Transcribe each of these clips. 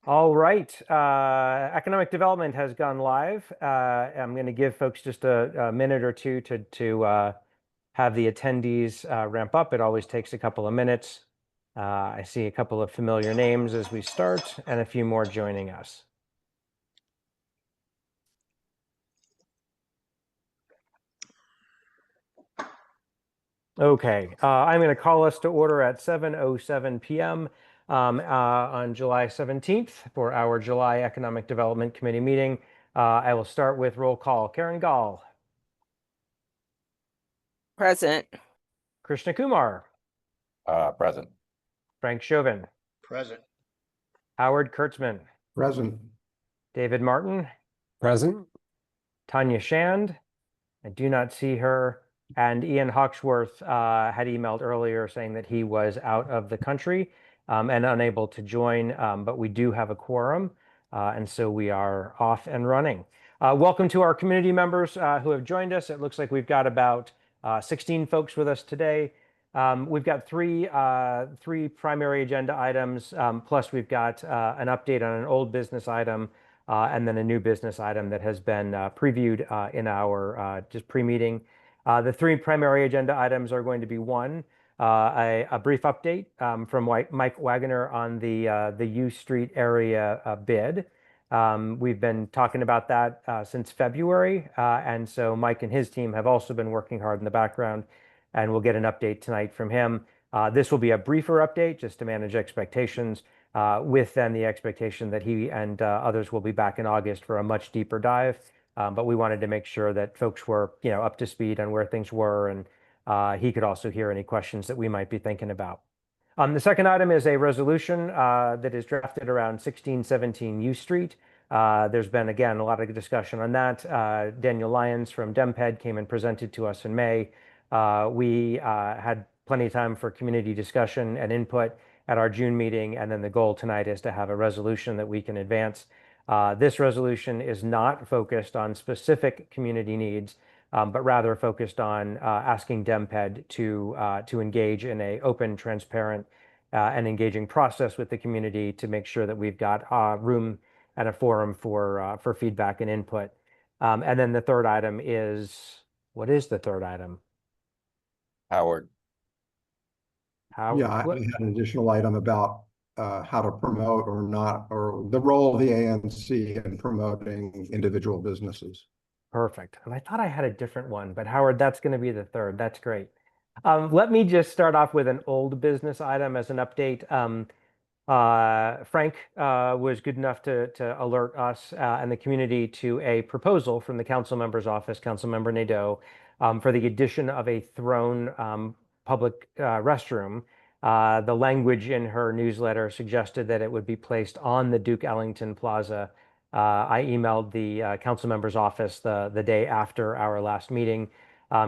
All right. Economic development has gone live. I'm going to give folks just a minute or two to have the attendees ramp up. It always takes a couple of minutes. I see a couple of familiar names as we start and a few more joining us. Okay, I'm going to call us to order at 7:07 p.m. On July 17th for our July Economic Development Committee meeting. I will start with roll call. Karen Gall, Present. Krishna Kumar, Present. Frank Chauvin, Present. Howard Kurtzman, Present. David Martin, Present. Tanya Shand. I do not see her. And Ian Hawksworth had emailed earlier saying that he was out of the country and unable to join, but we do have a quorum, and so we are off and running. Welcome to our community members who have joined us. It looks like we've got about 16 folks with us today. We've got three primary agenda items, plus we've got an update on an old business item, and then a new business item that has been previewed in our just pre-meeting. The three primary agenda items are going to be one, a brief update from Mike Wagoner on the U Street area bid. We've been talking about that since February, and so Mike and his team have also been working hard in the background, and we'll get an update tonight from him. This will be a briefer update just to manage expectations, with then the expectation that he and others will be back in August for a much deeper dive. But we wanted to make sure that folks were, up to speed on where things were, and he could also hear any questions that we might be thinking about. The second item is a resolution that is drafted around 1617 U Street. There's been, again, a lot of discussion on that. Daniel Lyons from DemPed came and presented to us in May. We had plenty of time for community discussion and input at our June meeting, and then the goal tonight is to have a resolution that we can advance. This resolution is not focused on specific community needs, but rather focused on asking DemPed to engage in an open, transparent, and engaging process with the community to make sure that we've got room and a forum for feedback and input. And then the third item is, what is the third item? Howard. Yeah, I had an additional item about how to promote or not, or the role of the ANC in promoting individual businesses. Perfect. And I thought I had a different one, but Howard, that's going to be the third. That's great. Let me just start off with an old business item as an update. Frank was good enough to alert us and the community to a proposal from the council member's office, Councilmember Nadeau, for the addition of a thrown public restroom. The language in her newsletter suggested that it would be placed on the Duke Ellington Plaza. I emailed the council member's office the day after our last meeting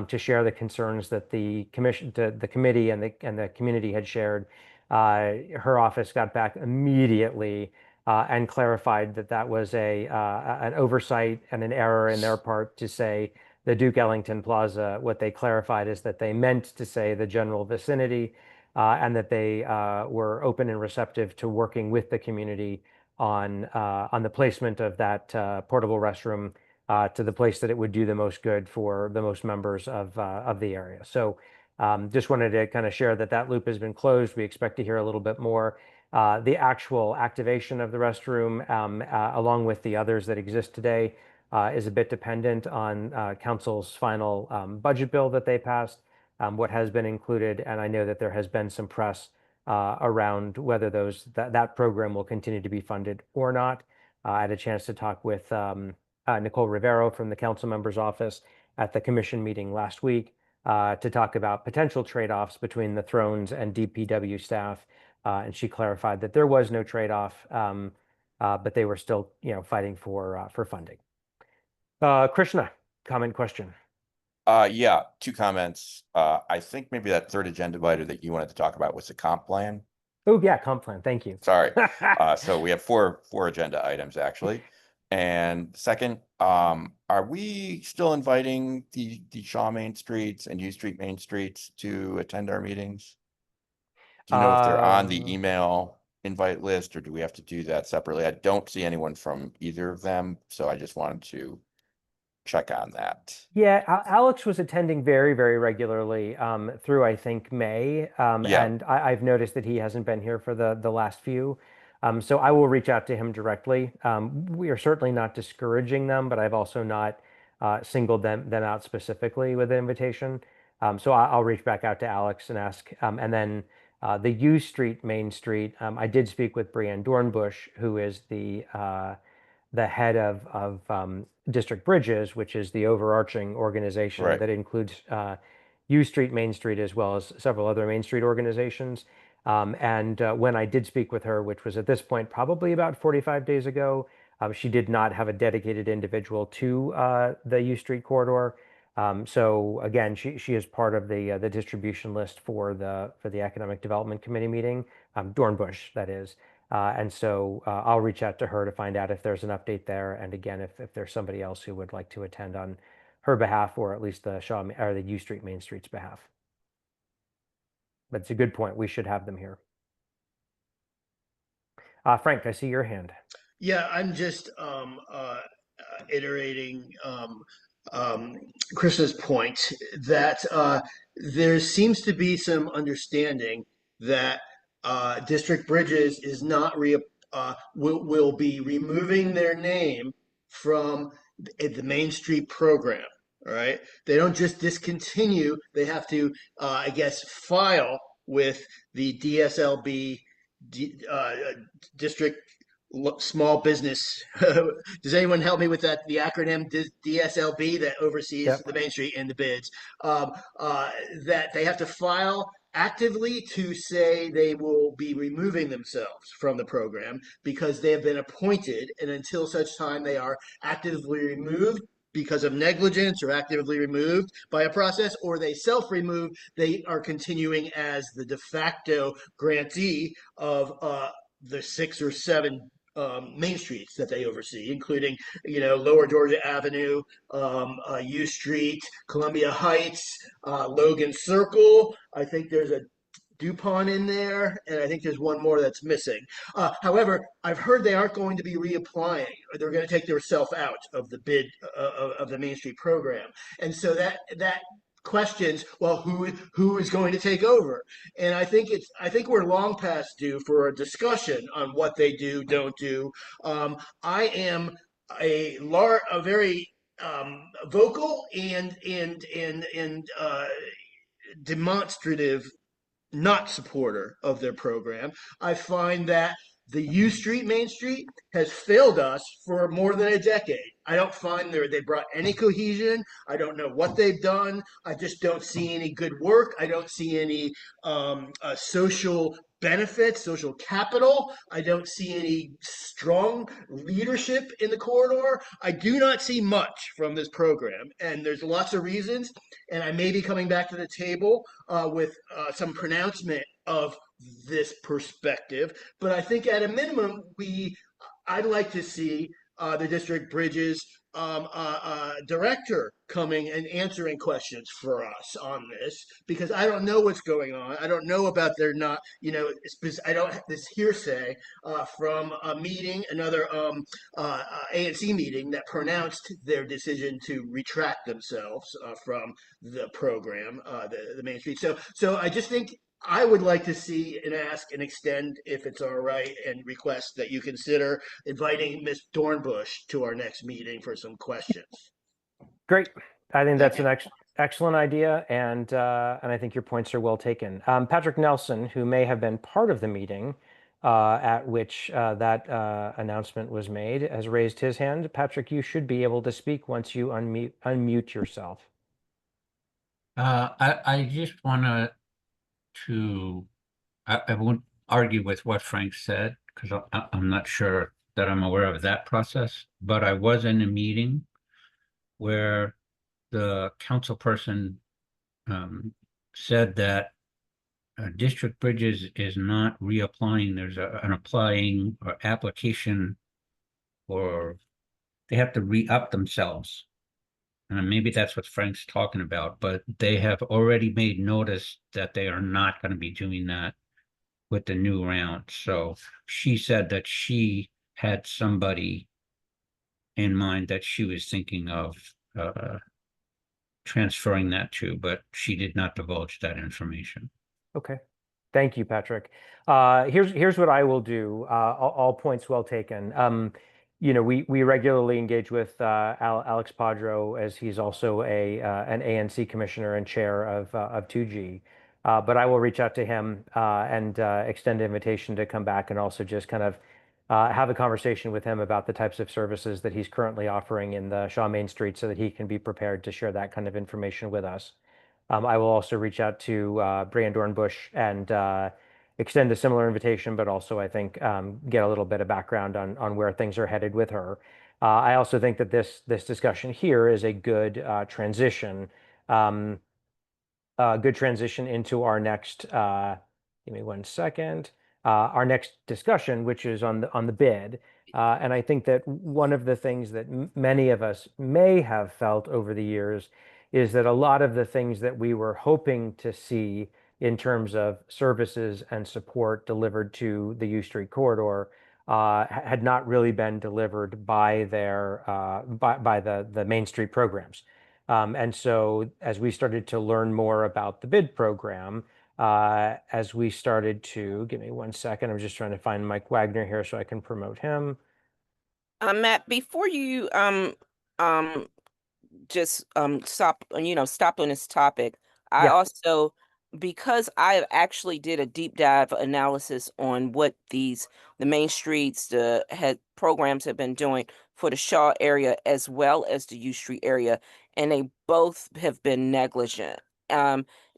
to share the concerns that the committee and the community had shared. Her office got back immediately and clarified that that was an oversight and an error in their part to say the Duke Ellington Plaza. What they clarified is that they meant to say the general vicinity, and that they were open and receptive to working with the community on the placement of that portable restroom to the place that it would do the most good for the most members of the area. So just wanted to kind of share that that loop has been closed. We expect to hear a little bit more. The actual activation of the restroom, along with the others that exist today, is a bit dependent on council's final budget bill that they passed, what has been included. And I know that there has been some press around whether that program will continue to be funded or not. I had a chance to talk with Nicole Rivero from the council member's office at the commission meeting last week to talk about potential trade-offs between the Thrones and DPW staff. And she clarified that there was no trade-off, but they were still, fighting for funding. Krishna, comment, question? Yeah, two comments. I think maybe that third agenda item that you wanted to talk about was the comp plan. Oh yeah, comp plan. Thank you. Sorry. So we have four agenda items actually. And second, are we still inviting the Shaw Main Streets and U Street Main Streets to attend our meetings? Do you know if they're on the email? invite list, or do we have to do that separately? I don't see anyone from either of them, so I just wanted to check on that. Yeah, Alex was attending very, very regularly through, I think, May. Yeah. And I've noticed that he hasn't been here for the last few. So I will reach out to him directly. We are certainly not discouraging them, but I've also not singled them out specifically with an invitation. So I'll reach back out to Alex and ask. And then the U Street, Main Street, I did speak with Brianne Dornbush, who is the head of District Bridges, which is the overarching organization Right. that includes U Street, Main Street, as well as several other Main Street organizations. And when I did speak with her, which was at this point probably about 45 days ago, she did not have a dedicated individual to the U Street corridor. So again, she is part of the distribution list for the Economic Development Committee meeting, Dornbush, that is. And so I'll reach out to her to find out if there's an update there. And again, if there's somebody else who would like to attend on her behalf, or at least the Shaw or the U Street Main Street's behalf. That's a good point. We should have them here. Frank, I see your hand. Yeah, I'm just iterating Chris's point that there seems to be some understanding that District Bridges is not will be removing their name from the Main Street program. All right, they don't just discontinue; they have to, I guess, file with the DSLB, District Small Business. Does anyone help me with that? The acronym DSLB that oversees the Main Street and the bids. That they have to file actively to say they will be removing themselves from the program because they have been appointed, and until such time they are actively removed because of negligence or actively removed by a process, or they self-remove, they are continuing as the de facto grantee of the 6 or 7 main streets that they oversee, including, Lower Georgia Avenue, U Street, Columbia Heights, Logan Circle. I think there's a DuPont in there, and I think there's one more that's missing. However, I've heard they aren't going to be reapplying, or they're going to take themselves out of the bid of the Main Street program, and so that questions, well, who is going to take over? And I think we're long past due for a discussion on what they do, don't do. I am a very vocal and demonstrative not supporter of their program. I find that the U Street Main Street has failed us for more than a decade. I don't find they brought any cohesion. I don't know what they've done. I just don't see any good work. I don't see any social benefits, social capital. I don't see any strong leadership in the corridor. I do not see much from this program, and there's lots of reasons. And I may be coming back to the table with some pronouncement of this perspective, but I think at a minimum, I'd like to see the District Bridges director coming and answering questions for us on this, because I don't know what's going on. I don't know about their not, I don't have this hearsay from a meeting, another ANC meeting that pronounced their decision to retract themselves from the program, the Main Street. So I just think I would like to see and ask and extend, if it's all right, and request that you consider inviting Ms. Dornbush to our next meeting for some questions. Great. I think that's an excellent idea, and I think your points are well taken. Patrick Nelson, who may have been part of the meeting at which that announcement was made, has raised his hand. Patrick, you should be able to speak once you unmute yourself. I just want I won't argue with what Frank said, because I'm not sure that I'm aware of that process, but I was in a meeting where the council person said that District Bridges is not reapplying. There's an applying or application, or they have to re-up themselves. And maybe that's what Frank's talking about, but they have already made notice that they are not going to be doing that. with the new round. So she said that she had somebody in mind that she was thinking of transferring that to, but she did not divulge that information. Okay. Thank you, Patrick. Here's what I will do. All points well taken. We regularly engage with Alex Padro, as he's also an ANC commissioner and chair of 2G. But I will reach out to him and extend an invitation to come back and also just kind of have a conversation with him about the types of services that he's currently offering in the Shaw Main Street, so that he can be prepared to share that kind of information with us. I will also reach out to Brianne Dornbush and extend a similar invitation, but also I think get a little bit of background on where things are headed with her. I also think that this discussion here is a good transition. Good transition into our next, give me one second, our next discussion, which is on the bid. And I think that one of the things that many of us may have felt over the years is that a lot of the things that we were hoping to see in terms of services and support delivered to the U Street corridor had not really been delivered by the Main Street programs. And so as we started to learn more about the bid program, as we started to, give me one second, I'm just trying to find Mike Wagner here so I can promote him. Matt, before you um just stop stop on this topic, I Yeah. also, because I actually did a deep dive analysis on what the main streets, the had programs have been doing for the Shaw area as well as the U Street area, and they both have been negligent.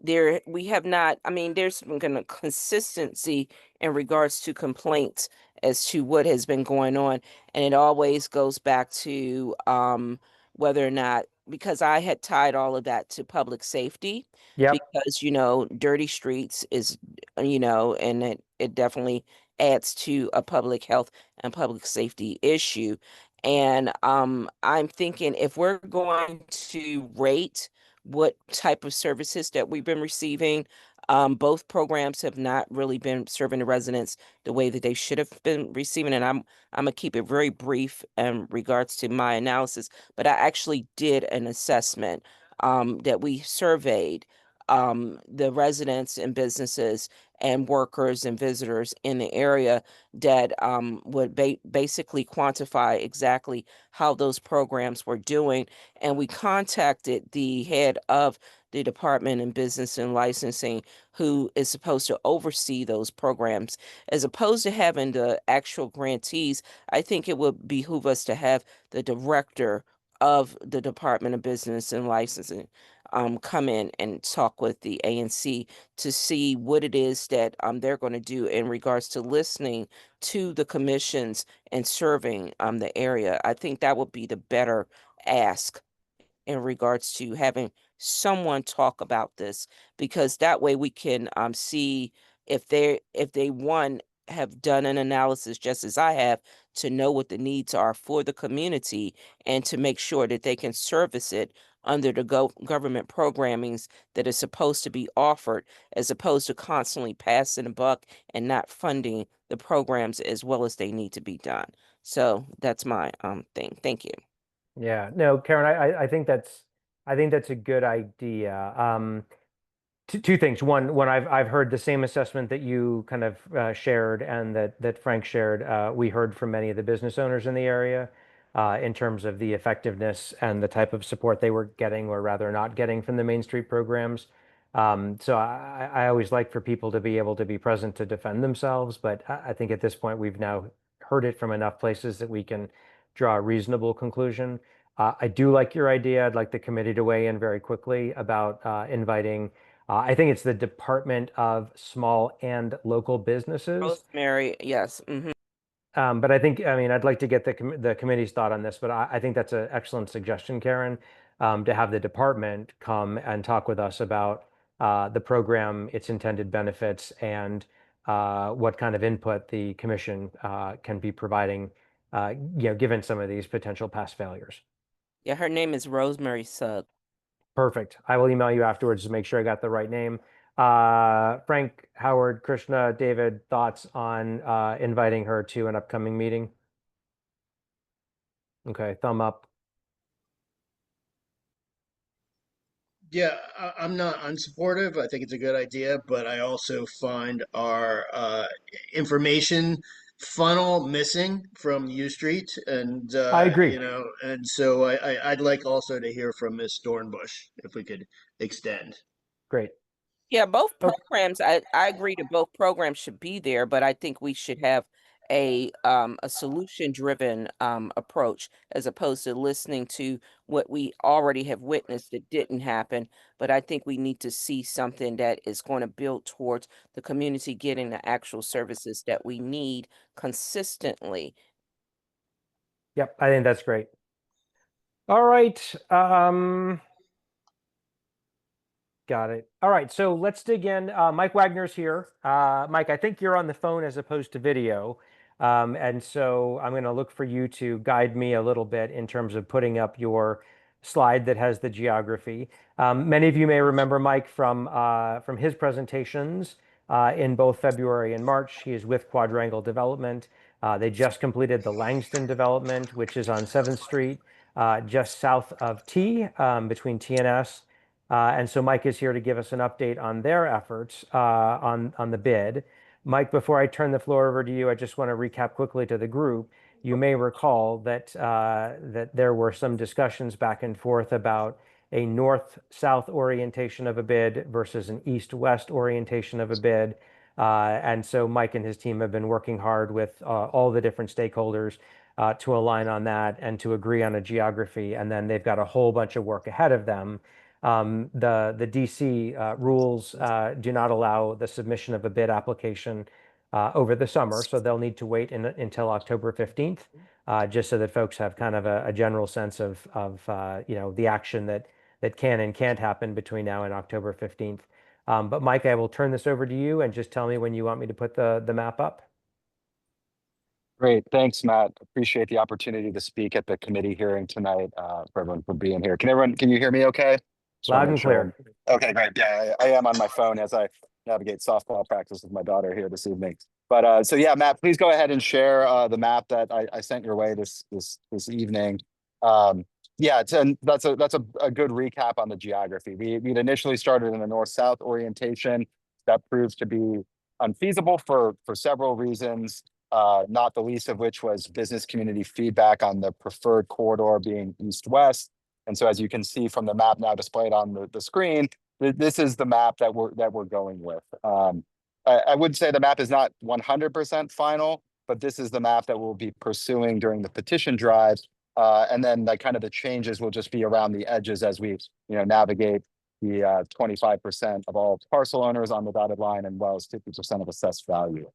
There we have not, I mean, there's been a consistency in regards to complaints as to what has been going on, and it always goes back to whether or not, because I had tied all of that to public safety, Yep. because dirty streets is, and it definitely adds to a public health and public safety issue. And I'm thinking, if we're going to rate what type of services that we've been receiving, both programs have not really been serving the residents the way that they should have been receiving. And I'm gonna keep it very brief in regards to my analysis, but I actually did an assessment that we surveyed the residents and businesses and workers and visitors in the area that would basically quantify exactly how those programs were doing. And we contacted the head of the Department of Business and Licensing, who is supposed to oversee those programs. As opposed to having the actual grantees, I think it would behoove us to have the director of the Department of Business and Licensing come in and talk with the ANC to see what it is that they're going to do in regards to listening to the commissions and serving the area. I think that would be the better ask in regards to having someone talk about this, because that way we can see if they one have done an analysis just as I have, to know what the needs are for the community and to make sure that they can service it under the government programmings that is supposed to be offered, as opposed to constantly passing a buck and not funding the programs as well as they need to be done. So that's my thing. Thank you. Yeah. No, Karen, I think that's a good idea. Two things. One, I've heard the same assessment that you kind of shared and that Frank shared. We heard from many of the business owners in the area in terms of the effectiveness and the type of support they were getting, or rather not getting, from the Main Street programs. So I always like for people to be able to be present to defend themselves, but I think at this point we've now heard it from enough places that we can draw a reasonable conclusion. I do like your idea. I'd like the committee to weigh in very quickly about inviting. I think it's the Department of Small and Local Businesses. Rosemary, yes. But I think, I mean, I'd like to get the committee's thought on this, but I think that's an excellent suggestion, Karen, to have the department come and talk with us about the program, its intended benefits, and what kind of input the commission can be providing, given some of these potential past failures. Yeah, her name is Rosemary Sugg. Perfect. I will email you afterwards to make sure I got the right name. Frank, Howard, Krishna, David, thoughts on inviting her to an upcoming meeting? Okay, thumb up. Yeah, I'm not unsupportive. I think it's a good idea, but I also find our information funnel missing from U Street, and I agree. and so I'd like also to hear from Miss Dornbush if we could extend. Great. Yeah, both Oh, programs, I agree that both programs should be there, but I think we should have a solution driven approach as opposed to listening to what we already have witnessed that didn't happen. But I think we need to see something that is going to build towards the community getting the actual services that we need consistently. yep, I think that's great. All right. Got it. All right, so let's dig in. Mike Wagner's here. Mike, I think you're on the phone as opposed to video. And so I'm going to look for you to guide me a little bit in terms of putting up your slide that has the geography. Many of you may remember Mike from his presentations in both February and March. He is with Quadrangle Development. They just completed the Langston development, which is on 7th Street, just south of T, between T and S. And so Mike is here to give us an update on their efforts on the bid. Mike, before I turn the floor over to you, I just want to recap quickly to the group. You may recall that that there were some discussions back and forth about a north-south orientation of a bid versus an east-west orientation of a bid. And so Mike and his team have been working hard with all the different stakeholders to align on that and to agree on a geography. And then they've got a whole bunch of work ahead of them. The DC rules do not allow the submission of a bid application over the summer, so they'll need to wait until October 15th, just so that folks have kind of a general sense of the action that can and can't happen between now and October 15th. But Mike, I will turn this over to you and just tell me when you want me to put the map up. Great. Thanks, Matt. Appreciate the opportunity to speak at the committee hearing tonight, for everyone for being here. Can you hear me okay? Just wanna Loud make and sure clear. Okay, great. Yeah, I am on my phone as I navigate softball practice with my daughter here this evening. But so yeah, Matt, please go ahead and share the map that I sent your way this evening. Yeah, that's a good recap on the geography. We'd initially started in a north-south orientation that proved to be unfeasible for several reasons. Not the least of which was business community feedback on the preferred corridor being east-west. And so as you can see from the map now displayed on the screen, this is the map that we're going with. I would say the map is not 100% final, but this is the map that we'll be pursuing during the petition drive. And then kind of the changes will just be around the edges as we navigate the 25% of all parcel owners on the dotted line, and well as 50% of assessed value.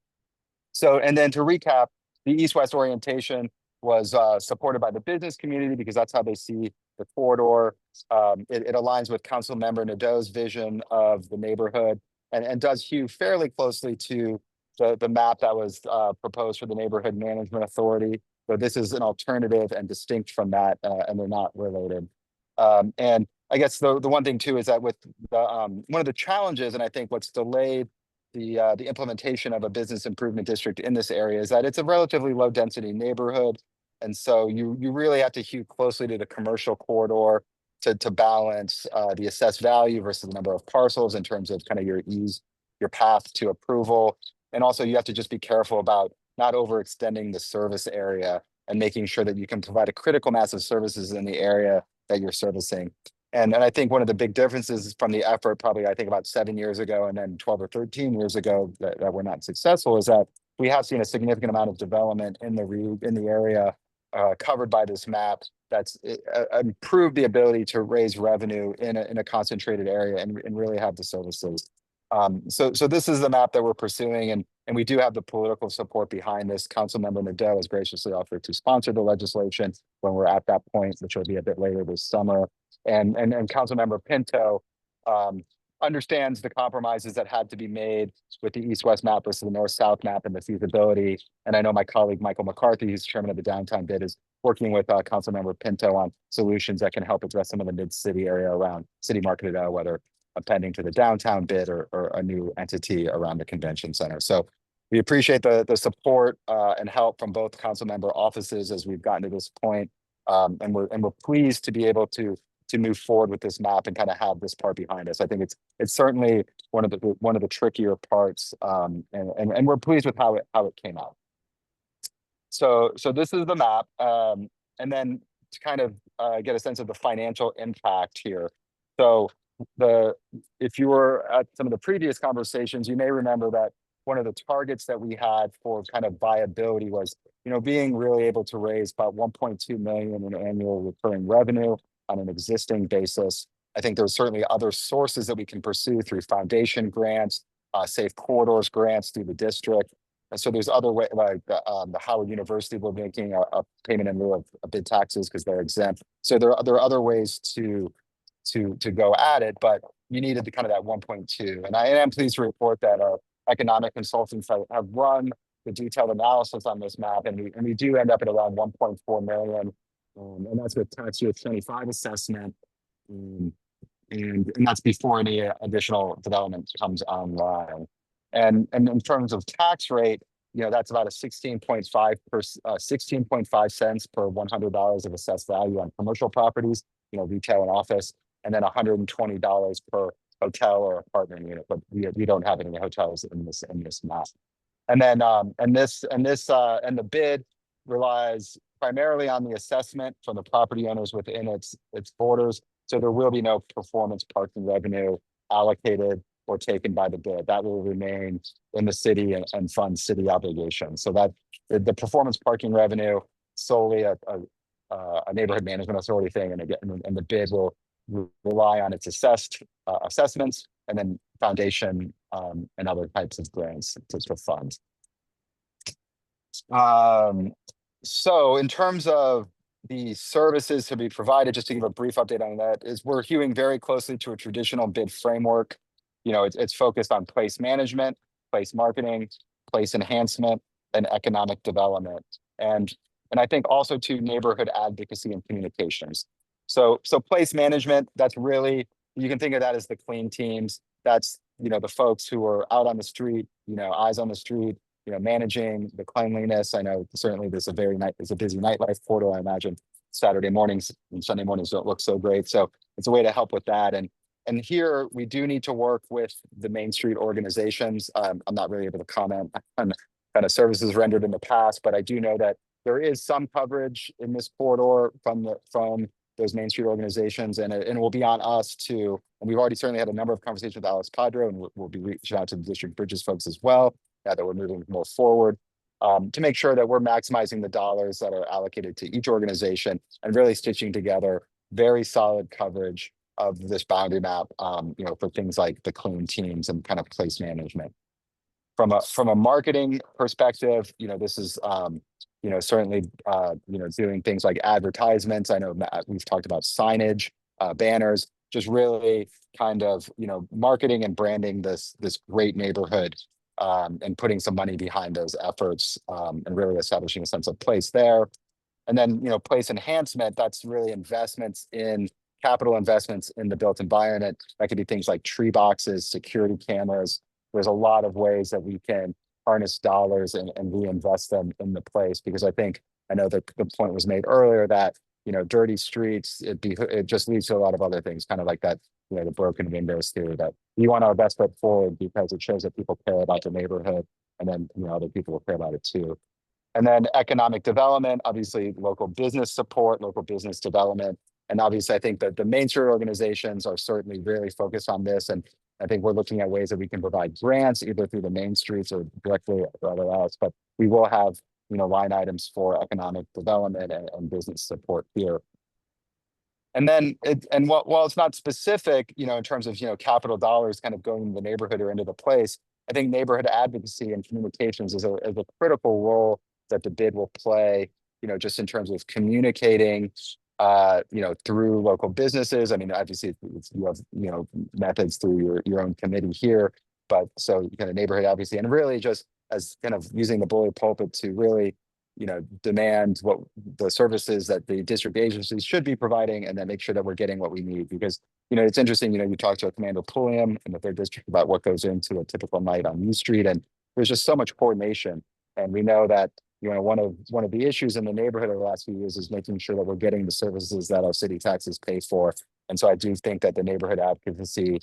So, and then to recap, the east-west orientation was supported by the business community because that's how they see the corridor. It aligns with Council Member Nadeau's vision of the neighborhood and does hew fairly closely to the map that was proposed for the Neighborhood Management Authority. So this is an alternative and distinct from that, and they're not related. And I guess the one thing too is that with the one of the challenges, and I think what's delayed the implementation of a business improvement district in this area is that it's a relatively low density neighborhood. And so you really have to hew closely to the commercial corridor to balance the assessed value versus the number of parcels in terms of kind of your path to approval. And also you have to just be careful about not overextending the service area and making sure that you can provide a critical mass of services in the area that you're servicing. And I think one of the big differences from the effort, probably I think about 7 years ago and then 12 or 13 years ago that were not successful, is that we have seen a significant amount of development in the area covered by this map that's improved the ability to raise revenue in a concentrated area and really have the services. So this is the map that we're pursuing, and we do have the political support behind this. Councilmember Nadeau has graciously offered to sponsor the legislation when we're at that point, which will be a bit later this summer. And Councilmember Pinto understands the compromises that had to be made with the east-west map versus the north-south map and the feasibility. And I know my colleague Michael McCarthy, who's chairman of the downtown bid, is working with Councilmember Pinto on solutions that can help address some of the mid-city area around City Market, whether appending to the downtown bid or a new entity around the convention center. So we appreciate the support and help from both council member offices as we've gotten to this point. And we're pleased to be able to move forward with this map and kind of have this part behind us. I think it's certainly one of the trickier parts, and we're pleased with how it came out. So this is the map, and then to kind of get a sense of the financial impact here. So if you were at some of the previous conversations, you may remember that one of the targets that we had for kind of viability was, being really able to raise about 1.2 million in annual recurring revenue on an existing basis. I think there's certainly other sources that we can pursue through foundation grants, safe corridors grants through the district. And so there's other ways, like the Howard University will be making a payment in lieu of bid taxes because they're exempt. So there are other ways to go at it, but you needed the kind of that 1.2. And I am pleased to report that our economic consultants have run the detailed analysis on this map, and we do end up at around 1.4 million, and that's with tax year 25 assessment, and that's before any additional development comes online. And in terms of tax rate, that's about a 16.5 cents per $100 of assessed value on commercial properties, retail and office, and then $120 per hotel or apartment unit. But we don't have any hotels in this map. And then the bid relies primarily on the assessment from the property owners within its borders. So there will be no performance parking revenue allocated or taken by the bid. That will remain in the city and fund city obligations. So that the performance parking revenue solely a neighborhood management authority thing, and again, and the bid will rely on its assessments, and then foundation and other types of grants to fund. So in terms of the services to be provided, just to give a brief update on that, is we're hewing very closely to a traditional bid framework. It's focused on place management, place marketing, place enhancement, and economic development. And I think also to neighborhood advocacy and communications. So place management, that's really, you can think of that as the clean teams. That's, the folks who are out on the street, eyes on the street, managing the cleanliness. I know certainly there's a busy nightlife portal. I imagine Saturday mornings and Sunday mornings don't look so great. So it's a way to help with that. And here we do need to work with the Main Street organizations. I'm not really able to comment on kind of services rendered in the past, but I do know that there is some coverage in this corridor from those Main Street organizations, and it will be on us to, and we've already certainly had a number of conversations with Alex Padro, and we'll be reaching out to the District Bridges folks as well, now that we're moving more forward, to make sure that we're maximizing the dollars that are allocated to each organization and really stitching together very solid coverage of this boundary map, for things like the clean teams and kind of place management. From a marketing perspective, this is certainly doing things like advertisements. I know we've talked about signage, banners, just really kind of marketing and branding this great neighborhood, and putting some money behind those efforts, and really establishing a sense of place there. And then place enhancement, that's really capital investments in the built environment. That could be things like tree boxes, security cameras. There's a lot of ways that we can harness dollars and reinvest them in the place, because I know that the point was made earlier that dirty streets, it just leads to a lot of other things, kind of like that, the broken windows theory, that we want our best foot forward because it shows that people care about the neighborhood, and then other people will care about it too. And then economic development, obviously local business support, local business development. And obviously I think that the Main Street organizations are certainly really focused on this, and I think we're looking at ways that we can provide grants either through the Main Streets or directly or other else, but we will have line items for economic development and business support here. And then while it's not specific, in terms of capital dollars kind of going into the neighborhood or into the place, I think neighborhood advocacy and communications is a critical role that the bid will play, just in terms of communicating through local businesses. I mean, obviously you have, methods through your own committee here, but so kind of neighborhood advocacy, and really just as kind of using the bully pulpit to really, demand what the services that the district agencies should be providing, and then make sure that we're getting what we need. Because it's interesting, you talked to Commander Pulliam in the third district about what goes into a typical night on U Street, and there's just so much coordination. And we know that, one of the issues in the neighborhood over the last few years is making sure that we're getting the services that our city taxes pay for. And so I do think that the neighborhood advocacy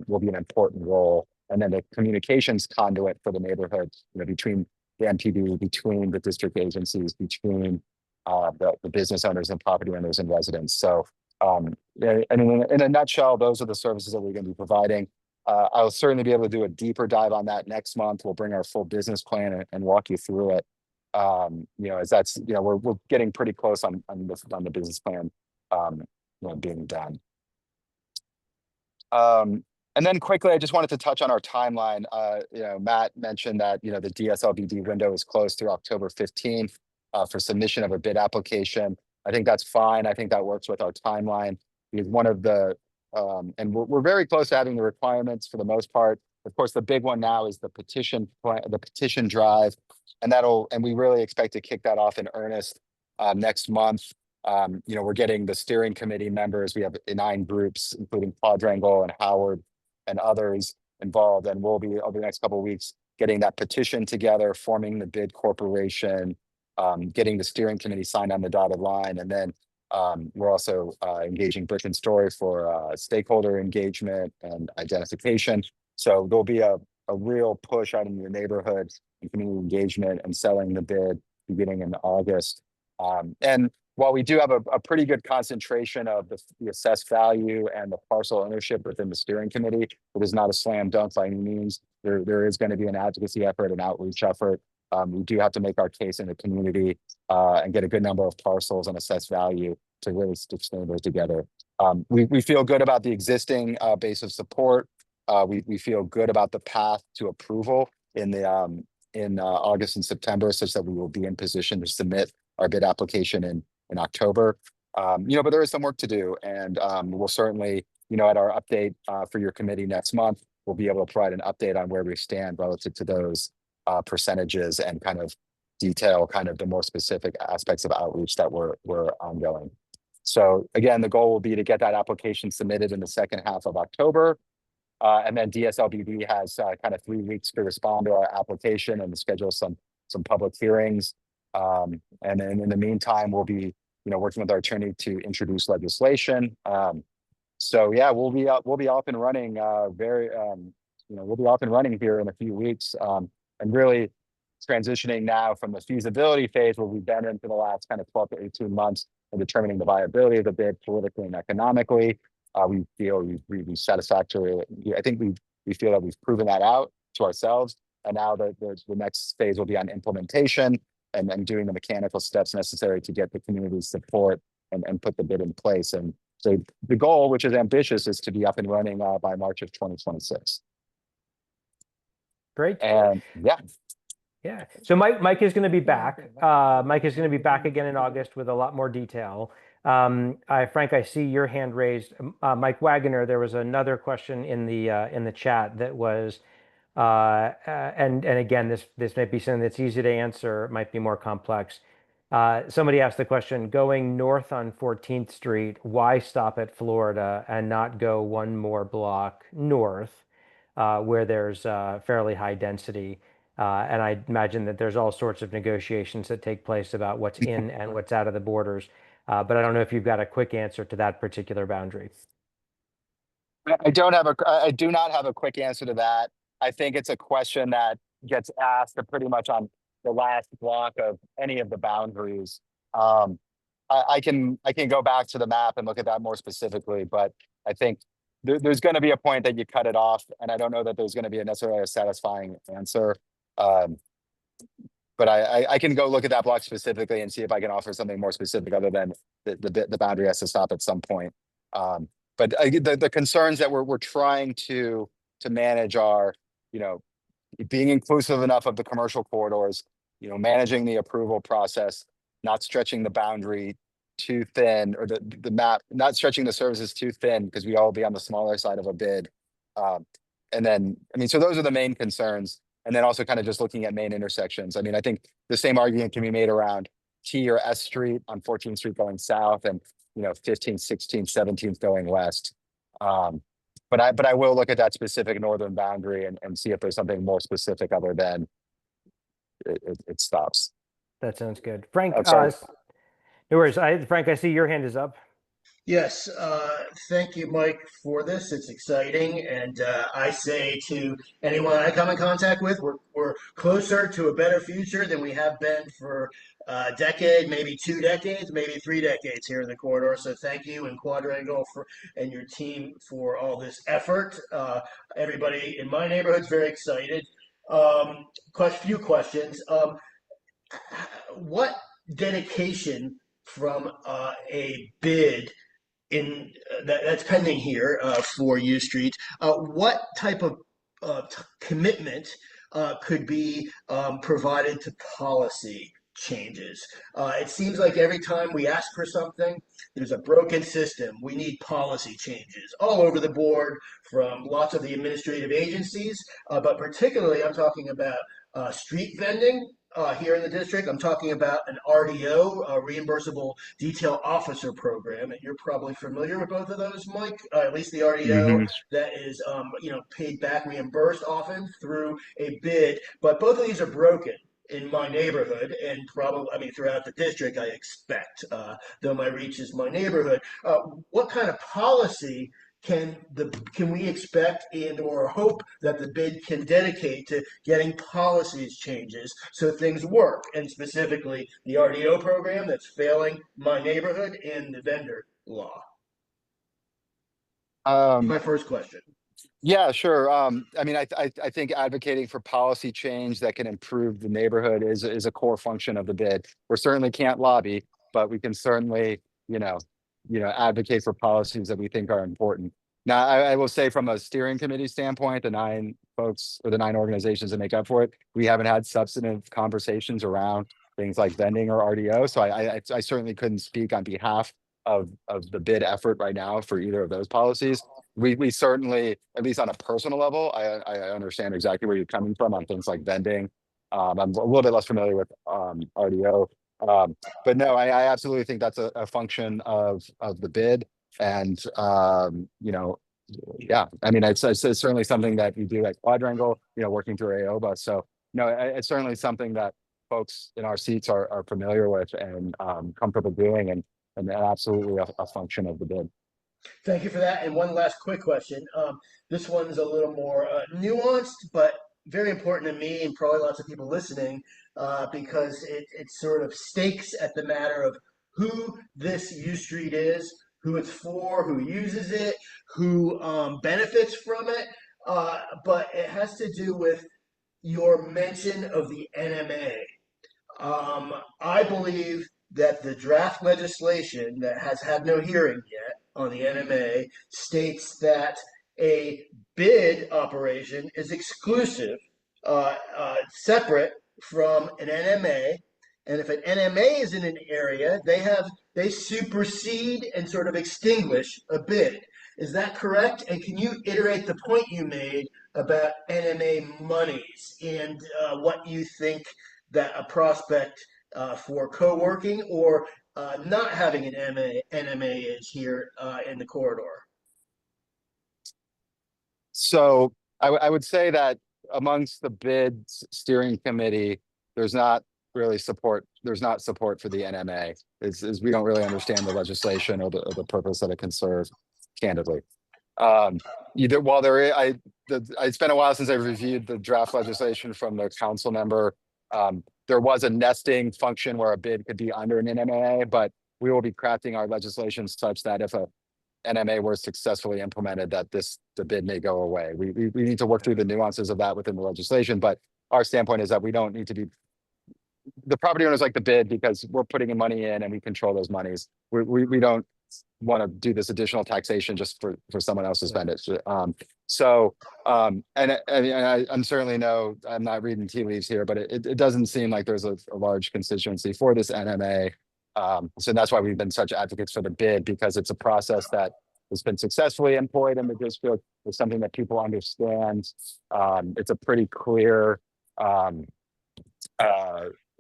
will be an important role. And then the communications conduit for the neighborhood, between the MPD, between the district agencies, between the business owners and property owners and residents. So, yeah, and in a nutshell, those are the services that we're going to be providing. I'll certainly be able to do a deeper dive on that next month. We'll bring our full business plan and walk you through it. As that's, we're getting pretty close on the business plan, being done. And then quickly, I just wanted to touch on our timeline. Matt mentioned that, the DSLBD window is closed through October 15th for submission of a bid application. I think that's fine. I think that works with our timeline. Because one of the, and we're very close to having the requirements for the most part. Of course, the big one now is the petition drive, and we really expect to kick that off in earnest next month. We're getting the steering committee members. We have 9 groups, including Quadrangle and Howard and others involved. And we'll be over the next couple of weeks getting that petition together, forming the bid corporation, getting the steering committee signed on the dotted line. And then we're also engaging Brick and Story for stakeholder engagement and identification. So there'll be a real push out in your neighborhood and community engagement and selling the bid beginning in August. And while we do have a pretty good concentration of the assessed value and the parcel ownership within the steering committee, it is not a slam dunk by any means. There is going to be an advocacy effort, an outreach effort. We do have to make our case in the community and get a good number of parcels and assessed value to really stitch those together. We feel good about the existing base of support. We feel good about the path to approval in August and September, such that we will be in position to submit our bid application in October. But there is some work to do, and we'll certainly, at our update for your committee next month, we'll be able to provide an update on where we stand relative to those percentages and kind of detail kind of the more specific aspects of outreach that we're ongoing. So again, the goal will be to get that application submitted in the second half of October. And then DSLBD has kind of 3 weeks to respond to our application and to schedule some public hearings. And then in the meantime, we'll be, working with our attorney to introduce legislation. So yeah, we'll be up and running we'll be up and running here in a few weeks, and really transitioning now from the feasibility phase where we've been into the last kind of 12 to 18 months and determining the viability of the bid politically and economically. We feel we've satisfactory. I think we feel that we've proven that out to ourselves. And now the next phase will be on implementation and doing the mechanical steps necessary to get the community's support and put the bid in place. And so the goal, which is ambitious, is to be up and running by March of 2026. Great. And yeah. Yeah. So Mike is going to be back. Mike is going to be back again in August with a lot more detail. Frank, I see your hand raised. Mike Wagoner, there was another question in the chat that was, and again, this might be something that's easy to answer, it might be more complex. Somebody asked the question, going north on 14th Street, why stop at Florida and not go one more block north, where there's fairly high density? And I imagine that there's all sorts of negotiations that take place about what's in and what's out of the borders. But I don't know if you've got a quick answer to that particular boundary. I do not have a quick answer to that. I think it's a question that gets asked pretty much on the last block of any of the boundaries. I can go back to the map and look at that more specifically, but I think there's going to be a point that you cut it off, and I don't know that there's going to be necessarily a satisfying answer. But I can go look at that block specifically and see if I can offer something more specific other than the boundary has to stop at some point. But the concerns that we're trying to manage are, being inclusive enough of the commercial corridors, managing the approval process, not stretching the boundary too thin, or the map, not stretching the services too thin, because we all be on the smaller side of a bid. And then, so those are the main concerns. And then also kind of just looking at main intersections. I think the same argument can be made around T or S Street on 14th Street going south and, 15th, 16th, 17th going west. But I will look at that specific northern boundary and see if there's something more specific other than it stops. That sounds good. Frank, I'm sorry. no worries. Frank, I see your hand is up. Yes, thank you, Mike, for this. It's exciting, and I say to anyone I come in contact with, we're closer to a better future than we have been for a decade, maybe 2 decades, maybe 3 decades here in the corridor. So thank you and Quadrangle and your team for all this effort. Everybody in my neighborhood's very excited. Few questions. What dedication from a bid that's pending here for U Street. What type of commitment could be provided to policy changes? It seems like every time we ask for something, there's a broken system. We need policy changes all over the board from lots of the administrative agencies, but particularly I'm talking about street vending here in the district. I'm talking about an RDO, a reimbursable detail officer program, and you're probably familiar with both of those, Mike. At least the RDO that is, paid back, reimbursed often through a bid. But both of these are broken in my neighborhood, and probably, I mean, throughout the district, I expect, though my reach is my neighborhood. What kind of policy can we expect and or hope that the bid can dedicate to getting policies changes so things work, and specifically the RDO program that's failing my neighborhood and the vendor law? My first question. Yeah, sure. I mean, I think advocating for policy change that can improve the neighborhood is a core function of the bid. We certainly can't lobby, but we can certainly, advocate for policies that we think are important. Now, I will say from a steering committee standpoint, the 9 folks or the 9 organizations that make up for it, we haven't had substantive conversations around things like vending or RDO. So I certainly couldn't speak on behalf of the bid effort right now for either of those policies. We certainly, at least on a personal level, I understand exactly where you're coming from on things like vending. I'm a little bit less familiar with RDO. But no, I absolutely think that's a function of the bid. And yeah, I mean, it's certainly something that we do at Quadrangle, working through AOBA. So no, it's certainly something that folks in our seats are familiar with and comfortable doing, and absolutely a function of the bid. Thank you for that. And one last quick question. This one's a little more nuanced, but very important to me and probably lots of people listening, because it sort of stakes at the matter of who this U Street is, who it's for, who uses it, who benefits from it. But it has to do with your mention of the NMA. I believe that the draft legislation that has had no hearing yet on the NMA states that a bid operation is exclusive, separate from an NMA. And if an NMA is in an area, they supersede and sort of extinguish a bid. Is that correct? And can you iterate the point you made about NMA monies and what you think that a prospect for co-working or not having an NMA is here in the corridor? So I would say that amongst the bid steering committee, there's not support for the NMA. Is we don't really understand the legislation or the purpose that it can serve, candidly. While it's been a while since I reviewed the draft legislation from the council member. There was a nesting function where a bid could be under an NMA, but we will be crafting our legislation such that if a NMA were successfully implemented, that the bid may go away. We need to work through the nuances of that within the legislation, but our standpoint is that we don't need to be, the property owners like the bid because we're putting money in and we control those monies. We don't want to do this additional taxation just for someone else to spend it. I'm certainly I'm not reading tea leaves here, but it doesn't seem like there's a large constituency for this NMA. So that's why we've been such advocates for the bid, because it's a process that has been successfully employed in the district. It's something that people understand. It's a pretty clear,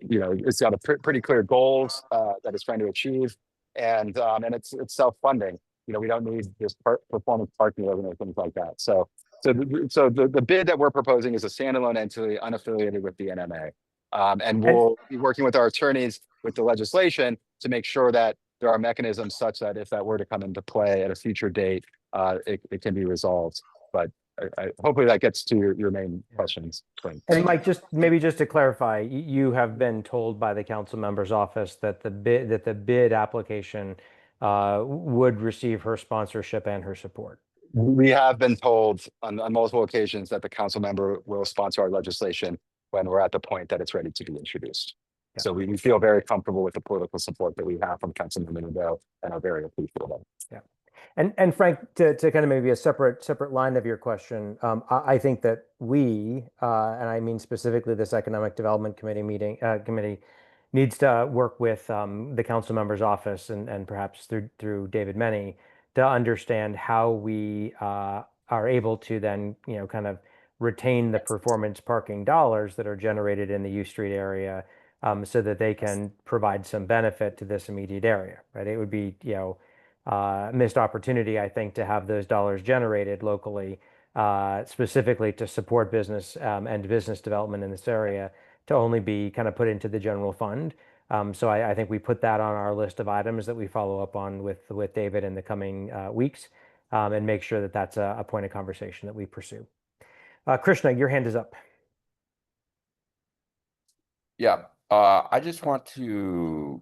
it's got a pretty clear goals that it's trying to achieve, and it's self-funding. we don't need this performance parking or things like that. So the bid that we're proposing is a standalone entity unaffiliated with the NMA. And we'll be working with our attorneys with the legislation to make sure that there are mechanisms such that if that were to come into play at a future date, it can be resolved. But hopefully that gets to your main questions. And Mike, maybe just to clarify, you have been told by the council member's office that the bid application would receive her sponsorship and her support. We have been told on multiple occasions that the council member will sponsor our legislation when we're at the point that it's ready to be introduced. Yeah. So we feel very comfortable with the political support that we have from Councilmember Nadeau and are very appreciative of it. Yeah. And Frank, to kind of maybe a separate line of your question, I think that we, and I mean specifically this Economic Development Committee committee, needs to work with the council member's office and perhaps through David Meny to understand how we are able to then kind of retain the performance parking dollars that are generated in the U Street area, so that they can provide some benefit to this immediate area. Right? It would be missed opportunity, I think, to have those dollars generated locally, specifically to support business and business development in this area, to only be kind of put into the general fund. So I think we put that on our list of items that we follow up on with David in the coming weeks, and make sure that that's a point of conversation that we pursue. Krishna, your hand is up. Yeah, I just want to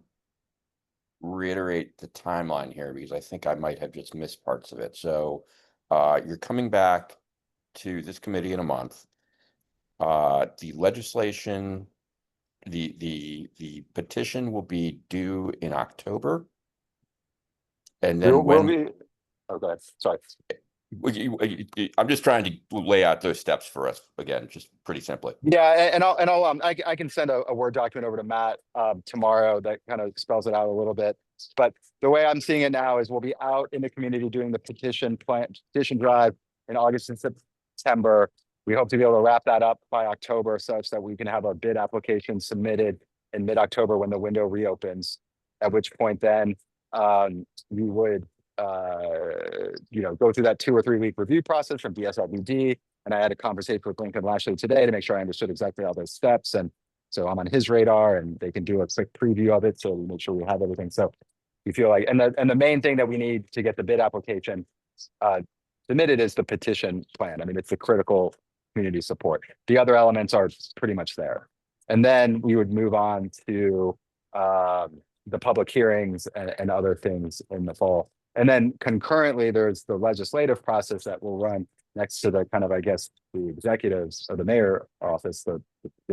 reiterate the timeline here because I think I might have just missed parts of it. So you're coming back to this committee in a month. The legislation, the petition will be due in October. And then okay, sorry. I'm just trying to lay out those steps for us again, just pretty simply. Yeah, and I can send a Word document over to Matt tomorrow that kind of spells it out a little bit. But the way I'm seeing it now is we'll be out in the community doing the petition drive in August and September. We hope to be able to wrap that up by October such that we can have our bid application submitted in mid-October when the window reopens, at which point then we would go through that 2 or 3 week review process from DSLBD. And I had a conversation with Lincoln Lashley today to make sure I understood exactly all those steps. And so I'm on his radar and they can do a quick preview of it. So we make sure we have everything. So we feel like, and the main thing that we need to get the bid application submitted is the petition plan. I mean, it's the critical community support. The other elements are pretty much there. And then we would move on to the public hearings and other things in the fall. And then concurrently, there's the legislative process that will run next to the kind of, I guess, the executives or the mayor office, the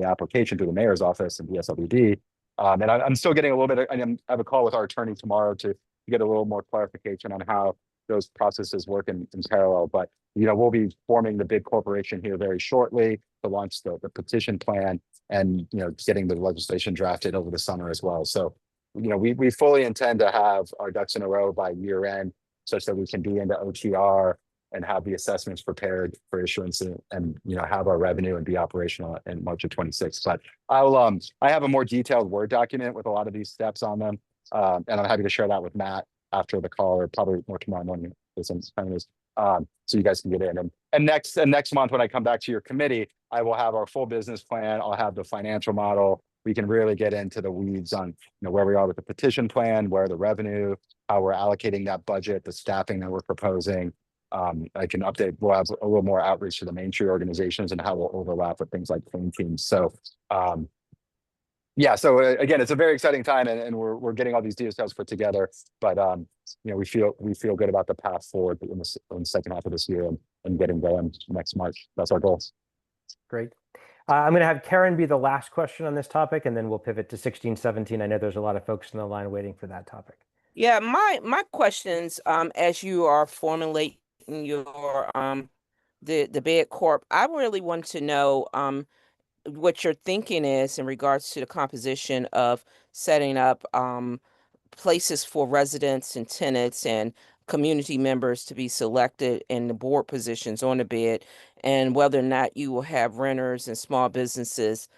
application to the mayor's office and DSLBD. And I'm still getting a little bit, I have a call with our attorney tomorrow to get a little more clarification on how those processes work in parallel. But, we'll be forming the big corporation here very shortly to launch the petition plan and, getting the legislation drafted over the summer as well. So, we fully intend to have our ducks in a row by year end such that we can be into OTR and have the assessments prepared for issuance and have our revenue and be operational in March of 26. But I have a more detailed Word document with a lot of these steps on them. And I'm happy to share that with Matt after the call or probably more tomorrow morning. So you guys can get in. And next month when I come back to your committee, I will have our full business plan. I'll have the financial model. We can really get into the weeds on where we are with the petition plan, where the revenue, how we're allocating that budget, the staffing that we're proposing. I can update. We'll have a little more outreach to the Main Street organizations and how we'll overlap with things like clean teams. So yeah, so again, it's a very exciting time and we're getting all these details put together. But we feel good about the path forward in the second half of this year and getting going next March. That's our goal. Great. I'm going to have Karen be the last question on this topic, and then we'll pivot to 16, 17. I know there's a lot of folks in the line waiting for that topic. Yeah, my questions, as you are formulating your the bid corp, I really want to know what your thinking is in regards to the composition of setting up places for residents and tenants and community members to be selected in the board positions on the bid, and whether or not you will have renters and small businesses,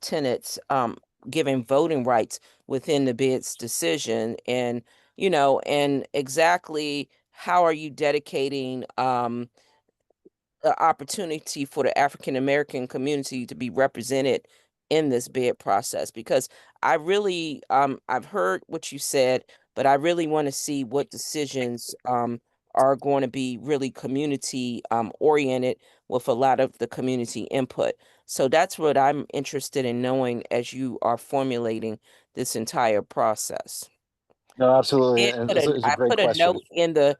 tenants, giving voting rights within the bid's decision, and you know, and exactly how are you dedicating the opportunity for the African American community to be represented in this bid process? Because I really I've heard what you said, but I really want to see what decisions are going to be really community oriented with a lot of the community input. So that's what I'm interested in knowing as you are formulating this entire process. No, absolutely. Did And put a it's a I great put a question. note in the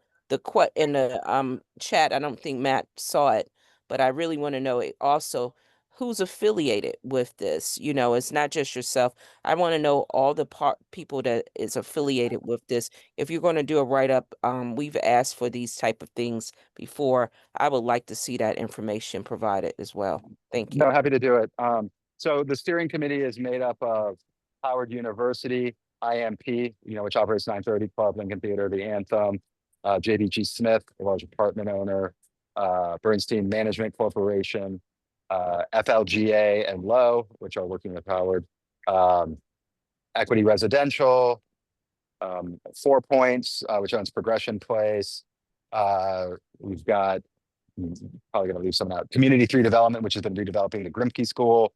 chat. I don't think Matt saw it, but I really want to know it also who's affiliated with this. You know, it's not just yourself. I want to know all the people that is affiliated with this. If you're going to do a write-up, we've asked for these type of things before. I would like to see that information provided as well. Thank you. No, happy to do it. So the steering committee is made up of Howard University, IMP, which operates 930 Club, Lincoln Theater, the Anthem, JDG Smith, a large apartment owner, Bernstein Management Corporation, FLGA and Lowe, which are working with Howard, Equity Residential, 4 Points, which owns Progression Place. We've got probably going to leave some out. Community 3 Development, which has been redeveloping the Grimke School.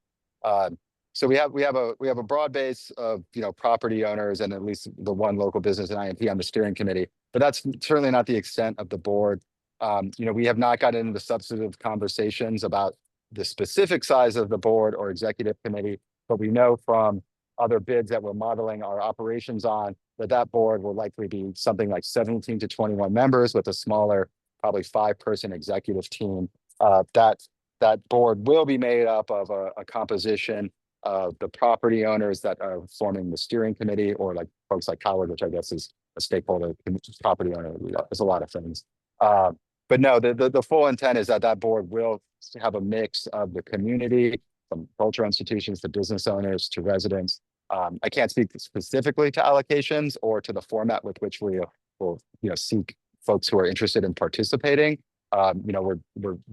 So we have a broad base of property owners and at least the one local business and IMP on the steering committee. But that's certainly not the extent of the board. We have not gotten into the substantive conversations about the specific size of the board or executive committee, but we know from other bids that we're modeling our operations on that board will likely be something like 17 to 21 members with a smaller, probably 5-person executive team. That board will be made up of a composition of the property owners that are forming the steering committee, or like folks like Howard, which I guess is a stakeholder property owner. There's a lot of things. But no, the full intent is that board will have a mix of the community, from cultural institutions to business owners to residents. I can't speak specifically to allocations or to the format with which we will seek folks who are interested in participating. We're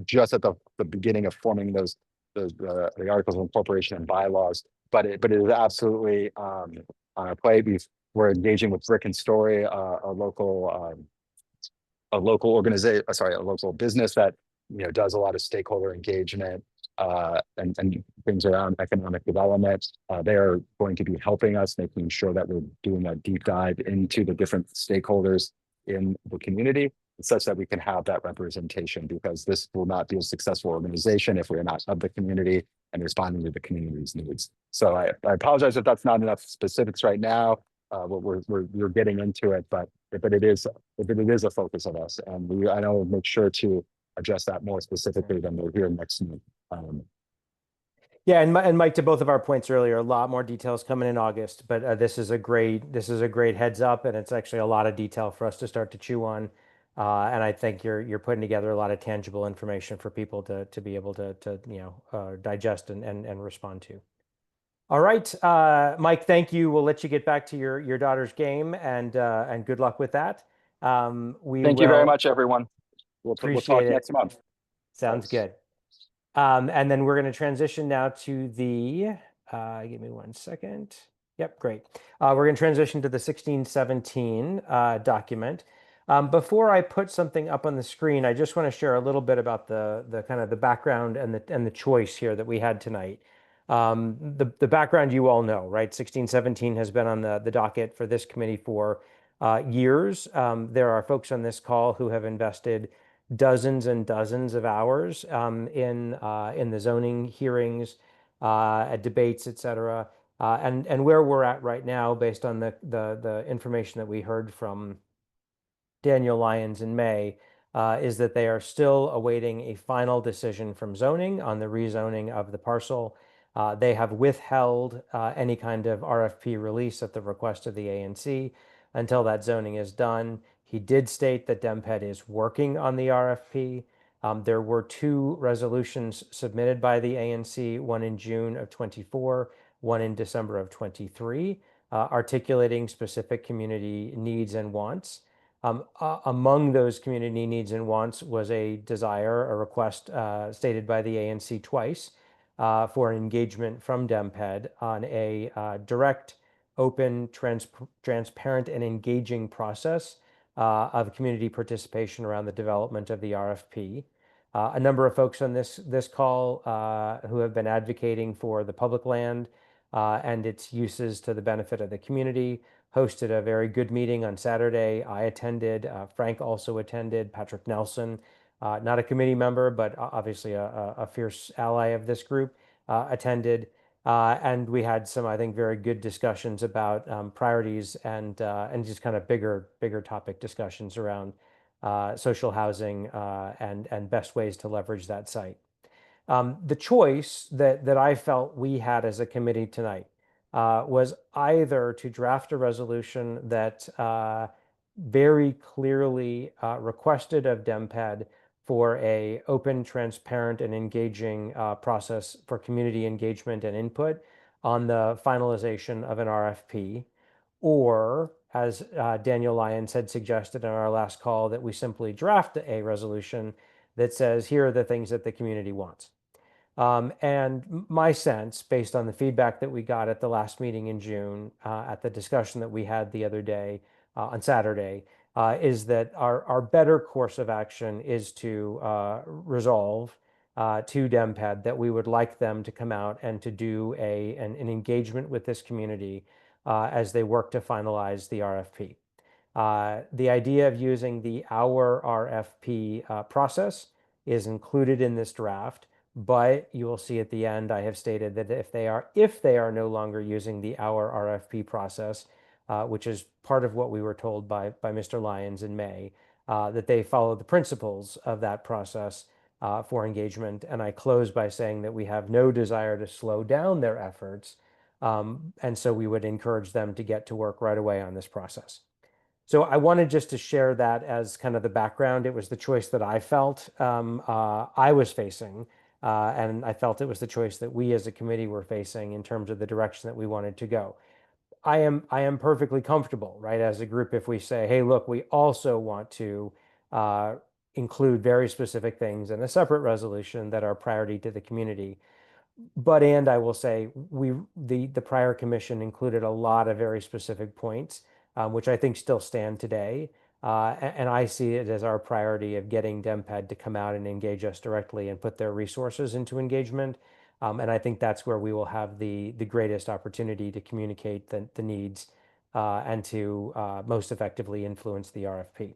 just at the beginning of forming the articles of incorporation and bylaws, but it is absolutely on our plate. We're engaging with Brick and Story, a local organization, a local business that does a lot of stakeholder engagement and things around economic development. They are going to be helping us, making sure that we're doing a deep dive into the different stakeholders in the community, such that we can have that representation, because this will not be a successful organization if we're not of the community and responding to the community's needs. So I apologize if that's not enough specifics right now. We're getting into it, but it is a focus of us, and I know we'll make sure to address that more specifically when we're here next month. Yeah, and Mike, to both of our points earlier, a lot more details coming in August, but this is a great heads up, and it's actually a lot of detail for us to start to chew on. And I think you're putting together a lot of tangible information for people to be able to digest and respond to. All right, Mike, thank you. We'll let you get back to your daughter's game, and good luck with that. Thank you very much, everyone. We'll talk next month. Sounds good. And then we're going to transition now to the, give me 1 second. Yep, great. We're going to transition to the 1617 document. Before I put something up on the screen, I just want to share a little bit about the kind of the background and the choice here that we had tonight. The background you all know, right? 1617 has been on the docket for this committee for years. There are folks on this call who have invested dozens and dozens of hours in the zoning hearings, debates, et cetera. And where we're at right now, based on the information that we heard from Daniel Lyons in May, is that they are still awaiting a final decision from zoning on the rezoning of the parcel. They have withheld any kind of RFP release at the request of the ANC until that zoning is done. He did state that DemPed is working on the RFP. There were 2 resolutions submitted by the ANC, one in June of 24, one in December of 23, articulating specific community needs and wants. Among those community needs and wants was a request stated by the ANC twice for an engagement from DemPed on a direct open, transparent, and engaging process of community participation around the development of the RFP. A number of folks on this call who have been advocating for the public land and its uses to the benefit of the community hosted a very good meeting on Saturday. I attended. Frank also attended. Patrick Nelson, not a committee member, but obviously a fierce ally of this group, attended. And we had some, I think, very good discussions about priorities and just kind of bigger topic discussions around social housing and best ways to leverage that site. The choice that I felt we had as a committee tonight was either to draft a resolution that very clearly requested of DEMPED for a open, transparent, and engaging process for community engagement and input on the finalization of an RFP, or as Daniel Lyons had suggested in our last call, that we simply draft a resolution that says, here are the things that the community wants. And my sense, based on the feedback that we got at the last meeting in June, at the discussion that we had the other day on Saturday, is that our better course of action is to resolve to DEMPED that we would like them to come out and to do an engagement with this community as they work to finalize the RFP. The idea of using the Our RFP process is included in this draft, but you will see at the end, I have stated that if they are no longer using the Our RFP process, which is part of what we were told by Mr. Lyons in May, that they follow the principles of that process for engagement. And I close by saying that we have no desire to slow down their efforts. And so we would encourage them to get to work right away on this process. So I wanted just to share that as kind of the background. It was the choice that I felt I was facing, and I felt it was the choice that we as a committee were facing in terms of the direction that we wanted to go. I am perfectly comfortable, right, as a group, if we say, hey, look, we also want to include very specific things in a separate resolution that are priority to the community. But and I will say the prior commission included a lot of very specific points, which I think still stand today. And I see it as our priority of getting DEMPED to come out and engage us directly and put their resources into engagement. And I think that's where we will have the greatest opportunity to communicate the needs and to most effectively influence the RFP.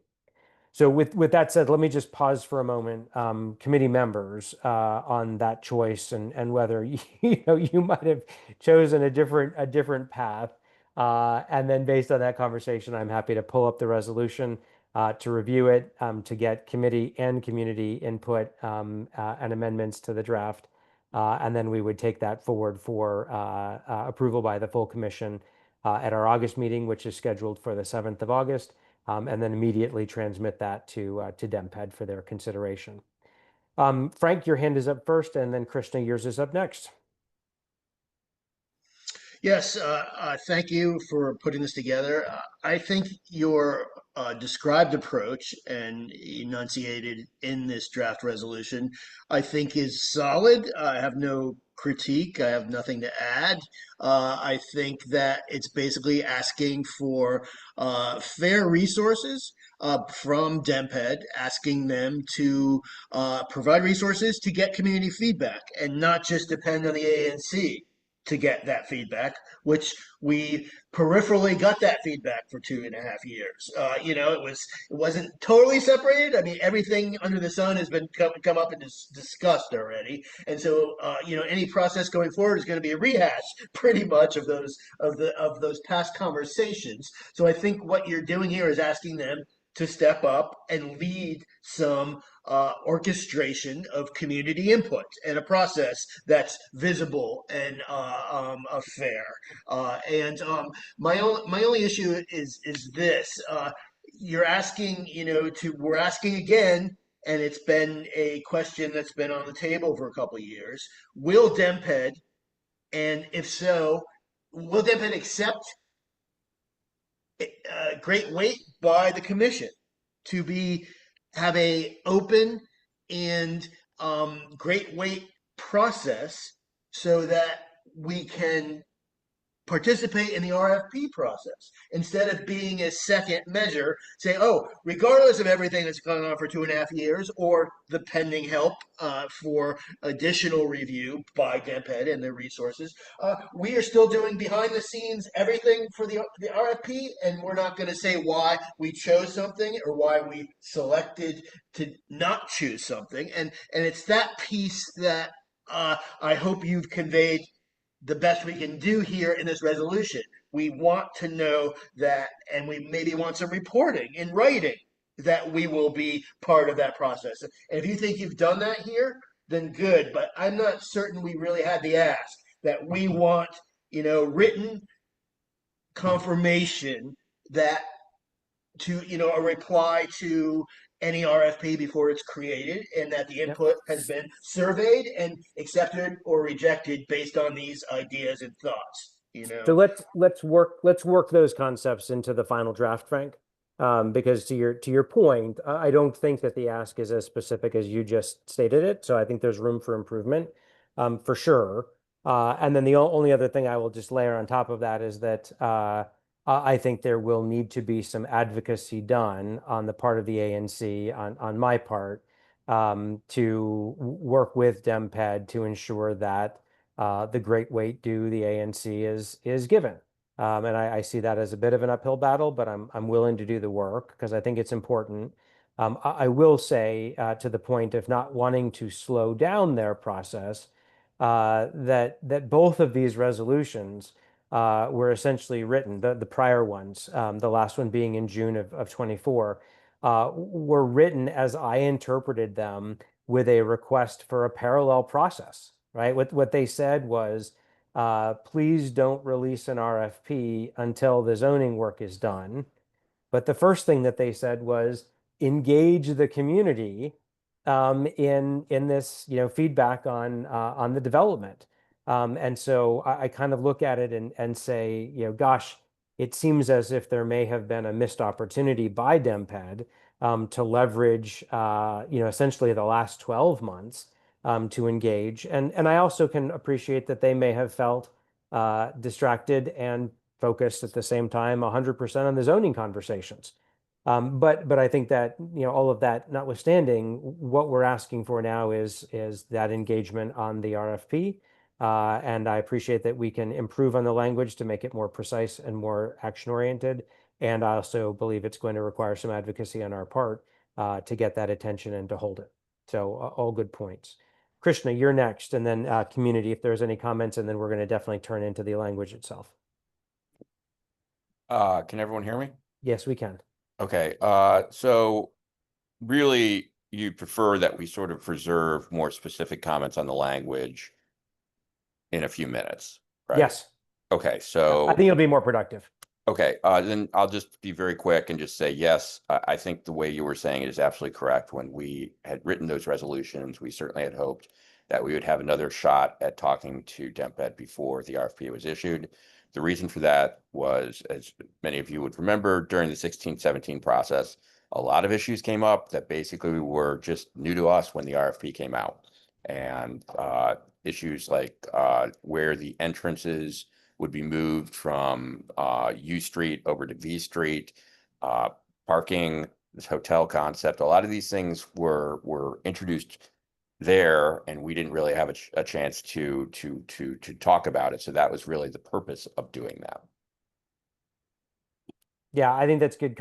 So with that said, let me just pause for a moment, committee members, on that choice and whether you might have chosen a different path. And then based on that conversation, I'm happy to pull up the resolution to review it, to get committee and community input and amendments to the draft. And then we would take that forward for approval by the full commission at our August meeting, which is scheduled for the 7th of August. And then immediately transmit that to DEMPED for their consideration. Frank, your hand is up first, and then Krishna, yours is up next. Yes, thank you for putting this together. I think your described approach and enunciated in this draft resolution, I think is solid. I have no critique. I have nothing to add. I think that it's basically asking for fair resources from DEMPED, asking them to provide resources to get community feedback and not just depend on the ANC to get that feedback, which we peripherally got that feedback for 2.5 years. It wasn't totally separated. I mean, everything under the sun has been come up and discussed already, and so any process going forward is going to be a rehash, pretty much, of those past conversations. So I think what you're doing here is asking them to step up and lead some orchestration of community input and a process that's visible and fair. And my only issue is this: you're asking, we're asking again, and it's been a question that's been on the table for a couple of years. Will DEMPED, and if so, will DEMPED accept great weight by the commission to have a open and great weight process so that we can participate in the RFP process instead of being a second measure. Say, oh, regardless of everything that's gone on for 2.5 years, or the pending help for additional review by DEMPED and their resources, we are still doing behind the scenes everything for the RFP, and we're not going to say why we chose something or why we selected to not choose something. And it's that piece that I hope you've conveyed the best we can do here in this resolution. We want to know that, and we maybe want some reporting in writing that we will be part of that process. And if you think you've done that here, then good. But I'm not certain we really had the ask that we want, written confirmation that a reply to any RFP before it's created, and that the input has been surveyed and accepted or rejected based on these ideas and thoughts. So let's work those concepts into the final draft, Frank. Because to your point, I don't think that the ask is as specific as you just stated it. So I think there's room for improvement, for sure. And then the only other thing I will just layer on top of that is that I think there will need to be some advocacy done on the part of the ANC, on my part, to work with DEMPED to ensure that the great weight due the ANC is given. And I see that as a bit of an uphill battle, but I'm willing to do the work because I think it's important. I will say, to the point of not wanting to slow down their process, that both of these resolutions were essentially written, the prior ones, the last one being in June of 24, were written as I interpreted them, with a request for a parallel process, right? What they said was, please don't release an RFP until the zoning work is done. But the first thing that they said was engage the community in this, feedback on the development. And so I kind of look at it and say, gosh, it seems as if there may have been a missed opportunity by DEMPED to leverage, essentially the last 12 months to engage. And I also can appreciate that they may have felt distracted and focused at the same time 100% on the zoning conversations. But I think that, all of that notwithstanding, what we're asking for now is that engagement on the RFP. And I appreciate that we can improve on the language to make it more precise and more action oriented. And I also believe it's going to require some advocacy on our part to get that attention and to hold it. So all good points. Krishna, you're next, and then community, if there's any comments, and then we're going to definitely turn into the language itself. Can everyone hear me? Yes, we can. Okay, so really you prefer that we sort of preserve more specific comments on the language in a few minutes, right? Yes. Okay, so I think it'll be more productive. Okay, then I'll just be very quick and just say, yes, I think the way you were saying it is absolutely correct. When we had written those resolutions, we certainly had hoped that we would have another shot at talking to DEMPED before the RFP was issued. The reason for that was, as many of you would remember, during the 16-17 process, a lot of issues came up that basically were just new to us when the RFP came out. And issues like where the entrances would be moved from U Street over to V Street, parking, this hotel concept. A lot of these things were introduced there, and we didn't really have a chance to talk about it. So that was really the purpose of doing that. Yeah, I think that's good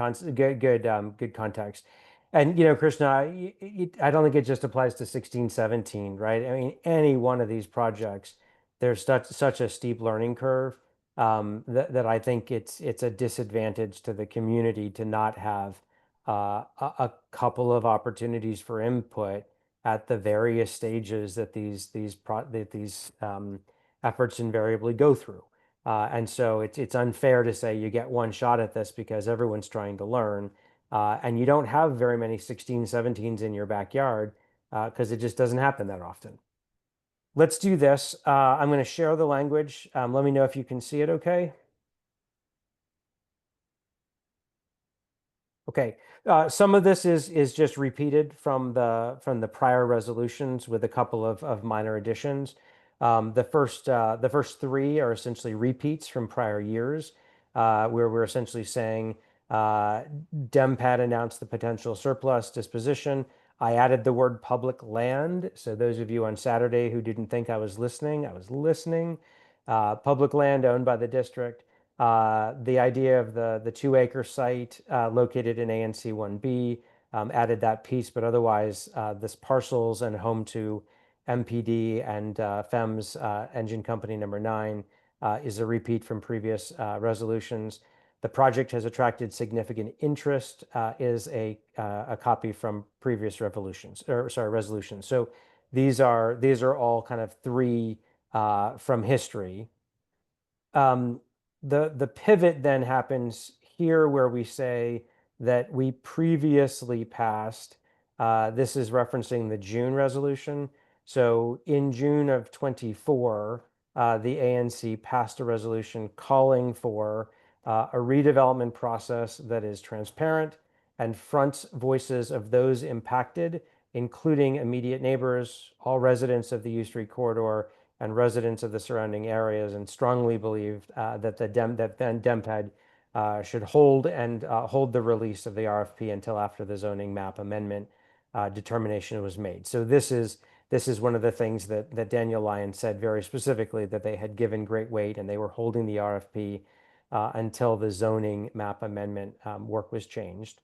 context. And Krishna, I don't think it just applies to 16-17, right? I mean, any one of these projects, there's such a steep learning curve, that I think it's a disadvantage to the community to not have a couple of opportunities for input at the various stages that these efforts invariably go through. And so it's unfair to say you get one shot at this because everyone's trying to learn. And you don't have very many 16-17s in your backyard because it just doesn't happen that often. Let's do this. I'm going to share the language. Let me know if you can see it okay. Okay. Some of this is just repeated from the prior resolutions with a couple of minor additions. The first three are essentially repeats from prior years, where we're essentially saying DEMPAD announced the potential surplus disposition. I added the word public land. So those of you on Saturday who didn't think I was listening. Public land owned by the district. The idea of the 2-acre site located in ANC1B, added that piece, but otherwise this parcels and home to MPD and FEMS engine company number 9 is a repeat from previous resolutions. The project has attracted significant interest is a copy from previous resolutions. So these are all kind of three from history. The pivot then happens here where we say that we previously passed, this is referencing the June resolution. So in June of 24, the ANC passed a resolution calling for a redevelopment process that is transparent and fronts voices of those impacted, including immediate neighbors, all residents of the U Street corridor, and residents of the surrounding areas, and strongly believed that DEMPAD should hold the release of the RFP until after the zoning map amendment determination was made. So this is one of the things that Daniel Lyon said very specifically, that they had given great weight and they were holding the RFP until the zoning map amendment work was changed.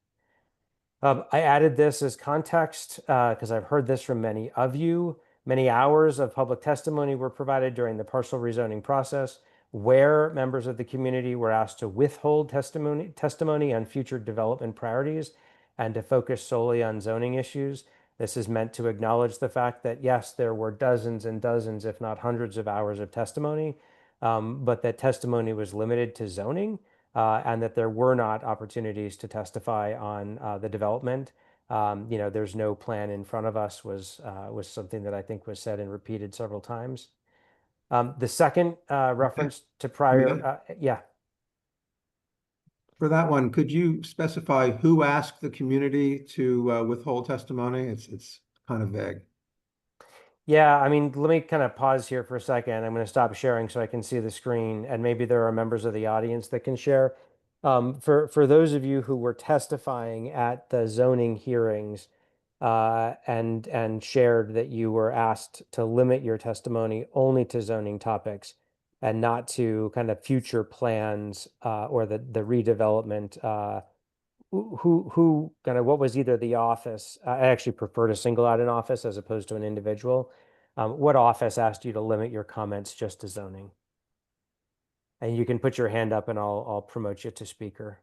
I added this as context because I've heard this from many of you. Many hours of public testimony were provided during the partial rezoning process, where members of the community were asked to withhold testimony on future development priorities and to focus solely on zoning issues. This is meant to acknowledge the fact that, yes, there were dozens and dozens, if not hundreds of hours of testimony, but that testimony was limited to zoning, and that there were not opportunities to testify on the development. There's no plan in front of us was something that I think was said and repeated several times. The second reference to prior, yeah. For that one, could you specify who asked the community to withhold testimony? It's kind of vague. Yeah, I mean, let me kind of pause here for a second. I'm going to stop sharing so I can see the screen, and maybe there are members of the audience that can share. For those of you who were testifying at the zoning hearings and shared that you were asked to limit your testimony only to zoning topics and not to kind of future plans or the redevelopment, who kind of what was either the office? I actually prefer to single out an office as opposed to an individual. What office asked you to limit your comments just to zoning? And you can put your hand up and I'll promote you to speaker.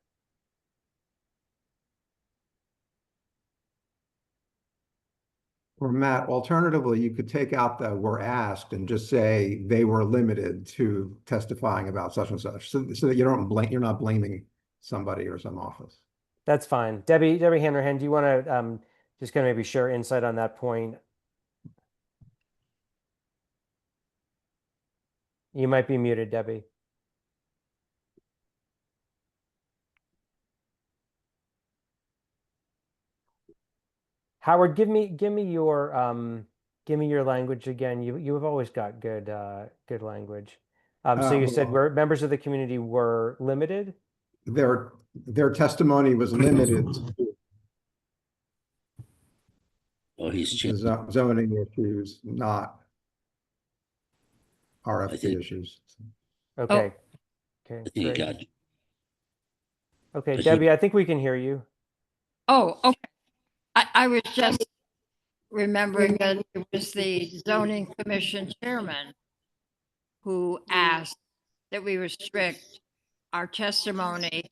Or Matt, alternatively, you could take out the "were asked" and just say they were limited to testifying about such and such, so that you're not blaming somebody or some office. That's fine. Debbie Hanrahan, do you want to just kind of maybe share insight on that point? You might be muted, Debbie. Howard, give me your language again. You have always got good language. So you said where members of the community were limited? Their testimony was limited to zoning issues, not RFP issues. Okay. Okay, great. Okay, Debbie, I think we can hear you. Oh, okay. I was just remembering that it was the zoning commission chairman who asked that we restrict our testimony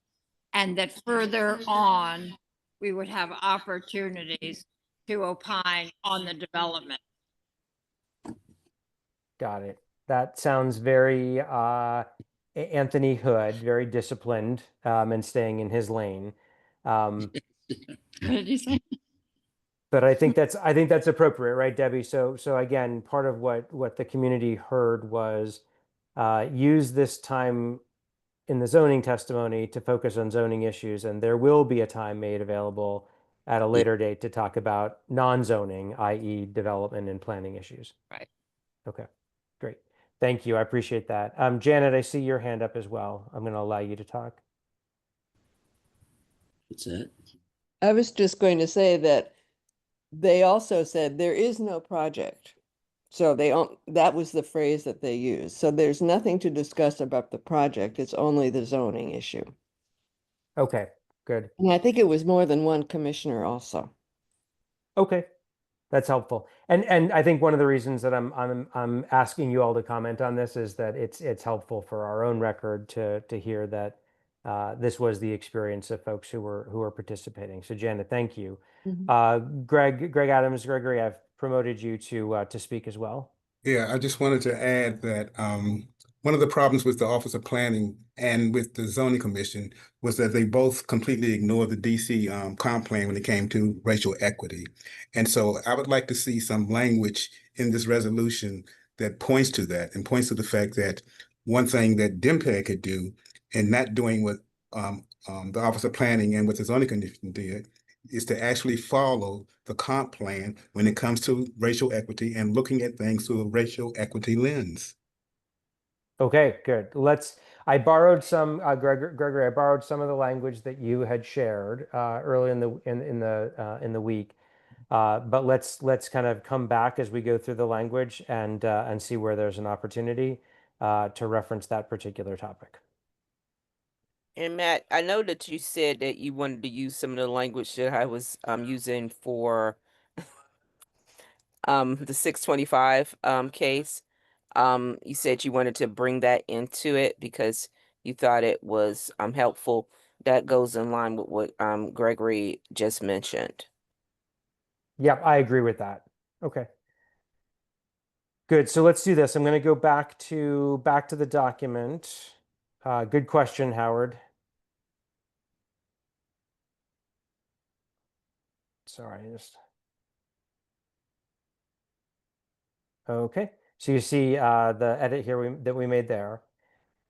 and that further on we would have opportunities to opine on the development. Got it. That sounds very Anthony Hood, very disciplined and staying in his lane. What did you say? But I think that's appropriate, right, Debbie? So again, part of what the community heard was use this time in the zoning testimony to focus on zoning issues, and there will be a time made available at a later date to talk about non-zoning, i.e. development and planning issues. Right. Okay, great. Thank you. I appreciate that. Janet, I see your hand up as well. I'm going to allow you to talk. That's it. I was just going to say that they also said there is no project. So that was the phrase that they used. So there's nothing to discuss about the project. It's only the zoning issue. Okay, good. And I think it was more than one commissioner also. Okay. That's helpful. And I think one of the reasons that I'm asking you all to comment on this is that it's helpful for our own record to hear that this was the experience of folks who were participating. So Janet, thank you. Greg Adams, Gregory, I've promoted you to speak as well. Yeah, I just wanted to add that one of the problems with the Office of Planning and with the Zoning Commission was that they both completely ignored the DC comp plan when it came to racial equity. And so I would like to see some language in this resolution that points to that and points to the fact that one thing that DMPEG could do and not doing what the Office of Planning and what the Zoning Commission did is to actually follow the comp plan when it comes to racial equity and looking at things through a racial equity lens. Okay, good. I borrowed some, Gregory, I borrowed some of the language that you had shared early in the week. But let's kind of come back as we go through the language and see where there's an opportunity to reference that particular topic. And Matt, I know that you said that you wanted to use some of the language that I was using for the 625 case. You said you wanted to bring that into it because you thought it was helpful. That goes in line with what Gregory just mentioned. Yep, I agree with that. Okay. Good. So let's do this. I'm going to go back to the document. Good question, Howard. Sorry, okay. So you see the edit here that we made there.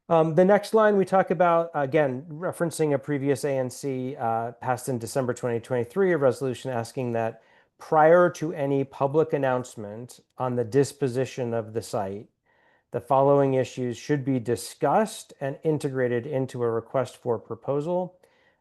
The next line we talk about, again, referencing a previous ANC passed in December 2023, a resolution asking that prior to any public announcement on the disposition of the site, the following issues should be discussed and integrated into a request for proposal,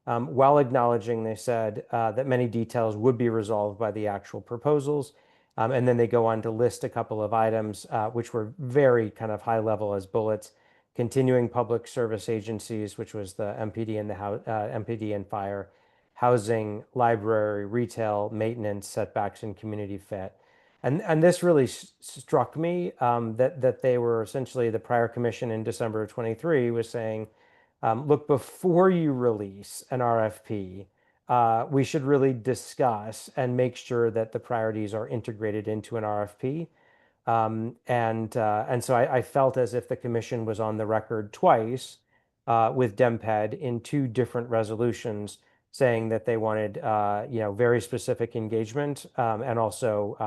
while acknowledging, they said, that many details would be resolved by the actual proposals. And then they go on to list a couple of items, which were very kind of high level as bullets. Continuing public service agencies, which was the MPD and the MPD and fire, housing, library, retail, maintenance, setbacks, and community fit. And this really struck me that they were essentially the prior commission in December of 23 was saying, look, before you release an RFP, we should really discuss and make sure that the priorities are integrated into an RFP. And so I felt as if the commission was on the record twice with DMPED in two different resolutions saying that they wanted very specific engagement and also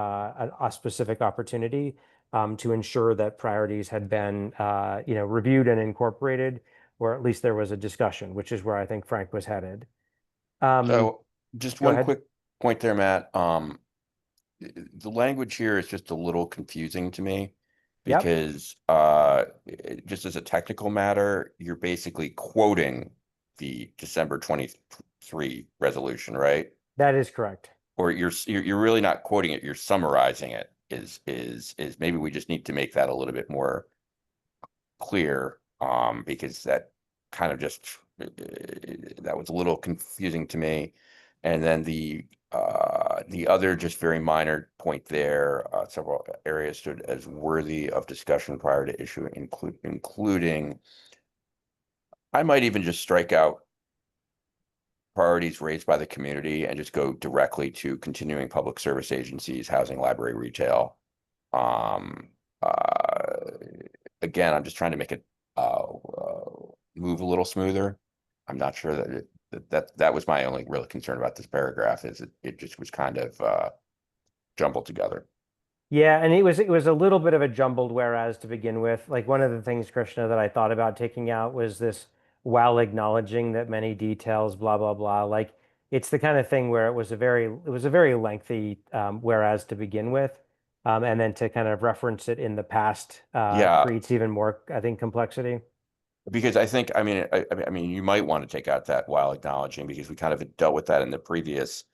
a specific opportunity to ensure that priorities had been reviewed and incorporated, or at least there was a discussion, which is where I think Frank was headed. So just Go one ahead. quick point there, Matt. The language here is just a little confusing to me Yep. because just as a technical matter, you're basically quoting the December 23 resolution, right? That is correct. Or you're really not quoting it, you're summarizing it. Is maybe we just need to make that a little bit more clear, because that kind of just that was a little confusing to me. And then the other just very minor point there, several areas stood as worthy of discussion prior to issue, including, I might even just strike out priorities raised by the community and just go directly to continuing public service agencies, housing, library, retail. Again, I'm just trying to make it move a little smoother. I'm not sure that was my only real concern about this paragraph, is it just was kind of jumbled together. Yeah, and it was a little bit of a jumbled whereas to begin with. Like one of the things, Krishna, that I thought about taking out was this while acknowledging that many details, blah blah blah. Like it's the kind of thing where it was a very lengthy whereas to begin with. and then to kind of reference it in the past Yeah, creates even more, I think, complexity. because I think, I mean, I mean, you might want to take out that while acknowledging, because we kind of dealt with that in the previous,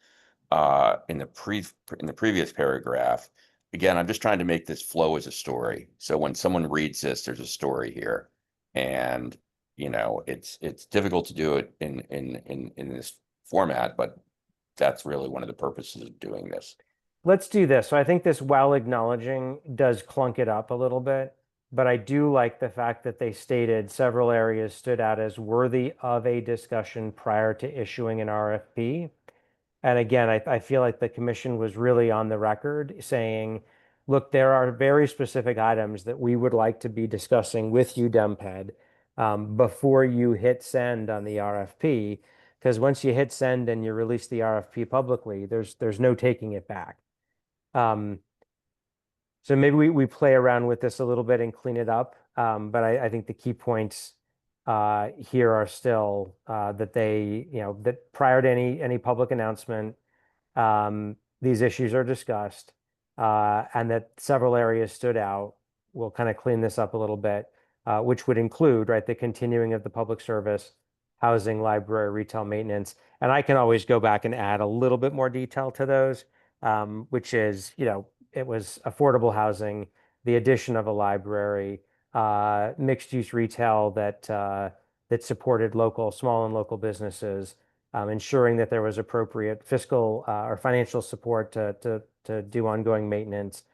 in the previous paragraph. Again, I'm just trying to make this flow as a story. So when someone reads this, there's a story here, and it's difficult to do it in this format, but that's really one of the purposes of doing this. Let's do this. So I think this while acknowledging does clunk it up a little bit, but I do like the fact that they stated several areas stood out as worthy of a discussion prior to issuing an RFP. And again, I feel like the commission was really on the record saying, look, there are very specific items that we would like to be discussing with you, DEMPED, before you hit send on the RFP. Because once you hit send and you release the RFP publicly, there's no taking it back. So maybe we play around with this a little bit and clean it up. But I think the key points here are still that that prior to any public announcement, these issues are discussed, and that several areas stood out. We'll kind of clean this up a little bit, which would include, right, the continuing of the public service, housing, library, retail maintenance. And I can always go back and add a little bit more detail to those, which is, it was affordable housing, the addition of a library, mixed use retail that supported small and local businesses, ensuring that there was appropriate fiscal or financial support to do ongoing maintenance.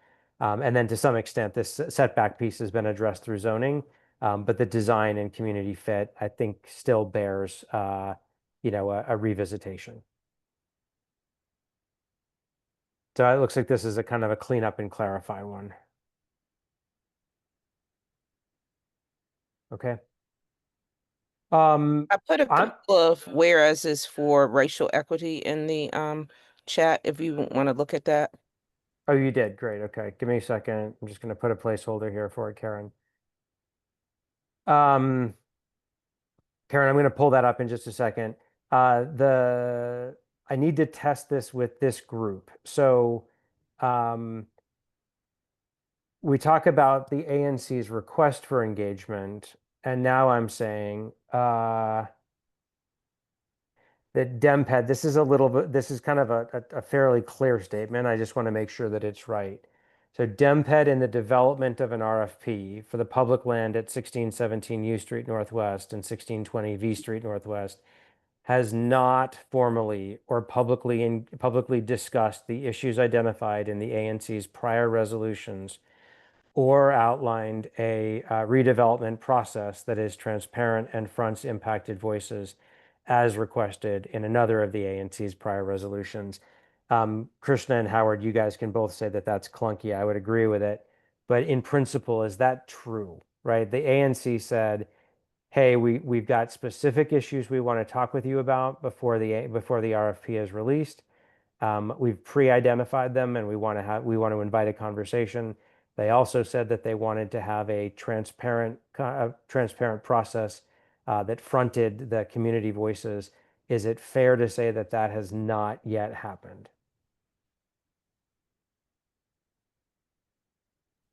And then to some extent, this setback piece has been addressed through zoning, but the design and community fit, I think, still bears a revisitation. So it looks like this is a kind of a clean up and clarify one. Okay. I put a I'm, couple of whereases for racial equity in the chat if you want to look at that. oh, you did. Great. Okay. Give me a second. I'm just going to put a placeholder here for it, Karen. Karen, I'm going to pull that up in just a second. I need to test this with this group. So we talk about the ANC's request for engagement, and now I'm saying that DEMPED, this is kind of a fairly clear statement. I just want to make sure that it's right. So DEMPED in the development of an RFP for the public land at 1617 U Street Northwest and 1620 V Street Northwest has not formally or publicly discussed the issues identified in the ANC's prior resolutions or outlined a redevelopment process that is transparent and fronts impacted voices as requested in another of the ANC's prior resolutions. Krishna and Howard, you guys can both say that that's clunky. I would agree with it. But in principle, is that true, right? The ANC said, hey, we've got specific issues we want to talk with you about before the RFP is released. We've pre-identified them and we want to invite a conversation. They also said that they wanted to have a transparent process that fronted the community voices. Is it fair to say that that has not yet happened?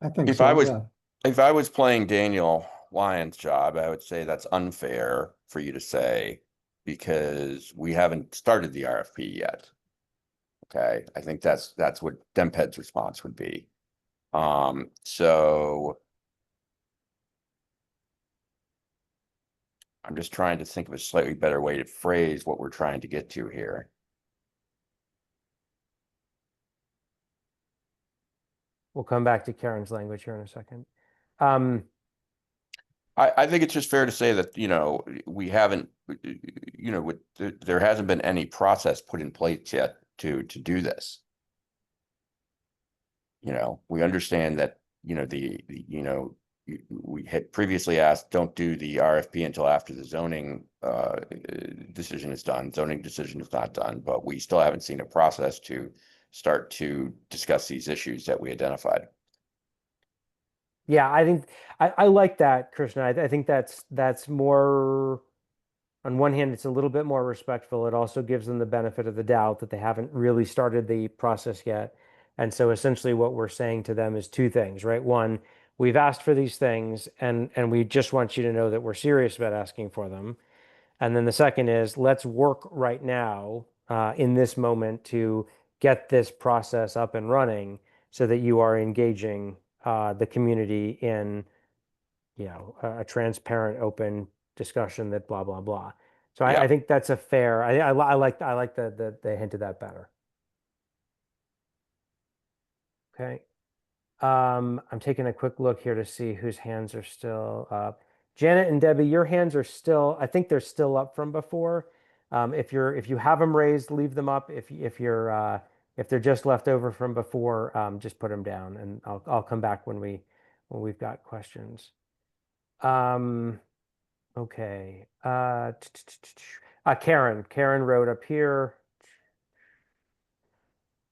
I think If I so, was yeah. if I was playing Daniel Lyon's job, I would say that's unfair for you to say because we haven't started the RFP yet. Okay, I think that's what DEMPED's response would be. So I'm just trying to think of a slightly better way to phrase what we're trying to get to here. We'll come back to Karen's language here in a second. I think it's just fair to say that, we haven't, there hasn't been any process put in place yet to do this. We understand that, we had previously asked, don't do the RFP until after the zoning decision is done. Zoning decision is not done, but we still haven't seen a process to start to discuss these issues that we identified. Yeah, I think I like that, Krishna. I think that's more, on one hand, it's a little bit more respectful. It also gives them the benefit of the doubt that they haven't really started the process yet. And so essentially what we're saying to them is two things, right? One, we've asked for these things and we just want you to know that we're serious about asking for them. And then the second is let's work right now in this moment to get this process up and running so that you are engaging the community in, a transparent, open discussion that blah, blah, blah. So Yeah. I think that's a fair, I like the hint of that better. Okay. I'm taking a quick look here to see whose hands are still up. Janet and Debbie, your hands are still, I think they're still up from before. If you have them raised, leave them up. If they're just left over from before, just put them down, and I'll come back when we've got questions. Okay. Karen wrote up here.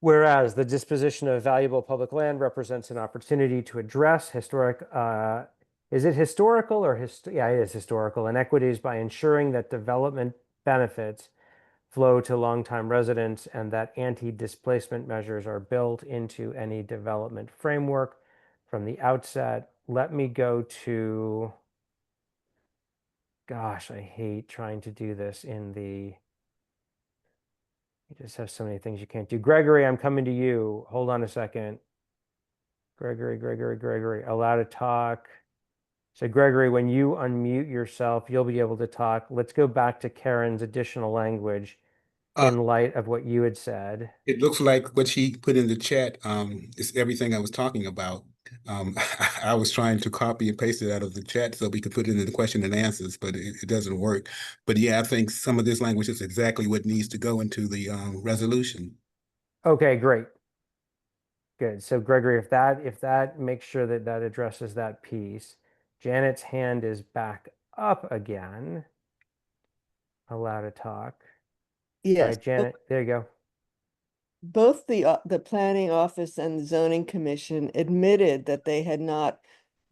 Whereas the disposition of valuable public land represents an opportunity to address is it historical or yeah, it is historical inequities by ensuring that development benefits flow to longtime residents and that anti-displacement measures are built into any development framework from the outset. Let me go to, gosh, I hate trying to do this you just have so many things you can't do. Gregory, I'm coming to you. Hold on a second. Gregory, allow to talk. So Gregory, when you unmute yourself, you'll be able to talk. Let's go back to Karen's additional language in light of what you had said. It looks like what she put in the chat is everything I was talking about. I was trying to copy and paste it out of the chat so we could put it in the question and answers, but it doesn't work. But yeah, I think some of this language is exactly what needs to go into the resolution. Okay, great. Good. So Gregory, if that makes sure that that addresses that piece, Janet's hand is back up again. Allow to talk. All Yes, right, Janet, there you go. both the planning office and the zoning commission admitted that they had not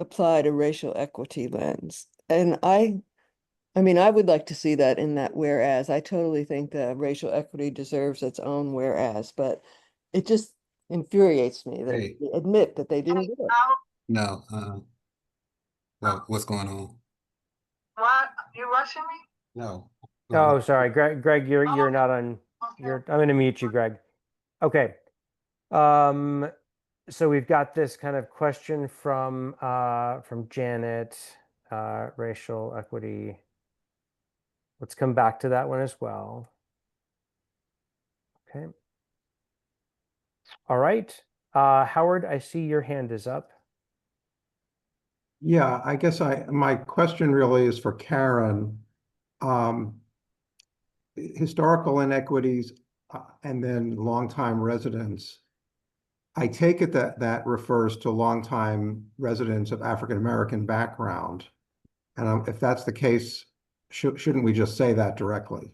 applied a racial equity lens. And I mean, I would like to see that in that whereas. I totally think that racial equity deserves its own whereas, but it just infuriates me that Hey. they admit that they didn't do it. No. What's going on? What? You rushing me? No. Oh, sorry, Greg, you're not on. I'm going to mute you, Greg. Okay. So we've got this kind of question from Janet, racial equity. Let's come back to that one as well. Okay. All right. Howard, I see your hand is up. Yeah, I guess my question really is for Karen. Historical inequities and then longtime residents. I take it that that refers to longtime residents of African American background. And if that's the case, shouldn't we just say that directly?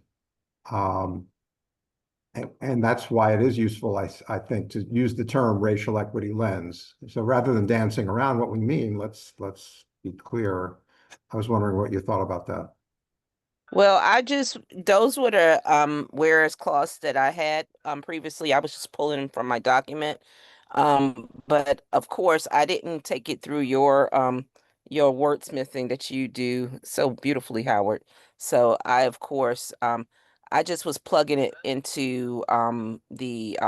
And that's why it is useful, I think, to use the term racial equity lens. So rather than dancing around what we mean, let's be clear. I was wondering what you thought about that. Well, those were the whereas clause that I had previously. I was just pulling them from my document. But of course I didn't take it through your wordsmithing that you do so beautifully, Howard. So I of course I just was plugging it into the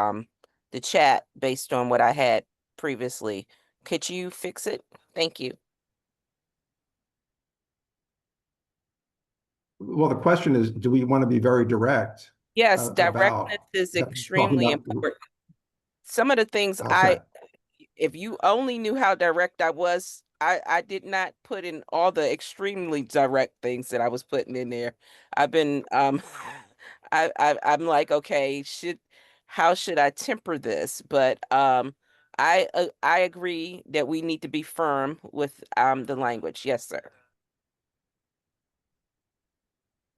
chat based on what I had previously. Could you fix it? Thank you. Well, the question is, do we want to be very direct Yes, about directness is talking extremely about? important. Some of the things Okay. if you only knew how direct I was, I did not put in all the extremely direct things that I was putting in there. I've been I'm like, okay, how should I temper this? But I agree that we need to be firm with the language. Yes, sir.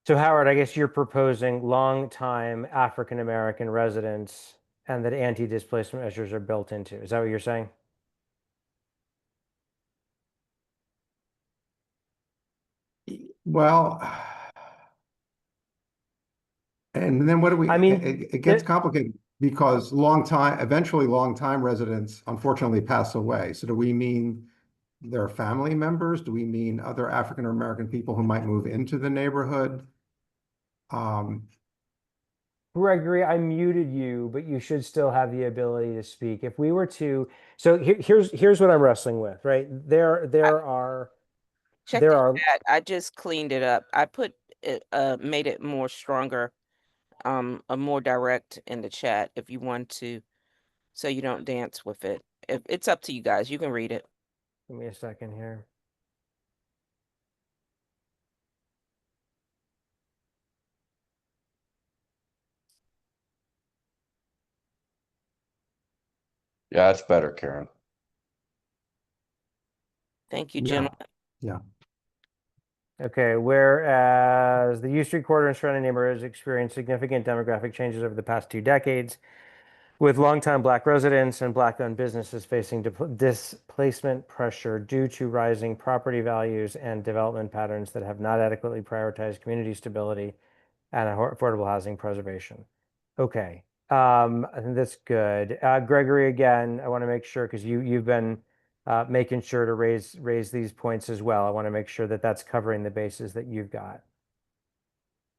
So Howard, I guess you're proposing long-time African American residents and that anti-displacement measures are built into. Is that what you're saying? Well, and then what do we? I mean, it gets complicated. Because eventually long-time residents unfortunately pass away. So do we mean their family members? Do we mean other African American people who might move into the neighborhood? Gregory, I muted you, but you should still have the ability to speak. If we were to, so here's what I'm wrestling with, right? Check There the are chat. I just cleaned it up. I put it, made it more stronger, more direct in the chat if you want to, so you don't dance with it. If it's up to you guys, you can read it. Give me a second here. Yeah, it's better, Karen. Thank you, Yeah. gentlemen. Yeah. Okay, whereas the U Street corridor and surrounding neighborhoods experienced significant demographic changes over the past 2 decades, with longtime Black residents and Black-owned businesses facing displacement pressure due to rising property values and development patterns that have not adequately prioritized community stability and affordable housing preservation. Okay, I think that's good. Gregory, again, I want to make sure because you've been making sure to raise these points as well. I want to make sure that that's covering the bases that you've got.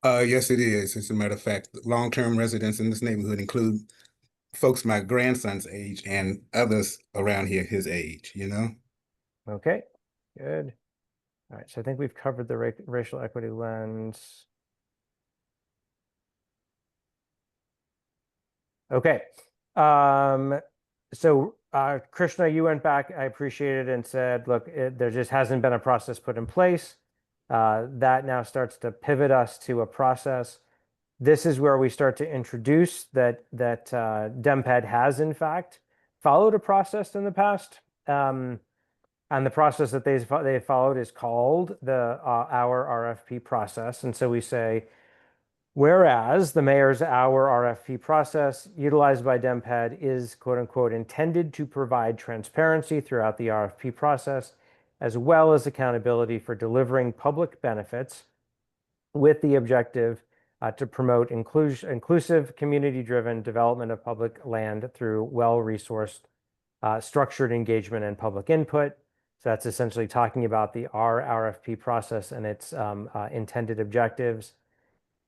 Yes, it is. As a matter of fact, long-term residents in this neighborhood include folks my grandson's age and others around here his age, you know? Okay, good. All right, so I think we've covered the racial equity lens. Okay. So Krishna, you went back, I appreciate it, and said, look, there just hasn't been a process put in place. That now starts to pivot us to a process. This is where we start to introduce that DEMPED has, in fact, followed a process in the past. And the process that they followed is called the our RFP process. And so we say, whereas the mayor's hour RFP process utilized by DEMPED is quote unquote intended to provide transparency throughout the RFP process, as well as accountability for delivering public benefits with the objective to promote inclusive, community-driven development of public land through well-resourced, structured engagement and public input. So that's essentially talking about the RFP process and its intended objectives.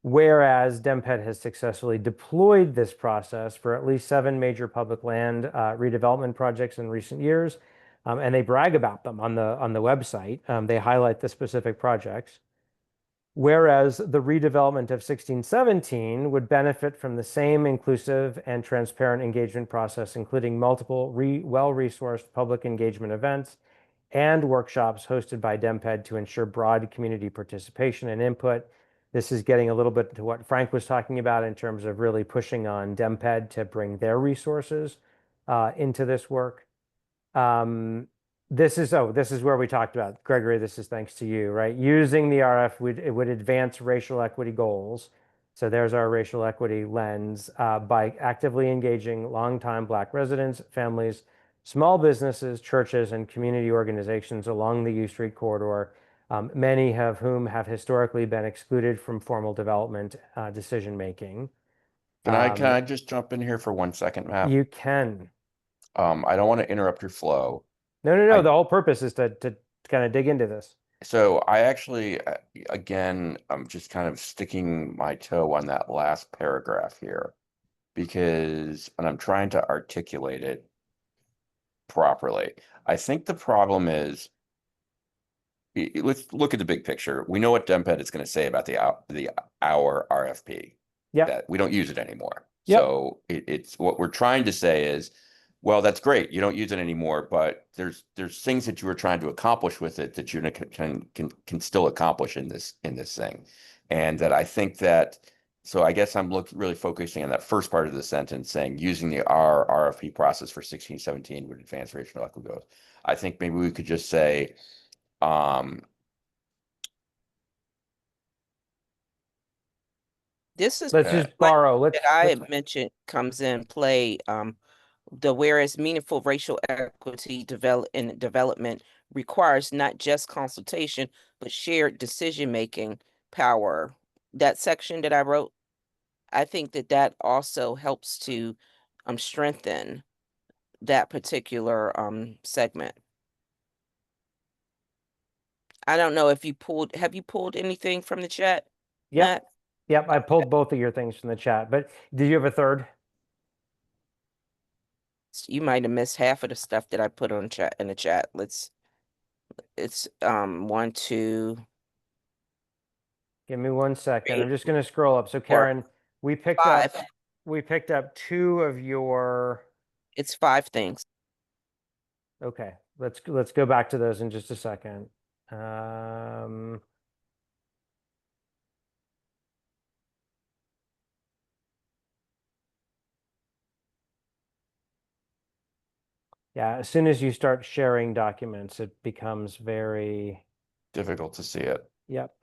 Whereas DEMPED has successfully deployed this process for at least 7 major public land redevelopment projects in recent years, and they brag about them on the website. They highlight the specific projects. Whereas the redevelopment of 1617 would benefit from the same inclusive and transparent engagement process, including multiple well-resourced public engagement events and workshops hosted by DEMPED to ensure broad community participation and input. This is getting a little bit to what Frank was talking about in terms of really pushing on DEMPED to bring their resources into this work. This is where we talked about, Gregory, this is thanks to you, right? Using the RF, it would advance racial equity goals. So there's our racial equity lens by actively engaging longtime Black residents, families, small businesses, churches, and community organizations along the U Street corridor, many of whom have historically been excluded from formal development decision-making. Can I just jump in here for 1 second, Matt? You can. I don't want to interrupt your flow. No. The whole purpose is to kind of dig into this. So I actually, again, I'm just kind of sticking my toe on that last paragraph here and I'm trying to articulate it properly. I think the problem is, let's look at the big picture. We know what DEMPED is going to say about the hour RFP. Yeah. That we don't use it anymore. Yep. So it's what we're trying to say is, well, that's great. You don't use it anymore, but there's things that you were trying to accomplish with it that you can still accomplish in this thing, and that I think that. So I guess I'm really focusing on that first part of the sentence, saying using the RFP process for 1617 would advance racial equity goals. I think maybe we could just say, This is let's just borrow. that I had mentioned comes in play. The whereas meaningful racial equity development requires not just consultation, but shared decision-making power. That section that I wrote, I think that that also helps to strengthen that particular segment. I don't know if you have you pulled anything from the chat, Yep. Matt? Yep, I pulled both of your things from the chat, but did you have a third? You might have missed half of the stuff that I put on chat in the chat. It's 1, 2, Give me 1 second. I'm 3, just going to scroll up. So 4, Karen, we picked 5. up 2 of your. It's 5 things. Okay, let's go back to those in just a second. Yeah, as soon as you start sharing documents, it becomes very Difficult to see it. Yep.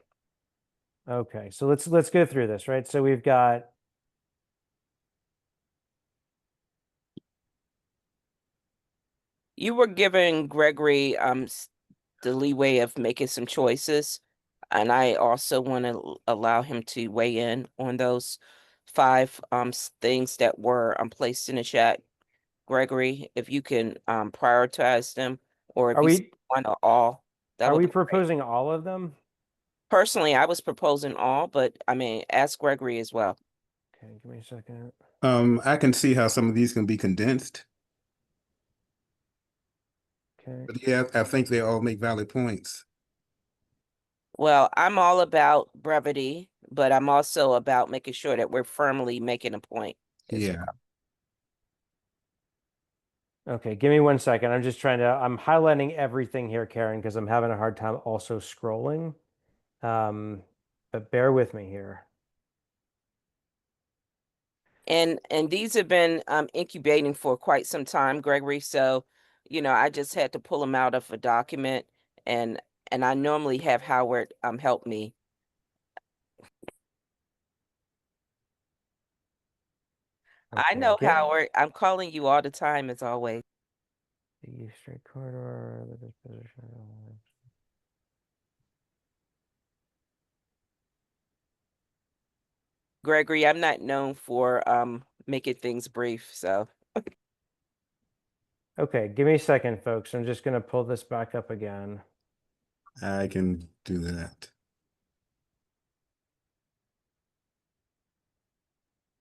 Okay, so let's go through this, right? So we've got You were giving Gregory the leeway of making some choices, and I also want to allow him to weigh in on those 5 things that were placed in the chat. Gregory, if you can prioritize them, or if are you see we one or all, that are would we be great. proposing all of them? Personally, I was proposing all, but I mean, ask Gregory as well. Okay, give me a second. I can see how some of these can be condensed, Okay. but yeah, I think they all make valid points. Well, I'm all about brevity, but I'm also about making sure that we're firmly making a point as Yeah. well. Okay, give me 1 second. I'm highlighting everything here, Karen, because I'm having a hard time also scrolling. But bear with me here. And these have been incubating for quite some time, Gregory. So, I just had to pull them out of a document, and I normally have Howard help me. I Okay, know, Howard. I'm calling you all the time, as always. the U Street corridor, the disposition. Gregory, I'm not known for making things brief, so. Okay, give me a second, folks. I'm just going to pull this back up again. I can do that.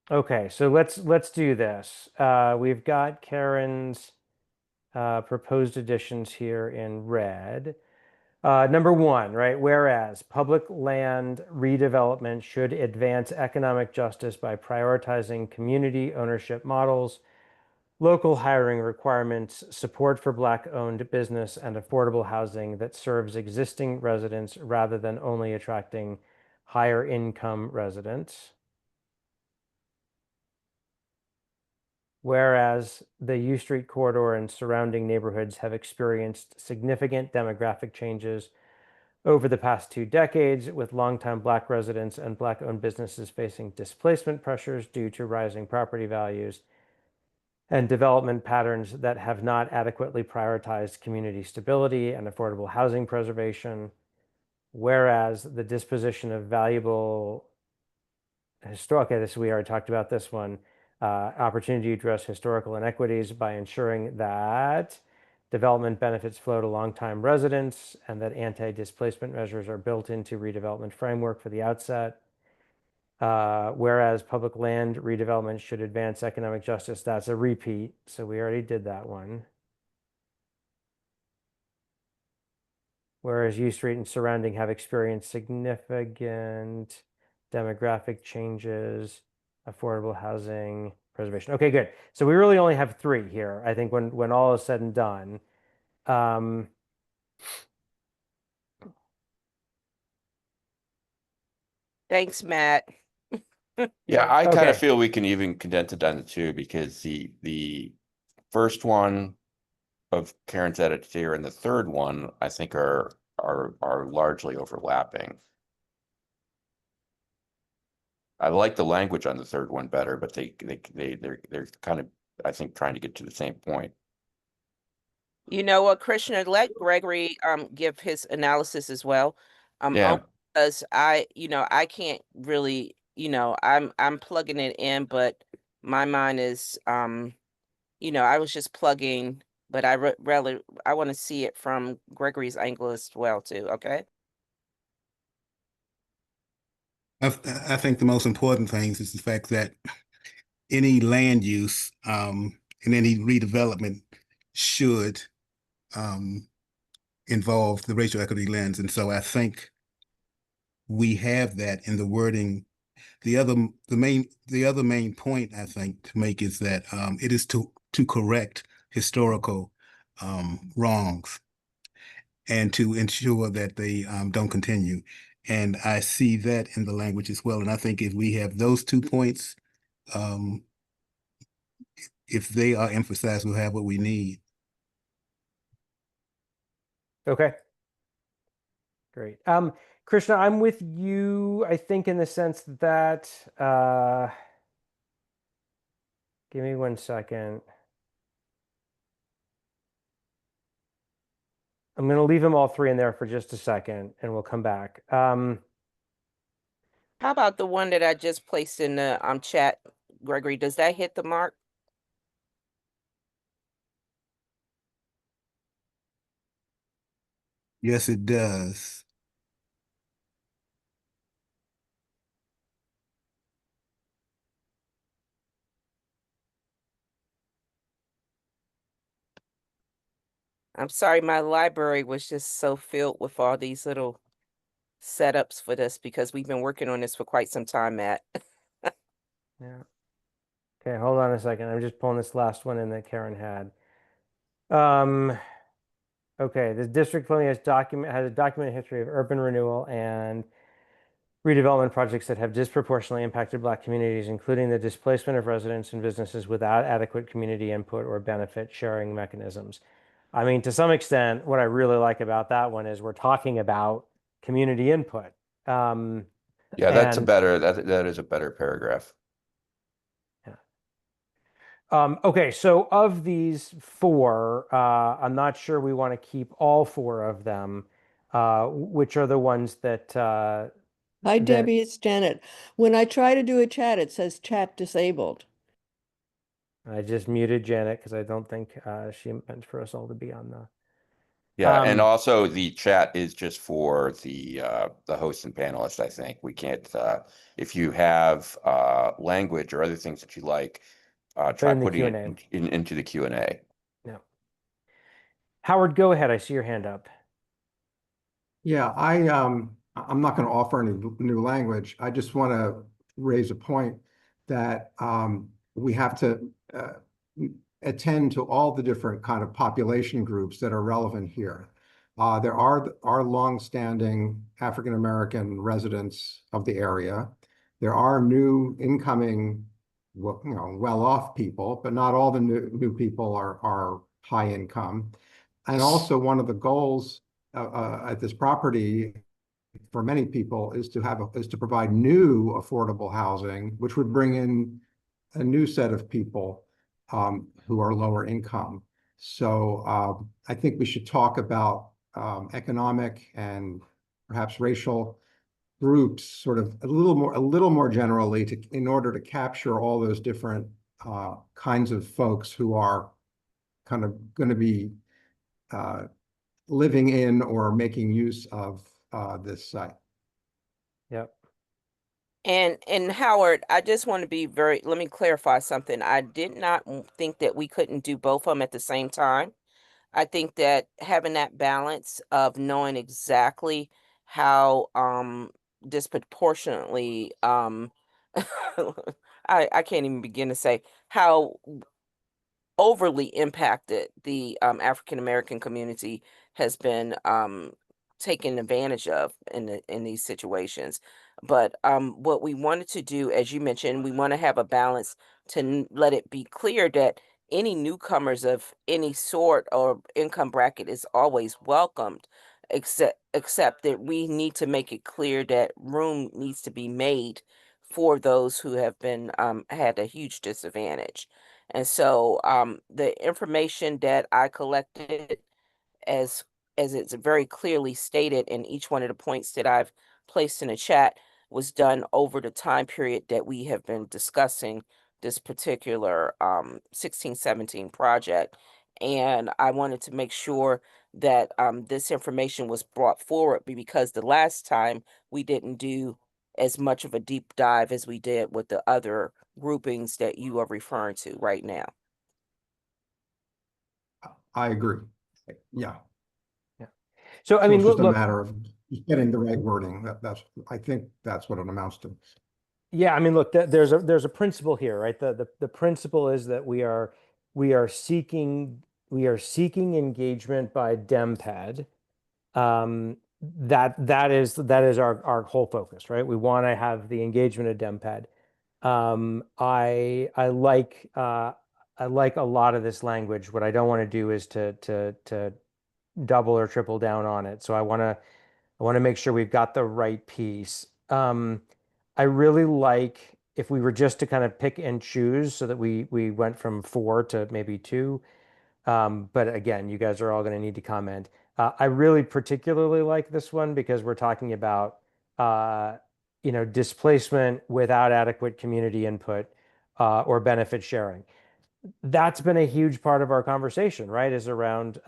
Okay, so let's do this. We've got Karen's proposed additions here in red. Number 1, right? Whereas public land redevelopment should advance economic justice by prioritizing community ownership models, local hiring requirements, support for Black-owned business, and affordable housing that serves existing residents rather than only attracting higher income residents. Whereas the U Street corridor and surrounding neighborhoods have experienced significant demographic changes over the past 2 decades, with longtime Black residents and Black-owned businesses facing displacement pressures due to rising property values and development patterns that have not adequately prioritized community stability and affordable housing preservation. Whereas the disposition of valuable okay, we already talked about this one. Opportunity to address historical inequities by ensuring that development benefits flow to longtime residents and that anti-displacement measures are built into redevelopment framework for the outset. Whereas public land redevelopment should advance economic justice. That's a repeat, so we already did that one. Whereas U Street and surrounding have experienced significant demographic changes, affordable housing, preservation. Okay, good. So we really only have 3 here, I think, when all is said and done. Thanks, Matt. Yeah, I kind of Okay. feel we can even condense it down to 2 because the first one of Karen's edits here and the third one, I think are largely overlapping. I like the language on the third one better, but they're kind of, I think, trying to get to the same point. You know what, Krishna, let Gregory give his analysis as well. Yeah. Because I can't really I'm plugging it in, but my mind is, I was just plugging, but I want to see it from Gregory's angle as well too. Okay. I think the most important things is the fact that any land use and any redevelopment should um, involve the racial equity lens. And so I think we have that in the wording. The other main point I think to make is that it is to correct historical wrongs and to ensure that they don't continue. And I see that in the language as well. And I think if we have those 2 points, um, if they are emphasized, we'll have what we need. Okay. Great. Krishna, I'm with you, I think, in the sense that, give me 1 second. I'm going to leave them all three in there for just a second, and we'll come back. How about the one that I just placed in the chat, Gregory? Does that hit the mark? Yes, it does. I'm sorry, my library was just so filled with all these little setups for this because we've been working on this for quite some time, Matt. Yeah. Okay, hold on a second. I'm just pulling this last one in that Karen had. Okay, the district clearly has a documented history of urban renewal and redevelopment projects that have disproportionately impacted Black communities, including the displacement of residents and businesses without adequate community input or benefit sharing mechanisms. I mean, to some extent, what I really like about that one is we're talking about community input. Yeah, that's a And better, that is a better paragraph. okay, so of these four, I'm not sure we want to keep all four of them. Which are the ones that Hi, that- Debbie, it's Janet. When I try to do a chat, it says chat disabled. I just muted Janet because I don't think she meant for us all to be on the. Yeah, and also the chat is just for the host and panelists, I think. We can't if you have language or other things that you like, try in the putting Q&A. it into the Q&A. Yeah. Howard, go ahead. I see your hand up. Yeah, I'm not going to offer any new language. I just want to raise a point that we have to attend to all the different kind of population groups that are relevant here. There are longstanding African American residents of the area. There are new incoming, well-off people, but not all the new people are high income. And also one of the goals at this property for many people is to provide new affordable housing, which would bring in a new set of people who are lower income. So I think we should talk about economic and perhaps racial groups sort of a little more generally in order to capture all those different kinds of folks who are kind of going to be living in or making use of this site. Yep. And Howard, I just want to let me clarify something. I did not think that we couldn't do both of them at the same time. I think that having that balance of knowing exactly how disproportionately I can't even begin to say how overly impacted the African American community has been taken advantage of in these situations. But what we wanted to do, as you mentioned, we want to have a balance to let it be clear that any newcomers of any sort or income bracket is always welcomed, except that we need to make it clear that room needs to be made for those who have been had a huge disadvantage. And so the information that I collected as as it's very clearly stated in each one of the points that I've placed in the chat, was done over the time period that we have been discussing this particular 1617 project. And I wanted to make sure that this information was brought forward because the last time we didn't do as much of a deep dive as we did with the other groupings that you are referring to right now. I agree. Yeah. So, I So mean, it's just a look, matter of getting the right wording. I think that's what it amounts to. yeah, I mean, look, there's a principle here, right? The principle is that we are seeking engagement by DemPed. That is our whole focus, right? We want to have the engagement of DemPed. I like a lot of this language. What I don't want to do is to double or triple down on it. So I want to make sure we've got the right piece. I really like if we were just to kind of pick and choose so that we went from 4 to maybe 2. But again, you guys are all going to need to comment. I really particularly like this one because we're talking about displacement without adequate community input or benefit sharing. That's been a huge part of our conversation, right? Is around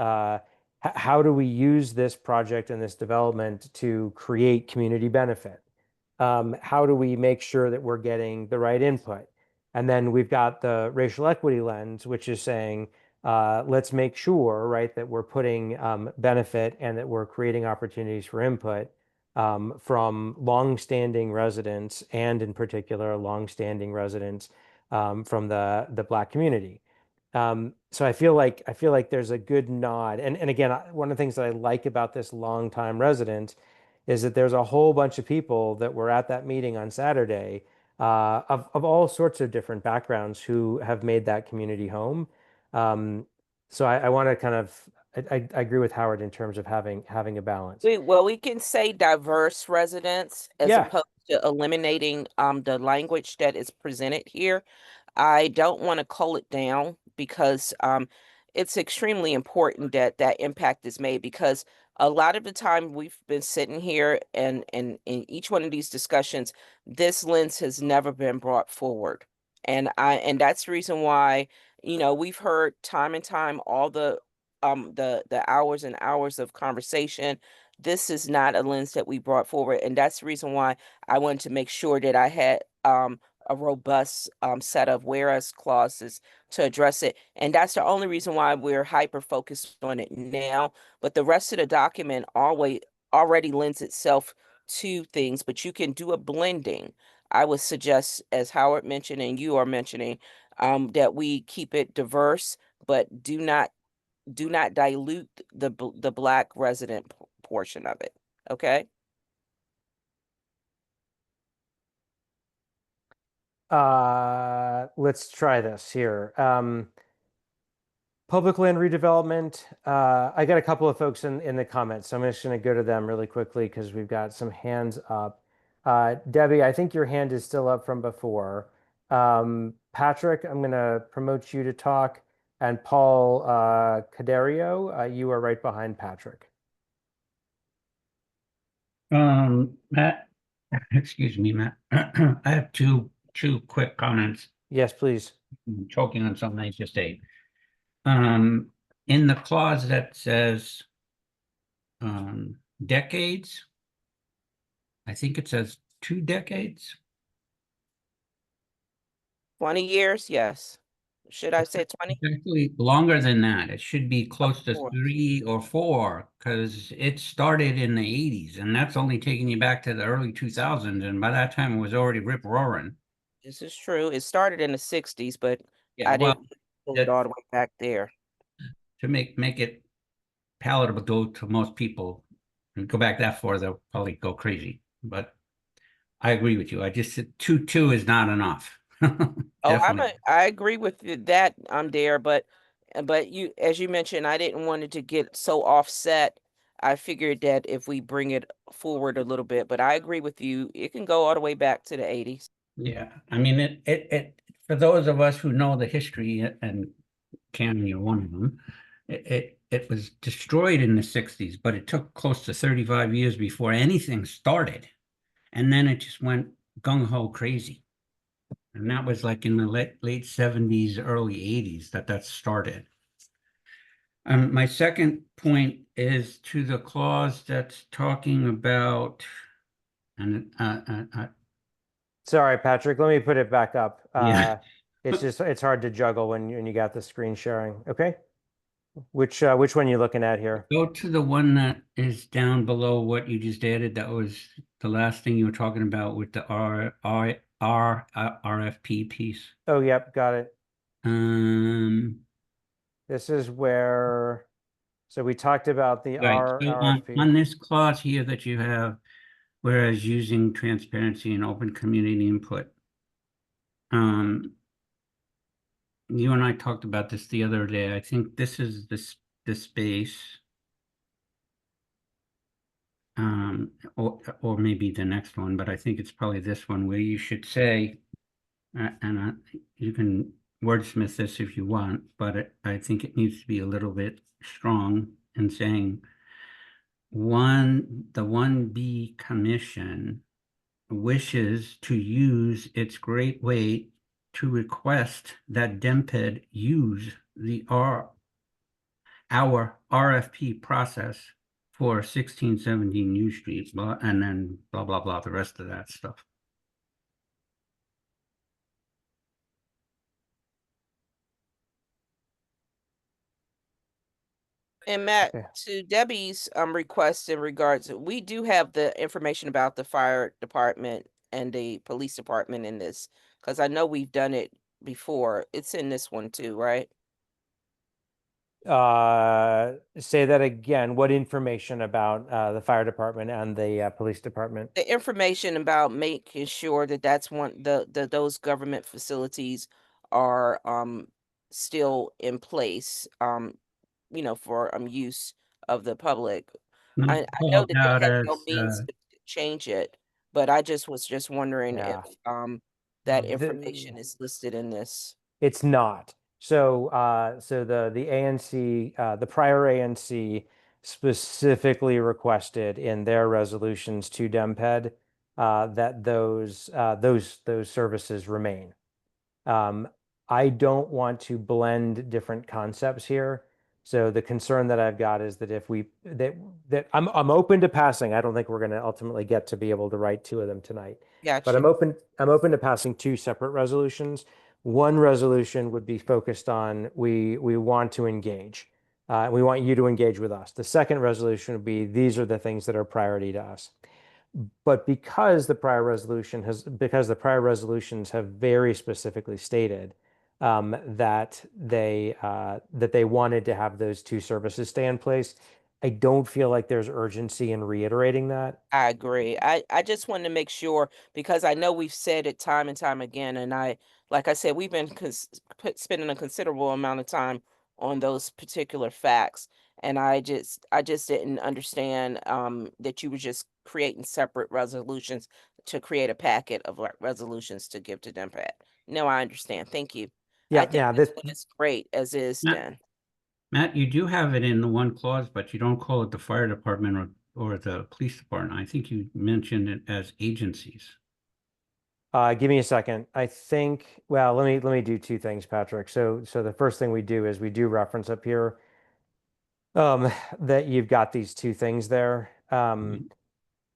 how do we use this project and this development to create community benefit? How do we make sure that we're getting the right input? And then we've got the racial equity lens, which is saying, let's make sure, right, that we're putting benefit and that we're creating opportunities for input from longstanding residents, and in particular, longstanding residents from the Black community. So I feel like there's a good nod. And again, one of the things that I like about this longtime resident is that there's a whole bunch of people that were at that meeting on Saturday of all sorts of different backgrounds who have made that community home. So I want to kind of I agree with Howard in terms of having a balance. We can say diverse residents as Yeah. opposed to eliminating the language that is presented here. I don't want to cull it down because it's extremely important that that impact is made, because a lot of the time we've been sitting here and in each one of these discussions, this lens has never been brought forward. And that's the reason why, we've heard time and time all the hours and hours of conversation. This is not a lens that we brought forward, and that's the reason why I wanted to make sure that I had a robust set of whereas clauses to address it. And that's the only reason why we're hyper focused on it now. But the rest of the document always already lends itself to things, but you can do a blending. I would suggest, as Howard mentioned and you are mentioning, that we keep it diverse, but do not dilute the Black resident portion of it. Okay. Let's try this here. Public land redevelopment. I got a couple of folks in the comments, so I'm just going to go to them really quickly because we've got some hands up. Debbie, I think your hand is still up from before. Patrick, I'm going to promote you to talk. And Paul Cadario, you are right behind Patrick. Matt, excuse me, Matt. I have two quick comments. Yes, please. I'm choking on something I just ate. In the clause that says decades, I think it says 2 decades. 20 years, yes. Should I say 20? It's actually longer than that. It should be close to 4. 3 or 4 because it started in the 80s, and that's only taking you back to the early 2000s. And by that time, it was already rip roaring. This is true. It started in the 60s, but Yeah, I well, didn't pull it all the way back there. to make it palatable to most people, and go back that far, they'll probably go crazy. But I agree with you. I just said 2 is not enough. Oh, Definitely. I agree with that. I'm there, but you, as you mentioned, I didn't want it to get so offset. I figured that if we bring it forward a little bit, but I agree with you. It can go all the way back to the 80s. Yeah, I mean it for those of us who know the history, and Cam, you're one of them, it was destroyed in the 60s, but it took close to 35 years before anything started. And then it just went gung-ho crazy. And that was like in the late 70s, early 80s that started. My second point is to the clause that's talking about, and Sorry, Patrick, let me put it back up. yeah. It's hard to juggle when you got the screen sharing. Okay. Which one are you looking at here? Go to the one that is down below what you just added. That was the last thing you were talking about with the RFP piece. Oh, yep, got it. Um, This is where, so we talked about the right. So RFP. on this clause here that you have, whereas using transparency and open community input. You and I talked about this the other day. I think this is the space. Or maybe the next one, but I think it's probably this one where you should say, and you can wordsmith this if you want, but I think it needs to be a little bit strong in saying the 1B commission wishes to use its great weight to request that DEMPED use our RFP process for 1617 U Street, and then blah, blah, blah, the rest of that stuff. And Matt, Okay. to Debbie's request in regards, we do have the information about the fire department and the police department in this, because I know we've done it before. It's in this one too, right? Say that again. What information about the fire department and the police department? The information about making sure that that's one those government facilities are still in place, for use of the public. Not I know called that they out have no as, means to change it, but I just was just wondering Yeah. if that The- information is listed in this. It's not. So the ANC, the prior ANC specifically requested in their resolutions to DEMPED that those services remain. I don't want to blend different concepts here. So the concern that I've got is that if that I'm open to passing. I don't think we're going to ultimately get to be able to write two of them tonight. But Gotcha. I'm open to passing two separate resolutions. One resolution would be focused on we want to engage. We want you to engage with us. The second resolution would be these are the things that are priority to us. But because the prior resolutions have very specifically stated that they wanted to have those two services stay in place, I don't feel like there's urgency in reiterating that. I agree. I just wanted to make sure because I know we've said it time and time again, and like I said, we've been spending a considerable amount of time on those particular facts, and I just didn't understand that you were just creating separate resolutions to create a packet of resolutions to give to DEMPAT. No, I understand. Thank you. I think Yeah. this one is great as is, Matt, then. Matt, you do have it in the one clause, but you don't call it the fire department or the police department. I think you mentioned it as agencies. Give me a second. I think, well, let me do two things, Patrick. So the first thing we do is we do reference up here that you've got these two things there.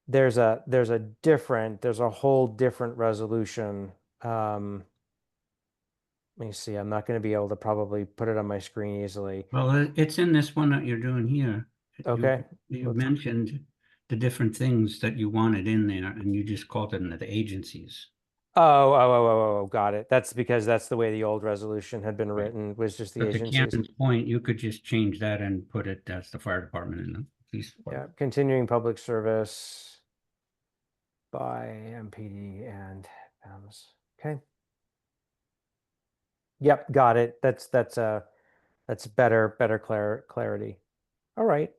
There's a whole different resolution. Let me see. I'm not going to be able to probably put it on my screen easily. Well, it's in this one that you're doing here. Okay. You mentioned the different things that you wanted in there, and you just called them the agencies. Got it. That's because that's the way the old resolution had been Right. written, was just the But to agencies. Camden's point, you could just change that and put it as the fire department and the police Yeah, department. continuing public service by MPD and PEMS. Okay. Yep, got it. That's better clarity. All right.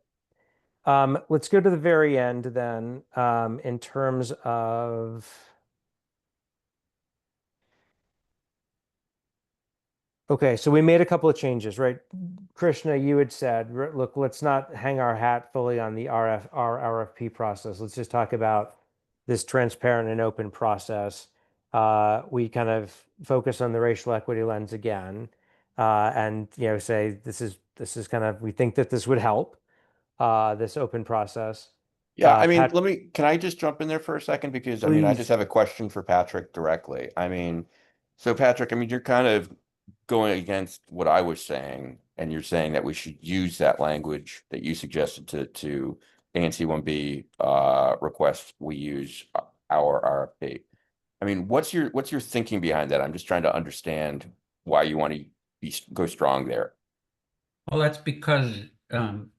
Let's go to the very end then, in terms of okay, so we made a couple of changes, right? Krishna, you had said, look, let's not hang our hat fully on the RFP process. Let's just talk about this transparent and open process. We kind of focus on the racial equity lens again, and say this is kind of, we think that this would help this open process. Yeah, I mean, Pat, can I just jump in there for a second? Because I mean, I just please. have a question for Patrick directly. I mean, so Patrick, I mean, you're kind of going against what I was saying, and you're saying that we should use that language that you suggested to ANC1B request we use our RFP. I mean, what's your thinking behind that? I'm just trying to understand why you want to go strong there. Well, that's because,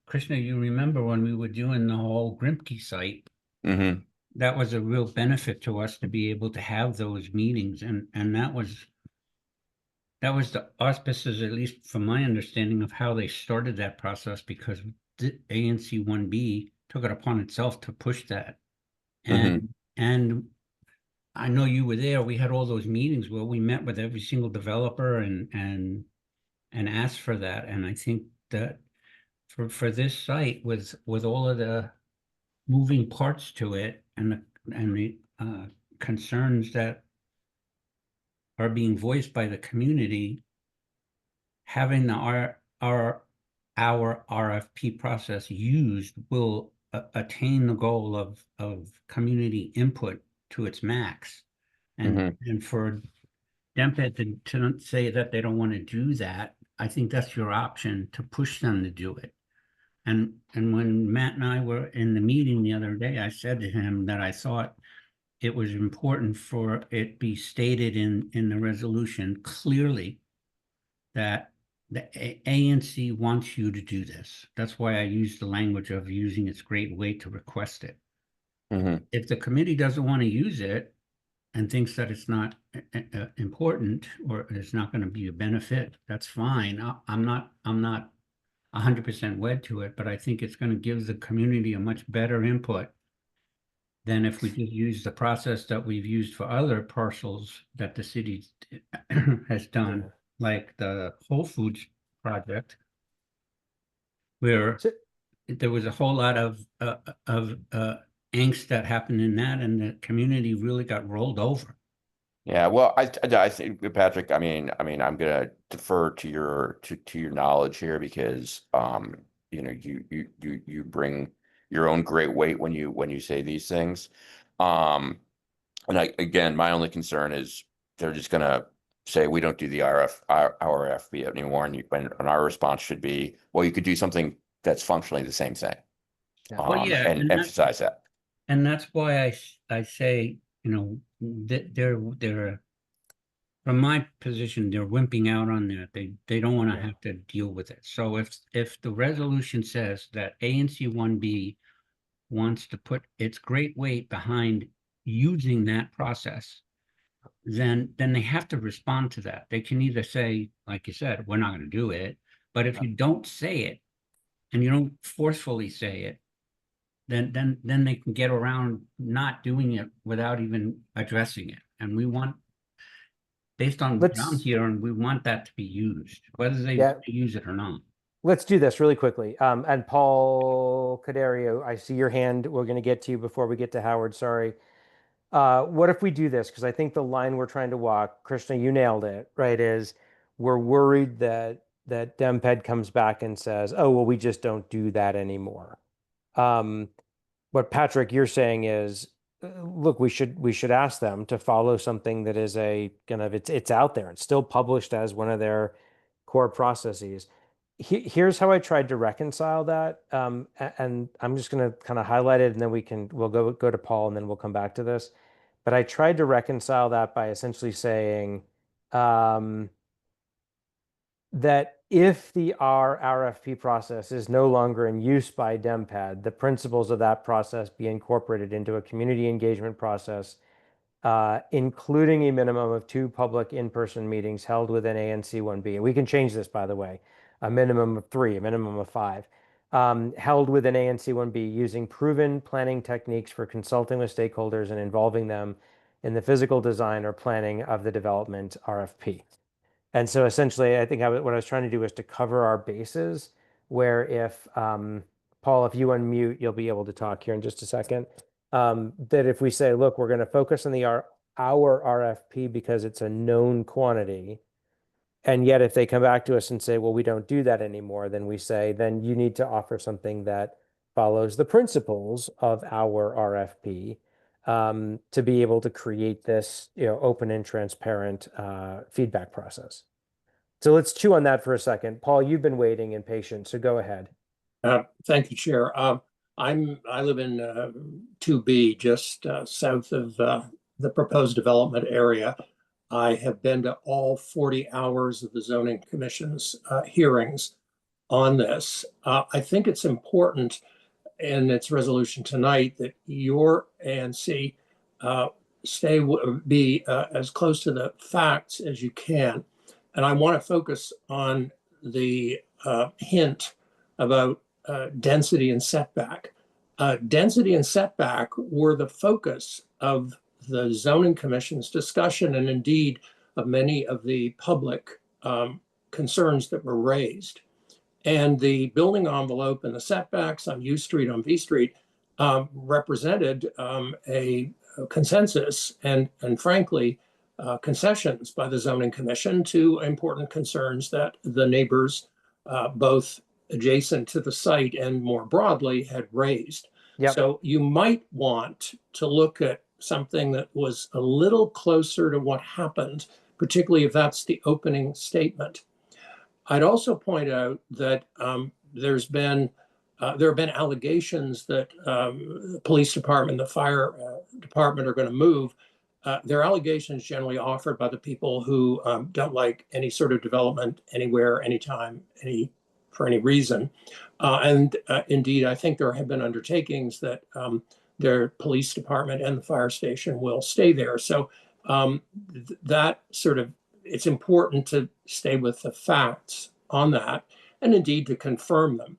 Krishna, you remember when we were doing the whole Grimke site, Mm-hmm. that was a real benefit to us to be able to have those meetings, and that was the auspices, at least from my understanding of how they started that process, because the ANC1B took it upon itself to push that. And I know you were there. We had all those meetings where we met with every single developer and asked for that. And I think that for this site, with all of the moving parts to it and the concerns that are being voiced by the community, having our RFP process used will attain the goal of community input to its max. And for DEMPED to say that they don't want to do that, I think that's your option to push them to do it. And when Matt and I were in the meeting the other day, I said to him that I thought it was important for it be stated in the resolution clearly that the ANC wants you to do this. That's why I used the language of using its great weight to request it. If the committee doesn't want to use it and thinks that it's not important or it's not going to be a benefit, that's fine. I'm not 100% wed to it, but I think it's going to give the community a much better input than if we just use the process that we've used for other parcels that the city has done, like the Whole Foods project, where there was a whole lot of angst that happened in that, and the community really got rolled over. Yeah, well, I think, Patrick, I mean, I'm gonna defer to your knowledge here because you bring your own great weight when you say these things. And again, my only concern is they're just gonna say we don't do the RFP anymore, and our response should be, well, you could do something that's functionally the same thing. Well, yeah, and emphasize that. And that's why I say, that they're from my position, they're wimping out on that. They don't want to have to deal with it. So if the resolution says that ANC1B wants to put its great weight behind using that process, then they have to respond to that. They can either say, like you said, we're not going to do it, but if you don't say it and you don't forcefully say it, then they can get around not doing it without even addressing it. And we want, based on down here, and we want that to be used, whether they use it or not. Let's do this really quickly. And Paul Cadario, I see your hand. We're going to get to you before we get to Howard. Sorry. What if we do this? Because I think the line we're trying to walk, Krishna, you nailed it, right? Is we're worried that DemPed comes back and says, "Oh, well, we just don't do that anymore." What Patrick, you're saying is, look, we should ask them to follow something that is a kind of it's out there. It's still published as one of their core processes. Here's how I tried to reconcile that, and I'm just going to kind of highlight it, and then we'll go to Paul, and then we'll come back to this. But I tried to reconcile that by essentially saying that if the RFP process is no longer in use by DemPad, the principles of that process be incorporated into a community engagement process, including a minimum of 2 public in-person meetings held within ANC1B. And we can change this, by the way, a minimum of 3, a minimum of 5, held within ANC1B using proven planning techniques for consulting with stakeholders and involving them in the physical design or planning of the development RFP. And so essentially, I think what I was trying to do was to cover our bases, where if, Paul, if you unmute, you'll be able to talk here in just a second. that if we say, look, we're going to focus on our RFP because it's a known quantity, and yet if they come back to us and say, well, we don't do that anymore, then we say, then you need to offer something that follows the principles of our RFP, to be able to create this, open and transparent feedback process. So let's chew on that for a second. Paul, you've been waiting and patient, so go ahead. Thank you, Chair. I live in 2B, just south of the proposed development area. I have been to all 40 hours of the Zoning Commission's hearings on this. I think it's important in its resolution tonight that your ANC be as close to the facts as you can. And I want to focus on the hint about density and setback. Density and setback were the focus of the Zoning Commission's discussion, and indeed of many of the public concerns that were raised. And the building envelope and the setbacks on U Street, on V Street, represented a consensus and frankly, concessions by the Zoning Commission to important concerns that the neighbors, both adjacent to the site and more broadly, had raised. Yep. So you might want to look at something that was a little closer to what happened, particularly if that's the opening statement. I'd also point out that there have been allegations that the police department, the fire department are going to move. They're allegations generally offered by the people who don't like any sort of development anywhere, anytime, for any reason. And indeed, I think there have been undertakings that their police department and the fire station will stay there. So that sort of, it's important to stay with the facts on that and indeed to confirm them.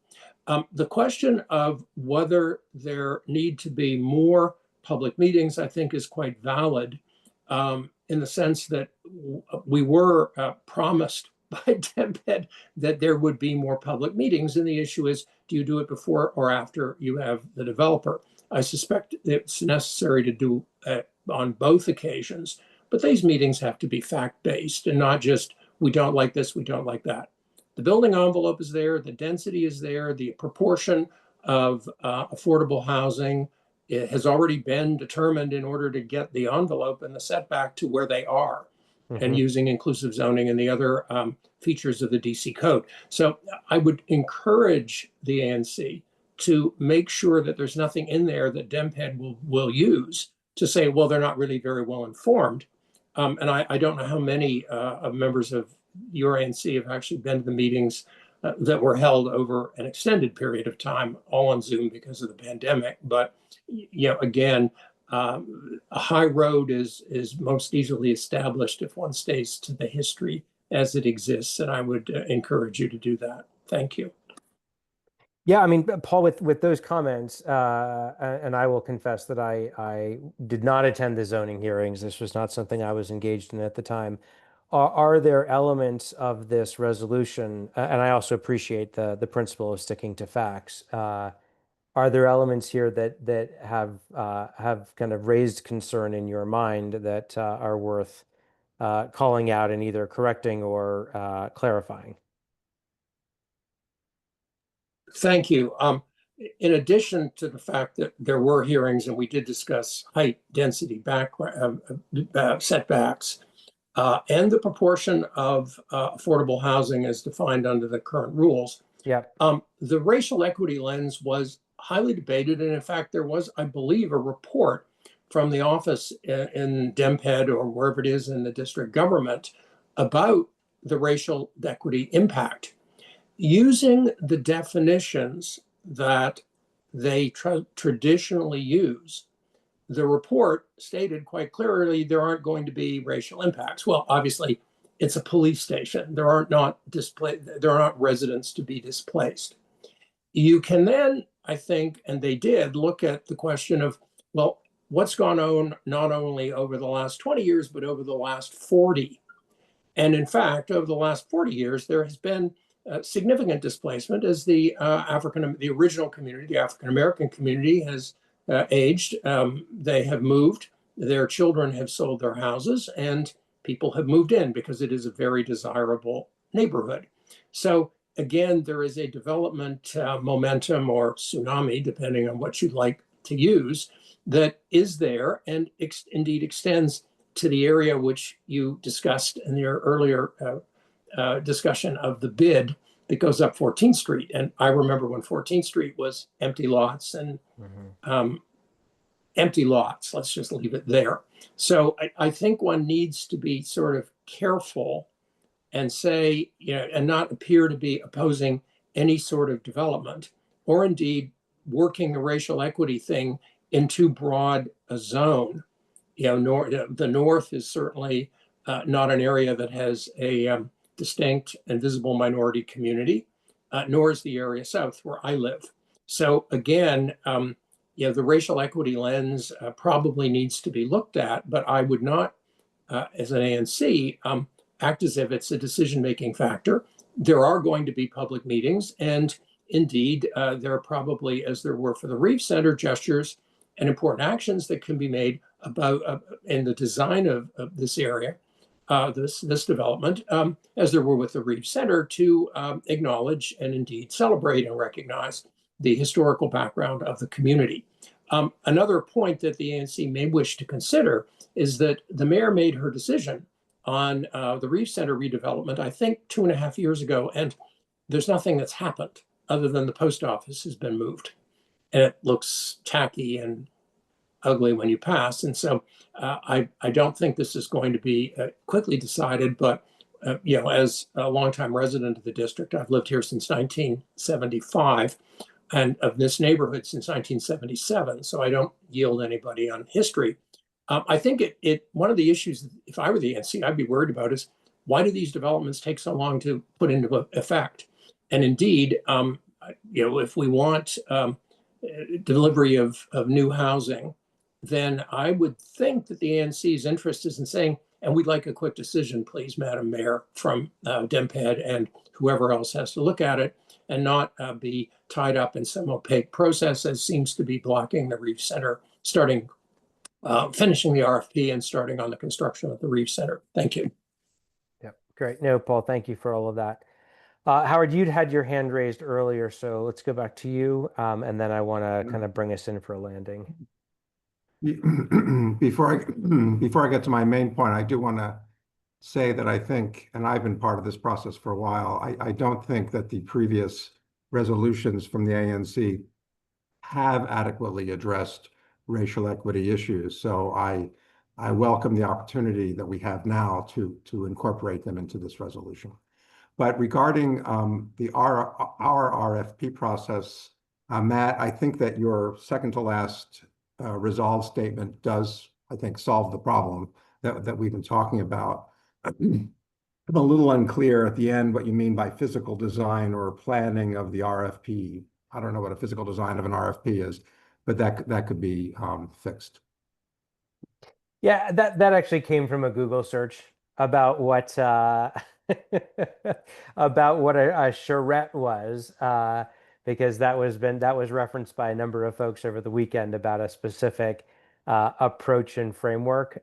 The question of whether there need to be more public meetings, I think, is quite valid in the sense that we were promised by DEMPED that there would be more public meetings. And the issue is, do you do it before or after you have the developer? I suspect it's necessary to do on both occasions, but these meetings have to be fact-based and not just, we don't like this, we don't like that. The building envelope is there, the density is there, the proportion of affordable housing has already been determined in order to get the envelope and the setback to where they are, and using inclusive zoning and the other features of the DC code. So I would encourage the ANC to make sure that there's nothing in there that DEMPED will use to say, well, they're not really very well informed. And I don't know how many members of your ANC have actually been to the meetings that were held over an extended period of time, all on Zoom because of the pandemic. But again, a high road is most easily established if one stays to the history as it exists, and I would encourage you to do that. Thank you. Yeah, I mean, Paul, with those comments, and I will confess that I did not attend the zoning hearings. This was not something I was engaged in at the time. Are there elements of this resolution, and I also appreciate the principle of sticking to facts. Are there elements here that have kind of raised concern in your mind that are worth calling out and either correcting or clarifying? Thank you. In addition to the fact that there were hearings and we did discuss height, density, setbacks, and the proportion of affordable housing as defined under the current rules. Yeah. The racial equity lens was highly debated. And in fact, there was, I believe, a report from the office in DEMPED or wherever it is in the district government about the racial equity impact. Using the definitions that they traditionally use, the report stated quite clearly there aren't going to be racial impacts. Well, obviously, it's a police station. There are not residents to be displaced. You can then, I think, and they did, look at the question of, well, what's gone on not only over the last 20 years, but over the last 40. And in fact, over the last 40 years, there has been significant displacement as the original community, the African-American community, has aged. They have moved. Their children have sold their houses, and people have moved in because it is a very desirable neighborhood. So again, there is a development momentum or tsunami, depending on what you'd like to use, that is there and indeed extends to the area which you discussed in your earlier discussion of the bid that goes up 14th Street. And I remember when 14th Street was empty lots and empty lots. Let's just leave it there. So I think one needs to be sort of careful and say, and not appear to be opposing any sort of development, or indeed working the racial equity thing in too broad a zone. The North is certainly not an area that has a distinct and visible minority community, nor is the area South where I live. So again, the racial equity lens probably needs to be looked at, but I would not, as an ANC, act as if it's a decision-making factor. There are going to be public meetings, and indeed, there are probably, as there were for the Reeve Center, gestures and important actions that can be made about in the design of this area, this development, as there were with the Reeve Center, to acknowledge and indeed celebrate and recognize the historical background of the community. Another point that the ANC may wish to consider is that the mayor made her decision on the Reeve Center redevelopment, I think 2.5 years ago, and there's nothing that's happened other than the post office has been moved. And it looks tacky and ugly when you pass. And so I don't think this is going to be quickly decided, but as a longtime resident of the district, I've lived here since 1975 and of this neighborhood since 1977. So I don't yield anybody on history. I think one of the issues, if I were the ANC, I'd be worried about is, why do these developments take so long to put into effect? And indeed, if we want delivery of new housing, then I would think that the ANC's interest is in saying, and we'd like a quick decision, please, Madam Mayor, from DEMPED and whoever else has to look at it, and not be tied up in some opaque process as seems to be blocking the Reeve Center finishing the RFP and starting on the construction of the Reeve Center. Thank you. Yep, great. No, Paul, thank you for all of that. Howard, you'd had your hand raised earlier, so let's go back to you, and then I want to kind of bring us in for a landing. Before I get to my main point, I do want to say that I think, and I've been part of this process for a while, I don't think that the previous resolutions from the ANC have adequately addressed racial equity issues. So I welcome the opportunity that we have now to incorporate them into this resolution. But regarding our RFP process, Matt, I think that your second to last resolve statement does, I think, solve the problem that we've been talking about. I'm a little unclear at the end what you mean by physical design or planning of the RFP. I don't know what a physical design of an RFP is, but that could be fixed. Yeah, that actually came from a Google search about what about what a charrette was, because that was referenced by a number of folks over the weekend about a specific approach and framework.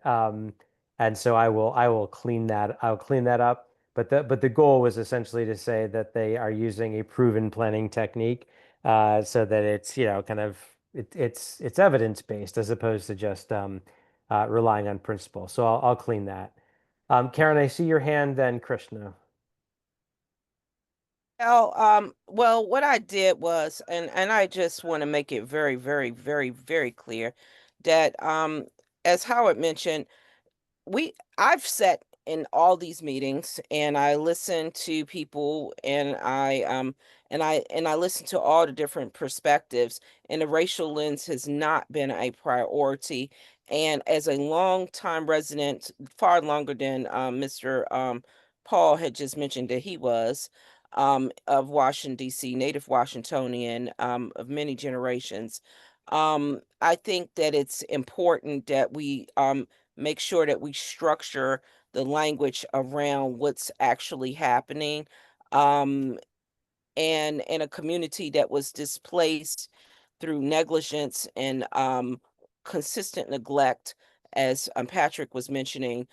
And so I'll clean that up. But the goal was essentially to say that they are using a proven planning technique, so that it's kind of it's evidence based as opposed to just relying on principle. So I'll clean that. Karen, I see your hand, then Krishna. Well, what I did was, and I just want to make it very, very, very, very clear that, as Howard mentioned, I've sat in all these meetings and I listen to people and I listen to all the different perspectives, and the racial lens has not been a priority. And as a long-time resident, far longer than Mr. Paul had just mentioned that he was, of Washington, D.C., native Washingtonian, of many generations, I think that it's important that we make sure that we structure the language around what's actually happening. And in a community that was displaced through negligence and consistent neglect, as Patrick was mentioning,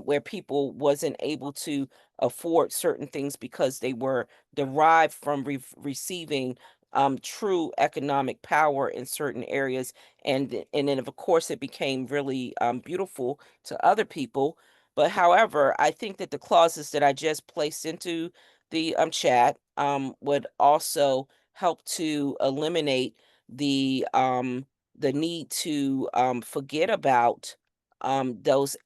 where people wasn't able to afford certain things because they were derived from receiving true economic power in certain areas, and then of course it became really beautiful to other people. But however, I think that the clauses that I just placed into the chat would also help to eliminate the need to forget about those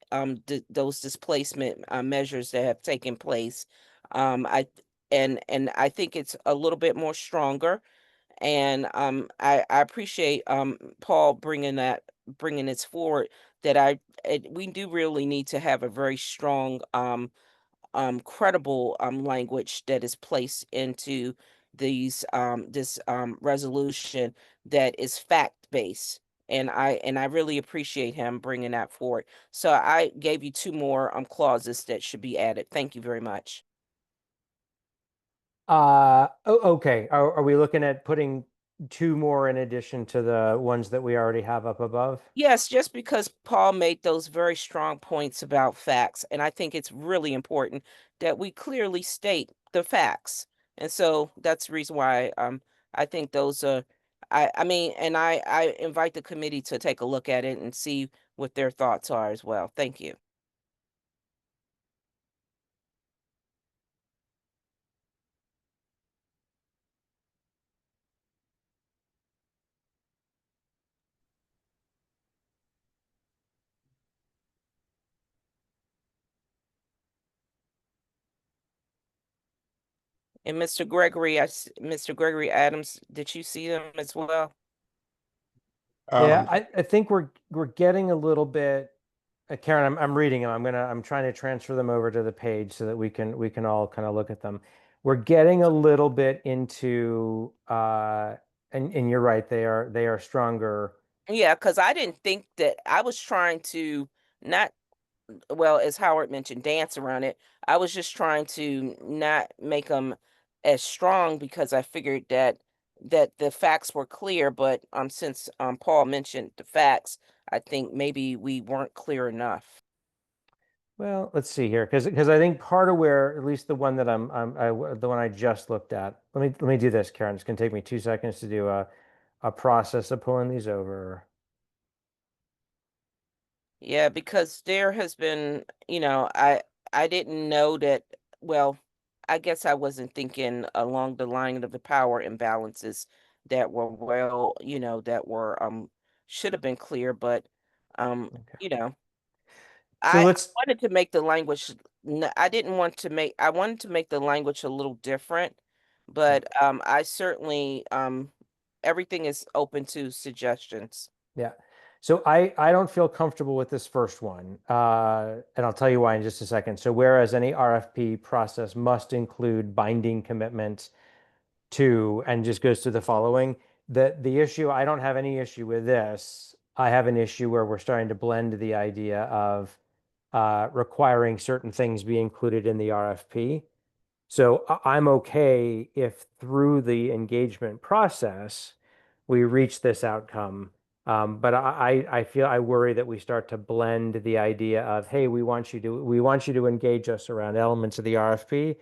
displacement measures that have taken place. I and I think it's a little bit more stronger. And I appreciate Paul bringing this forward. That we do really need to have a very strong credible language that is placed into this resolution that is fact based. And I really appreciate him bringing that forward. So I gave you two more clauses that should be added. Thank you very much. Okay. Are we looking at putting two more in addition to the ones that we already have up above? Yes, just because Paul made those very strong points about facts, and I think it's really important that we clearly state the facts. And so that's the reason why I think those are I mean, and I invite the committee to take a look at it and see what their thoughts are as well. Thank you. And Mr. Gregory, Mr. Gregory Adams, did you see them as well? Yeah, Um, I think we're getting a little bit. Karen, I'm reading them. I'm trying to transfer them over to the page so that we can all kind of look at them. We're getting a little bit into and you're right, they are stronger. Yeah, because I didn't think that I was trying to not well, as Howard mentioned, dance around it. I was just trying to not make them as strong because I figured that the facts were clear, but since Paul mentioned the facts, I think maybe we weren't clear enough. Well, let's see here, because I think part of where at least the one that the one I just looked at. Let me do this, Karen. It's gonna take me 2 seconds to do a process of pulling these over. Yeah, because there has been, I didn't know that, well, I guess I wasn't thinking along the line of the power imbalances that were that were should have been clear, but Okay. you know, So I let's wanted to make the language I didn't want to make I wanted to make the language a little different, yeah. but I certainly everything is open to suggestions. Yeah. So I don't feel comfortable with this first one. And I'll tell you why in just a second. So whereas any RFP process must include binding commitments to, and just goes through the following, the issue, I don't have any issue with this. I have an issue where we're starting to blend the idea of requiring certain things be included in the RFP. So I'm okay if through the engagement process, we reach this outcome. But I worry that we start to blend the idea of, hey, we want you to engage us around elements of the RFP,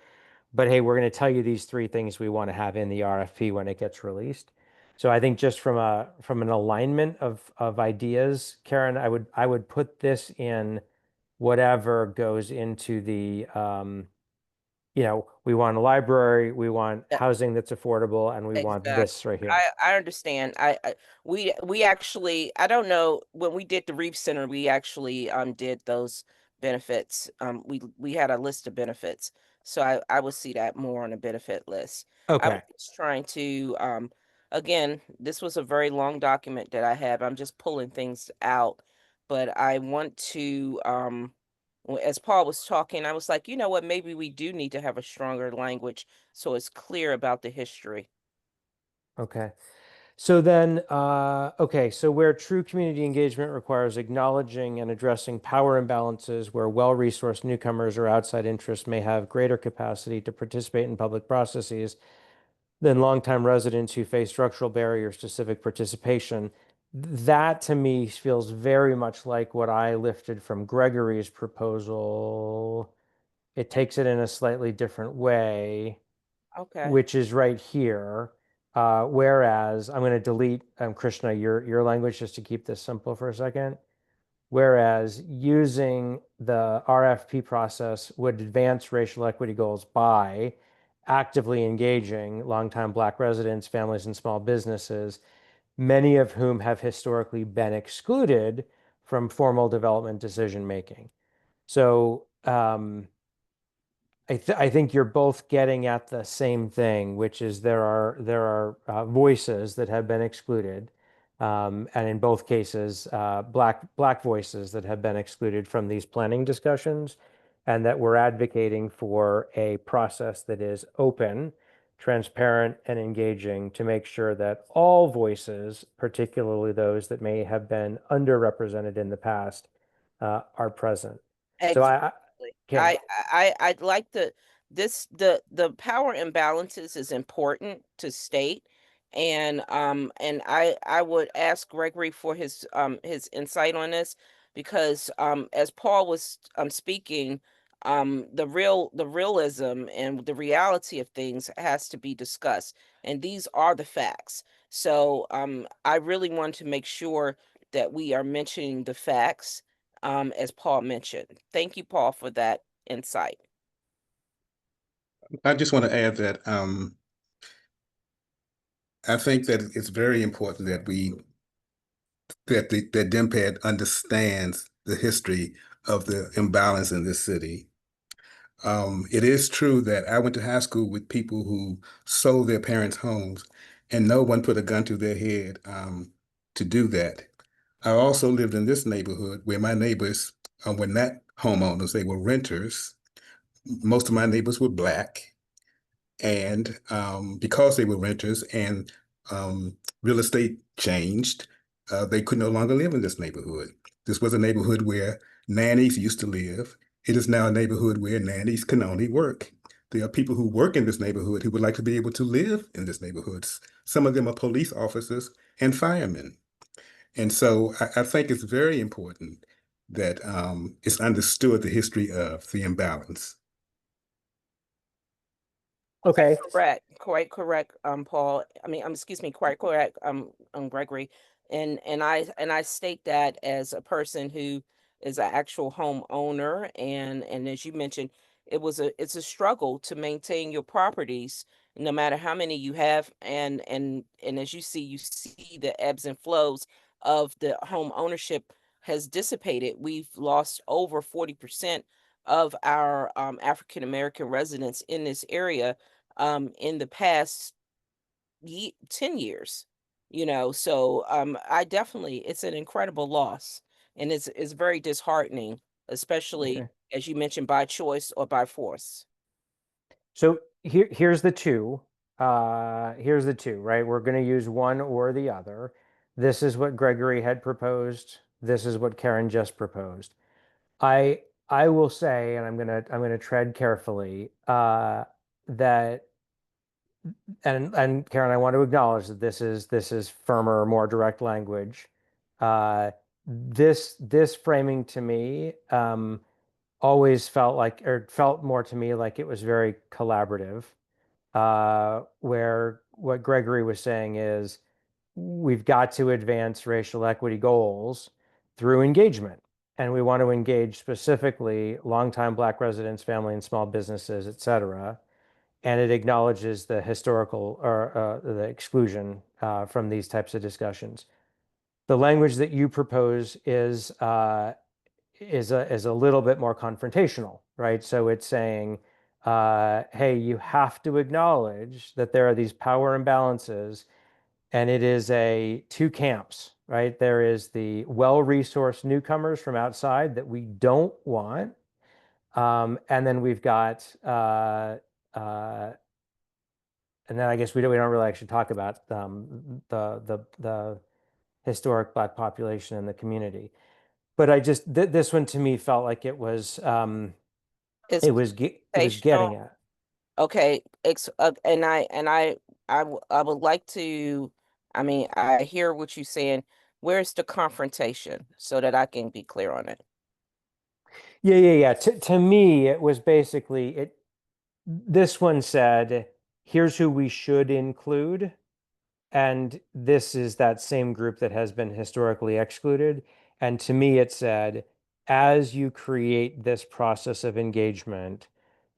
but hey, we're going to tell you these three things we want to have in the RFP when it gets released. So I think just from an alignment of ideas, Karen, I would put this in whatever goes into the we want a library, we want housing that's affordable, and we want Exactly. this right here. I understand. We actually I don't know when we did the Reef Center, we actually did those benefits. We had a list of benefits. So I would see that more on a benefit list. I was Okay. just trying to again, this was a very long document that I have. I'm just pulling things out, but I want to as Paul was talking, I was like, you know what, maybe we do need to have a stronger language so it's clear about the history. Okay. So then, okay, so where true community engagement requires acknowledging and addressing power imbalances, where well-resourced newcomers or outside interests may have greater capacity to participate in public processes, than longtime residents who face structural barriers to civic participation. That to me feels very much like what I lifted from Gregory's proposal. It takes it in a slightly different way, Okay. which is right here. Whereas I'm going to delete, Krishna, your language just to keep this simple for a second. Whereas using the RFP process would advance racial equity goals by actively engaging longtime Black residents, families, and small businesses, many of whom have historically been excluded from formal development decision making. So I think you're both getting at the same thing, which is there are voices that have been excluded, and in both cases, black voices that have been excluded from these planning discussions, and that we're advocating for a process that is open, transparent, and engaging to make sure that all voices, particularly those that may have been underrepresented in the past, are present. So Karen. I'd like the power imbalances is important to state. And I would ask Gregory for his insight on this because as Paul was speaking, the realism and the reality of things has to be discussed. And these are the facts. So I really want to make sure that we are mentioning the facts as Paul mentioned. Thank you, Paul, for that insight. I just want to add that I think that it's very important that that DMPAD understands the history of the imbalance in this city. It is true that I went to high school with people who sold their parents' homes, and no one put a gun to their head to do that. I also lived in this neighborhood where my neighbors were not homeowners, they were renters. Most of my neighbors were Black. And because they were renters and real estate changed, they could no longer live in this neighborhood. This was a neighborhood where nannies used to live. It is now a neighborhood where nannies can only work. There are people who work in this neighborhood who would like to be able to live in this neighborhood. Some of them are police officers and firemen. And so I think it's very important that it's understood the history of the imbalance. Okay. Correct. Quite correct, Paul. I mean, excuse me, quite correct, Gregory. And I state that as a person who is an actual homeowner, and as you mentioned, it's a struggle to maintain your properties, no matter how many you have, and as you see the ebbs and flows of the home ownership has dissipated. We've lost over 40% of our African American residents in this area in the past 10 years, so I definitely, it's an incredible loss, and it's very disheartening, especially Okay. as you mentioned, by choice or by force. So here's the two. Here's the two, right? We're going to use one or the other. This is what Gregory had proposed. This is what Karen just proposed. I I will say, and I'm gonna tread carefully, that and Karen, I want to acknowledge that this is firmer, more direct language. This framing to me always felt like, or felt more to me like it was very collaborative, where what Gregory was saying is we've got to advance racial equity goals through engagement. And we want to engage specifically longtime Black residents, family and small businesses, et cetera. And it acknowledges the historical or the exclusion from these types of discussions. The language that you propose is a little bit more confrontational, right? So it's saying, hey, you have to acknowledge that there are these power imbalances, and it is two camps, right? There is the well-resourced newcomers from outside that we don't want, and then we've got, and then I guess we don't really actually talk about the historic Black population in the community. But I just this one to me felt like it was It's it was getting at. Okay, I would like to, I mean, I hear what you're saying. Where's the confrontation so that I can be clear on it? Yeah. To me, it was basically it. This one said, here's who we should include. And this is that same group that has been historically excluded. And to me, it said, as you create this process of engagement,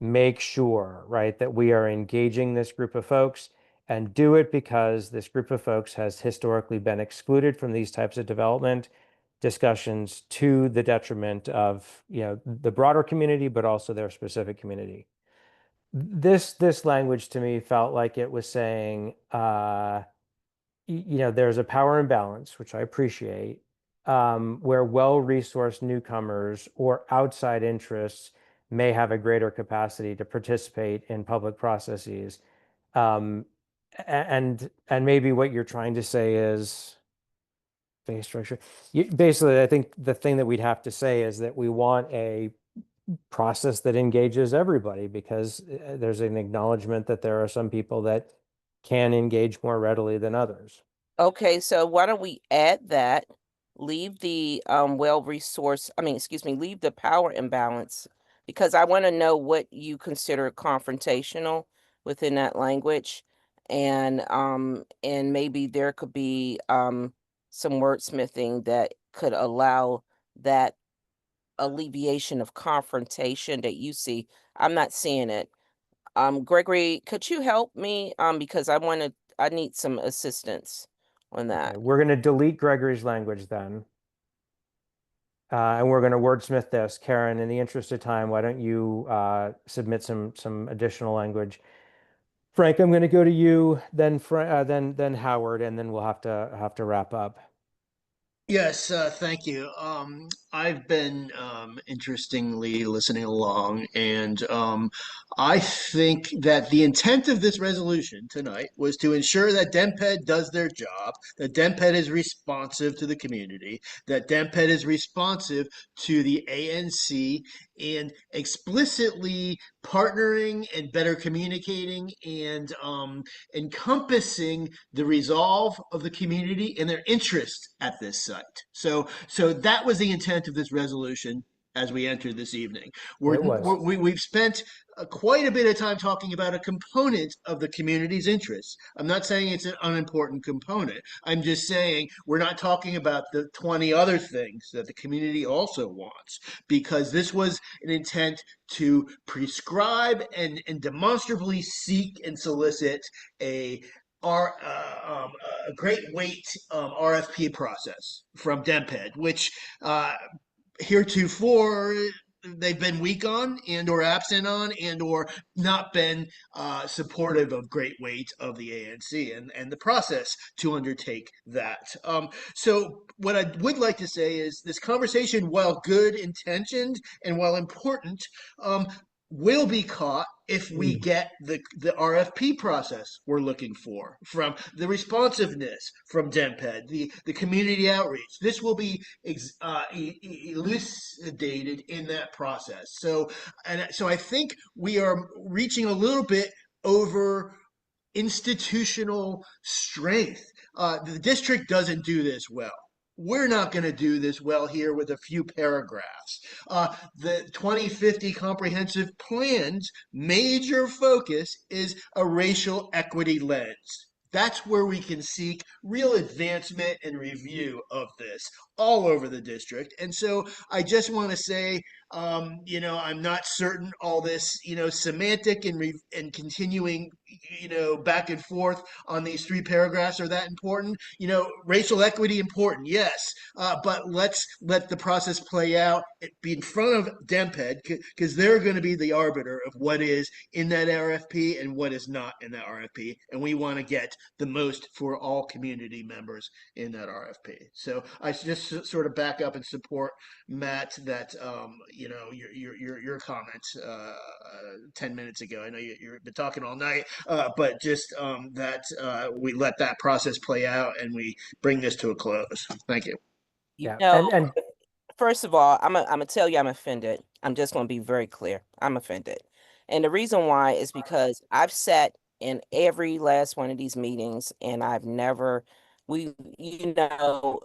make sure, right, that we are engaging this group of folks and do it because this group of folks has historically been excluded from these types of development discussions to the detriment of, the broader community, but also their specific community. This language to me felt like it was saying, there's a power imbalance, which I appreciate, where well-resourced newcomers or outside interests may have a greater capacity to participate in public processes. Um, and maybe what you're trying to say is phase structure. Basically, I think the thing that we'd have to say is that we want a process that engages everybody because there's an acknowledgement that there are some people that can engage more readily than others. Okay, so why don't we add that, leave the leave the power imbalance, because I want to know what you consider confrontational within that language. And maybe there could be some wordsmithing that could allow that alleviation of confrontation that you see. I'm not seeing it. Gregory, could you help me? Because I need some assistance on Okay, that. we're going to delete Gregory's language then. And we're going to wordsmith this. Karen, in the interest of time, why don't you submit some additional language? Frank, I'm going to go to you, then Howard, and then we'll have to wrap up. Yes, thank you. I've been interestingly listening along, and I think that the intent of this resolution tonight was to ensure that DEMPED does their job, that DEMPED is responsive to the community, that DEMPED is responsive to the ANC, and explicitly partnering and better communicating and encompassing the resolve of the community and their interest at this site. So that was the intent of this resolution as we entered this evening. It was. We've spent quite a bit of time talking about a component of the community's interests. I'm not saying it's an unimportant component. I'm just saying we're not talking about the 20 other things that the community also wants, because this was an intent to prescribe and demonstrably seek and solicit a a great weight RFP process from DEMPED, which heretofore they've been weak on and or absent on and or not been supportive of great weight of the ANC and the process to undertake that. So what I would like to say is this conversation, while good intentioned and while important, will be caught if we get the RFP process we're looking for, from the responsiveness from DEMPED, the community outreach. This will be elucidated in that process. So I think we are reaching a little bit over institutional strength. The district doesn't do this well. We're not going to do this well here with a few paragraphs. The 2050 comprehensive plan's major focus is a racial equity lens. That's where we can seek real advancement and review of this all over the district. And so I just want to say, I'm not certain all this, semantic and continuing, back and forth on these three paragraphs are that important. Racial equity important, yes, but let's let the process play out. Be in front of DEMPED because they're going to be the arbiter of what is in that RFP and what is not in that RFP, and we want to get the most for all community members in that RFP. So I just sort of back up and support Matt that your comments 10 minutes ago. I know you've been talking all night, but just that we let that process play out and we bring this to a close. Thank you. Yeah. No, And first of all, I'm gonna tell you I'm offended. I'm just gonna be very clear. I'm offended. And the reason why is because I've sat in every last one of these meetings and I've never, you know,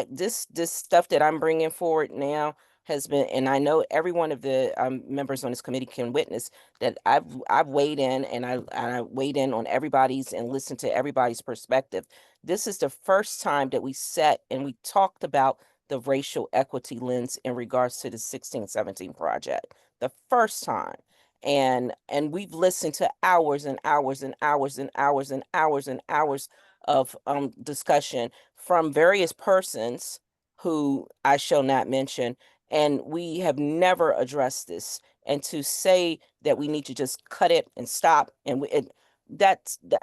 this stuff that I'm bringing forward now has been, and I know every one of the members on this committee can witness that I've weighed in and I weighed in on everybody's and listened to everybody's perspective. This is the first time that we sat and we talked about the racial equity lens in regards to the 1617 project. The first time. And we've listened to hours and hours and hours and hours and hours and hours of discussion from various persons who I shall not mention, and we have never addressed this. And to say that we need to just cut it and stop, and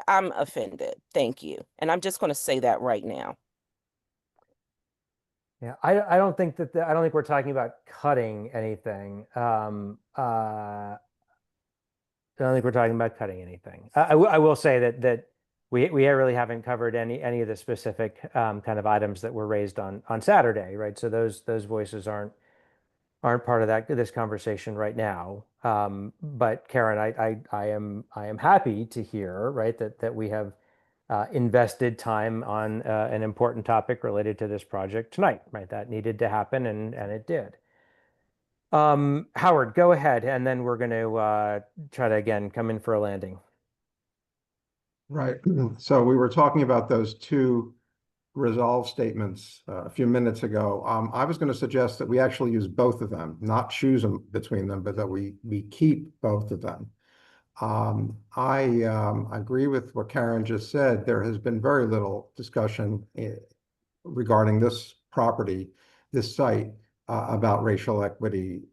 I'm offended. Thank you, and I'm just going to say that right now. Yeah, I don't think that I don't think we're talking about cutting anything. I don't think we're talking about cutting anything. I will say that we really haven't covered any of the specific kind of items that were raised on Saturday, right? So those voices aren't part of this conversation right now. But Karen, I am happy to hear, right, that we have invested time on an important topic related to this project tonight, right? That needed to happen, and it did. Howard, go ahead, and then we're going to try to again come in for a landing. Right. So we were talking about those two resolve statements a few minutes ago. I was going to suggest that we actually use both of them, not choose them between them, but that we keep both of them. I agree with what Karen just said. There has been very little discussion regarding this property, this site, about racial equity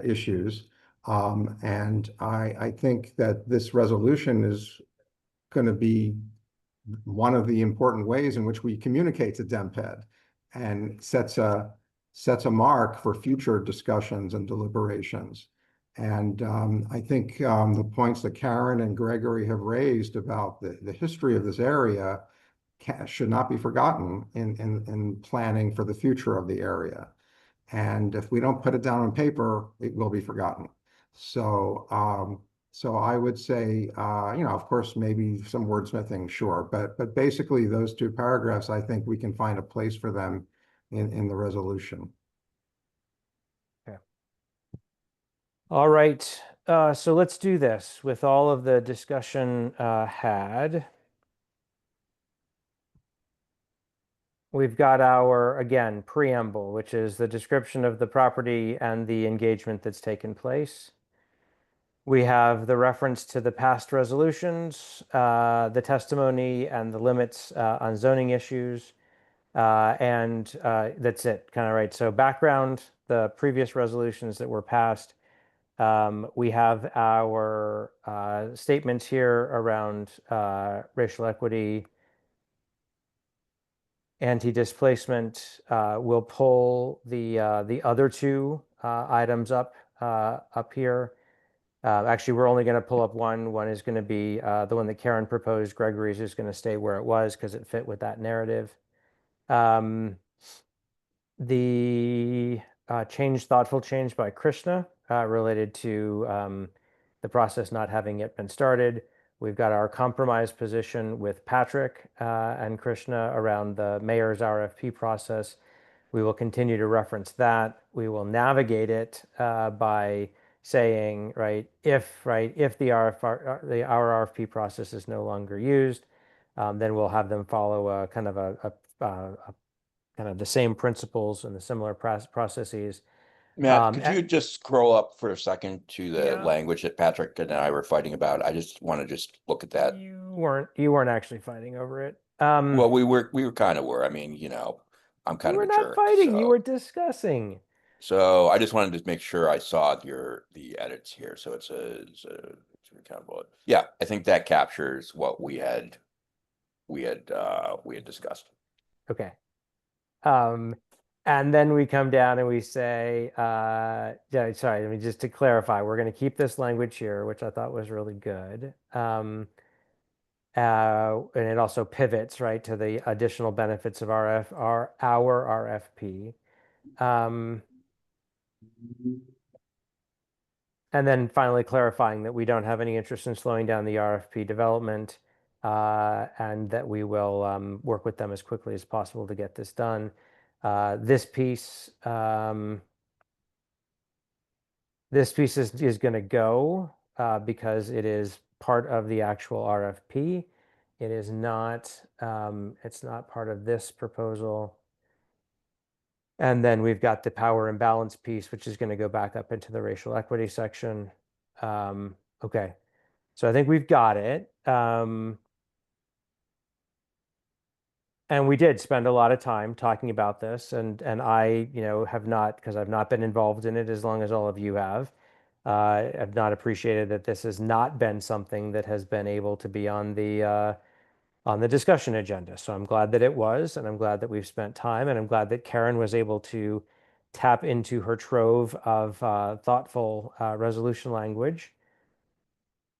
issues. And I think that this resolution is going to be one of the important ways in which we communicate to DEMPED and sets a mark for future discussions and deliberations. And I think the points that Karen and Gregory have raised about the history of this area should not be forgotten in planning for the future of the area. And if we don't put it down on paper, it will be forgotten. So so I would say, of course, maybe some wordsmithing, sure, but basically those two paragraphs, I think we can find a place for them in the resolution. Okay. All right. So let's do this with all of the discussion had. We've got our, again, preamble, which is the description of the property and the engagement that's taken place. We have the reference to the past resolutions, the testimony, and the limits on zoning issues. And that's it, kind of right. So background, the previous resolutions that were passed. We have our statements here around racial equity, anti-displacement. We'll pull the other two items up here. Actually, we're only going to pull up one. One is going to be the one that Karen proposed. Gregory's is going to stay where it was because it fit with that narrative. The thoughtful change by Krishna related to the process not having yet been started. We've got our compromise position with Patrick and Krishna around the mayor's RFP process. We will continue to reference that. We will navigate it by saying, if our RFP process is no longer used, then we'll have them follow a kind of the same principles and the similar processes. Matt, could you just scroll up for a second to the Yeah. language that Patrick and I were fighting about? I just want to just look at that. You weren't actually fighting over it. Well, we kind of were. I mean, I'm kind of a You were not jerk. fighting. So. You were discussing. So I just wanted to make sure I saw the edits here. So it's accountable. Yeah, I think that captures what we had discussed. Okay. And then we come down and we say, sorry, I mean, just to clarify, we're going to keep this language here, which I thought was really good. And it also pivots, right, to the additional benefits of our RFP. And then finally clarifying that we don't have any interest in slowing down the RFP development, and that we will work with them as quickly as possible to get this done. This piece is going to go because it is part of the actual RFP. It is not, it's not part of this proposal. And then we've got the power imbalance piece, which is going to go back up into the racial equity section. Okay, so I think we've got it. And we did spend a lot of time talking about this, and I, have not, because I've not been involved in it as long as all of you have. I've not appreciated that this has not been something that has been able to be on the discussion agenda. So I'm glad that it was, and I'm glad that we've spent time, and I'm glad that Karen was able to tap into her trove of thoughtful resolution language.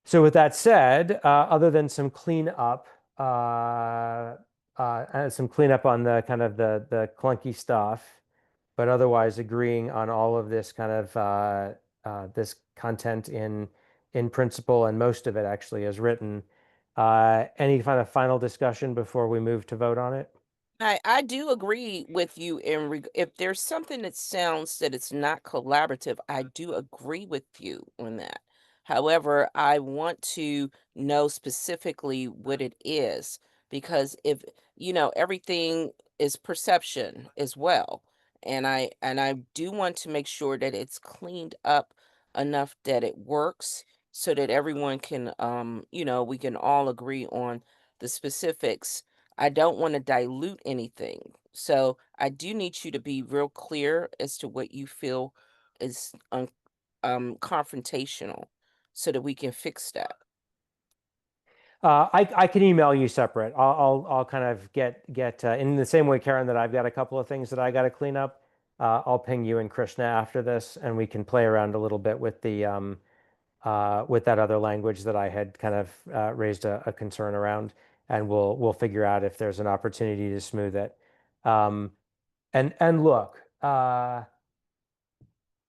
So with that said, other than some cleanup, some cleanup on the kind of the clunky stuff, but otherwise agreeing on all of this kind of this content in principle, and most of it actually is written. Any kind of final discussion before we move to vote on it? I do agree with you if there's something that sounds that it's not collaborative, I do agree with you on that. However, I want to know specifically what it is, because if everything is perception as well. And I do want to make sure that it's cleaned up enough that it works, so that everyone can we can all agree on the specifics. I don't want to dilute anything. So I do need you to be real clear as to what you feel is confrontational, so that we can fix that. I can email you separate. I'll kind of get in the same way, Karen, that I've got a couple of things that I got to clean up. I'll ping you and Krishna after this, and we can play around a little bit with the with that other language that I had kind of raised a concern around, and we'll figure out if there's an opportunity to smooth it. And look,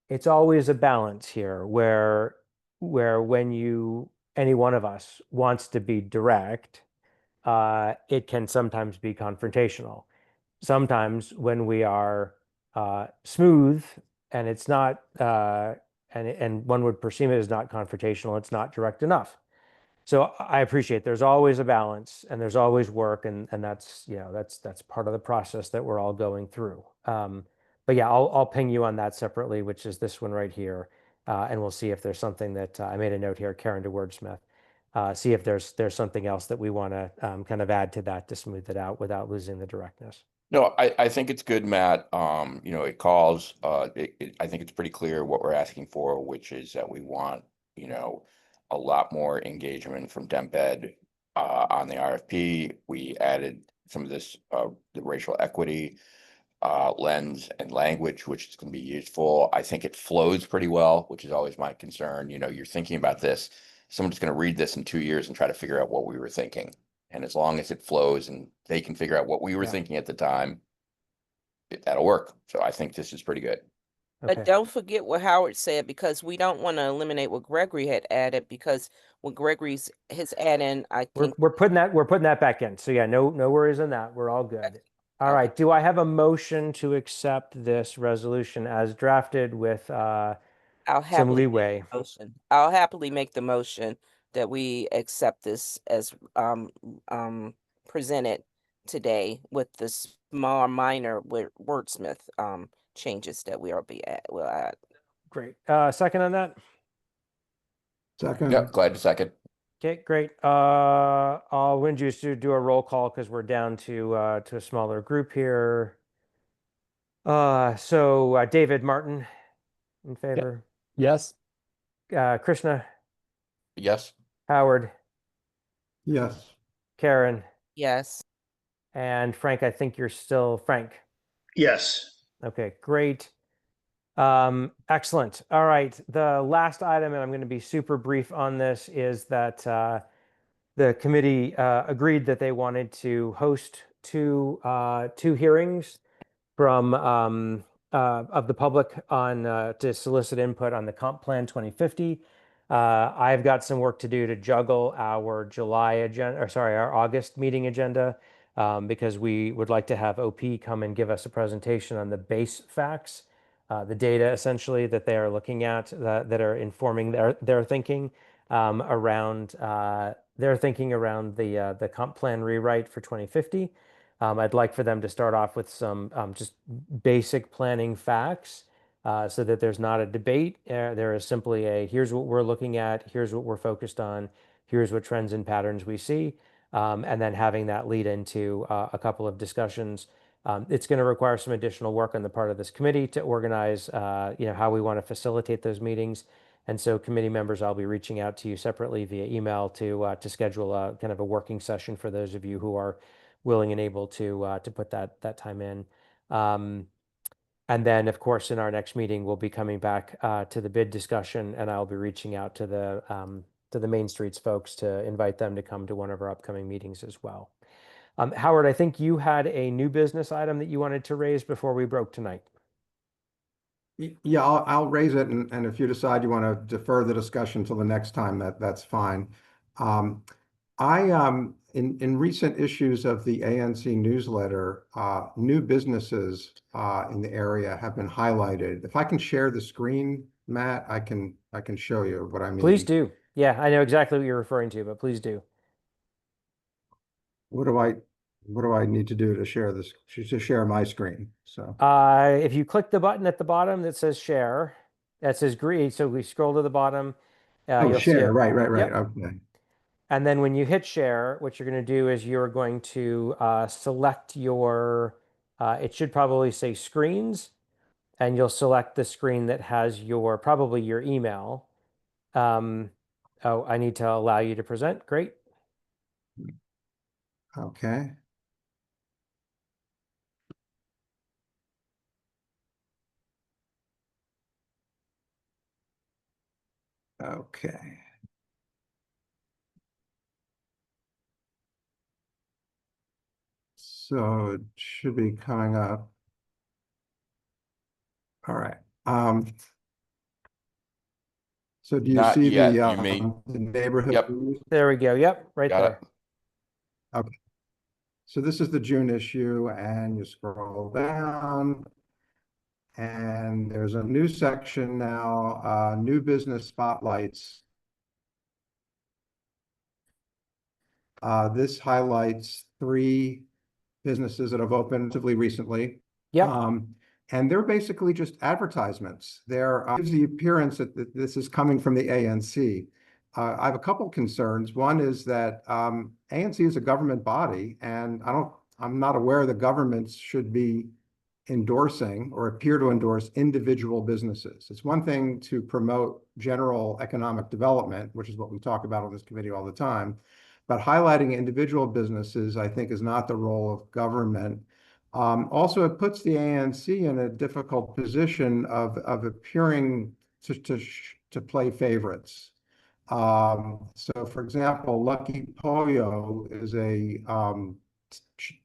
it's always a balance here where when any one of us wants to be direct, it can sometimes be confrontational. Sometimes when we are smooth and it's not, and one would perceive it as not confrontational, it's not direct enough. So I appreciate there's always a balance, and there's always work, and that's that's part of the process that we're all going through. But yeah, I'll ping you on that separately, which is this one right here, and we'll see if there's something that I made a note here, Karen to wordsmith. See if there's something else that we want to kind of add to that to smooth it out without losing the directness. No, I think it's good, Matt. It calls, I think it's pretty clear what we're asking for, which is that we want, a lot more engagement from DemPed on the RFP. We added some of this, the racial equity lens and language, which is going to be useful. I think it flows pretty well, which is always my concern. You're thinking about this, someone's going to read this in 2 years and try to figure out what we were thinking. And as long as it flows and they can figure out what we were thinking at the time, that'll work. So I think this is pretty good. But don't forget what Howard said, because we don't want to eliminate what Gregory had added, because what Gregory's his add-in, I think We're putting that back in. So yeah, no worries on that. We're all good. All Okay. right. Do I have a motion to accept this resolution as drafted with I'll some happily make leeway? the motion. I'll happily make the motion that we accept this as presented today, with the small minor wordsmith changes that will add. Great. Second on that? Second. Yep, glad to second. Okay, great. I'll wind you to do a roll call because we're down to a smaller group here. So David Martin in favor. Yes. Krishna, Yes. Howard, Yes. Karen, Yes. and Frank. I think you're still Frank. Yes. Okay, great. Excellent. All right. The last item, and I'm going to be super brief on this, is that the committee agreed that they wanted to host two hearings from of the public on to solicit input on the Comp Plan 2050. I've got some work to do to juggle our July agenda, or sorry, our August meeting agenda, because we would like to have OP come and give us a presentation on the base facts, the data essentially that they are looking at that are informing their thinking around the comp plan rewrite for 2050. I'd like for them to start off with some just basic planning facts so that there's not a debate. There is simply a here's what we're looking at, here's what we're focused on, here's what trends and patterns we see, and then having that lead into a couple of discussions. It's going to require some additional work on the part of this committee to organize, how we want to facilitate those meetings. And so committee members, I'll be reaching out to you separately via email to schedule a kind of a working session for those of you who are willing and able to put that time in. And then, of course, in our next meeting, we'll be coming back to the bid discussion, and I'll be reaching out to the Main Streets folks to invite them to come to one of our upcoming meetings as well. Howard, I think you had a new business item that you wanted to raise before we broke tonight. Yeah, I'll raise it, and if you decide you want to defer the discussion till the next time, that's fine. In recent issues of the ANC newsletter, new businesses in the area have been highlighted. If I can share the screen, Matt, I can show you what I mean. Please do. Yeah, I know exactly what you're referring to, but please do. What do I need to do to share this, to share my screen? So if you click the button at the bottom that says share, that says green. So we scroll to the bottom. oh, You'll share, see right. Yep. Okay. And then when you hit share, what you're going to do is you're going to select your, it should probably say screens, and you'll select the screen that has probably your email. Oh, I need to allow you to present. Great. Okay. Okay. So it should be coming up. All right. So do you Not see yet. the You may. the neighborhood? Yep. news? There we go. Yep, right Got there. it. Okay. So this is the June issue, and you scroll down, and there's a new section now, new business spotlights. This highlights 3 businesses that have opened relatively recently. Yep. And they're basically just advertisements. There gives the appearance that this is coming from the ANC. I have a couple concerns. One is that ANC is a government body, and I'm not aware the governments should be endorsing or appear to endorse individual businesses. It's one thing to promote general economic development, which is what we talk about on this committee all the time. But highlighting individual businesses, I think, is not the role of government. Also, it puts the ANC in a difficult position of appearing to play favorites. So, for example, Lucky Pollo is a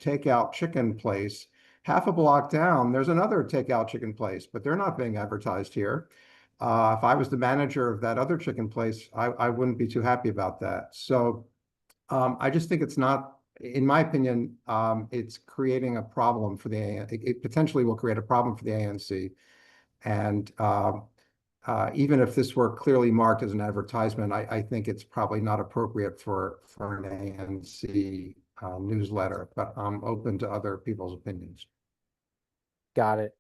takeout chicken place. Half a block down, there's another takeout chicken place, but they're not being advertised here. If I was the manager of that other chicken place, I wouldn't be too happy about that. So I just think it's not, in my opinion, it's creating a problem for the ANC. It potentially will create a problem for the ANC. And even if this were clearly marked as an advertisement, I think it's probably not appropriate for an ANC newsletter, but I'm open to other people's opinions. Got it.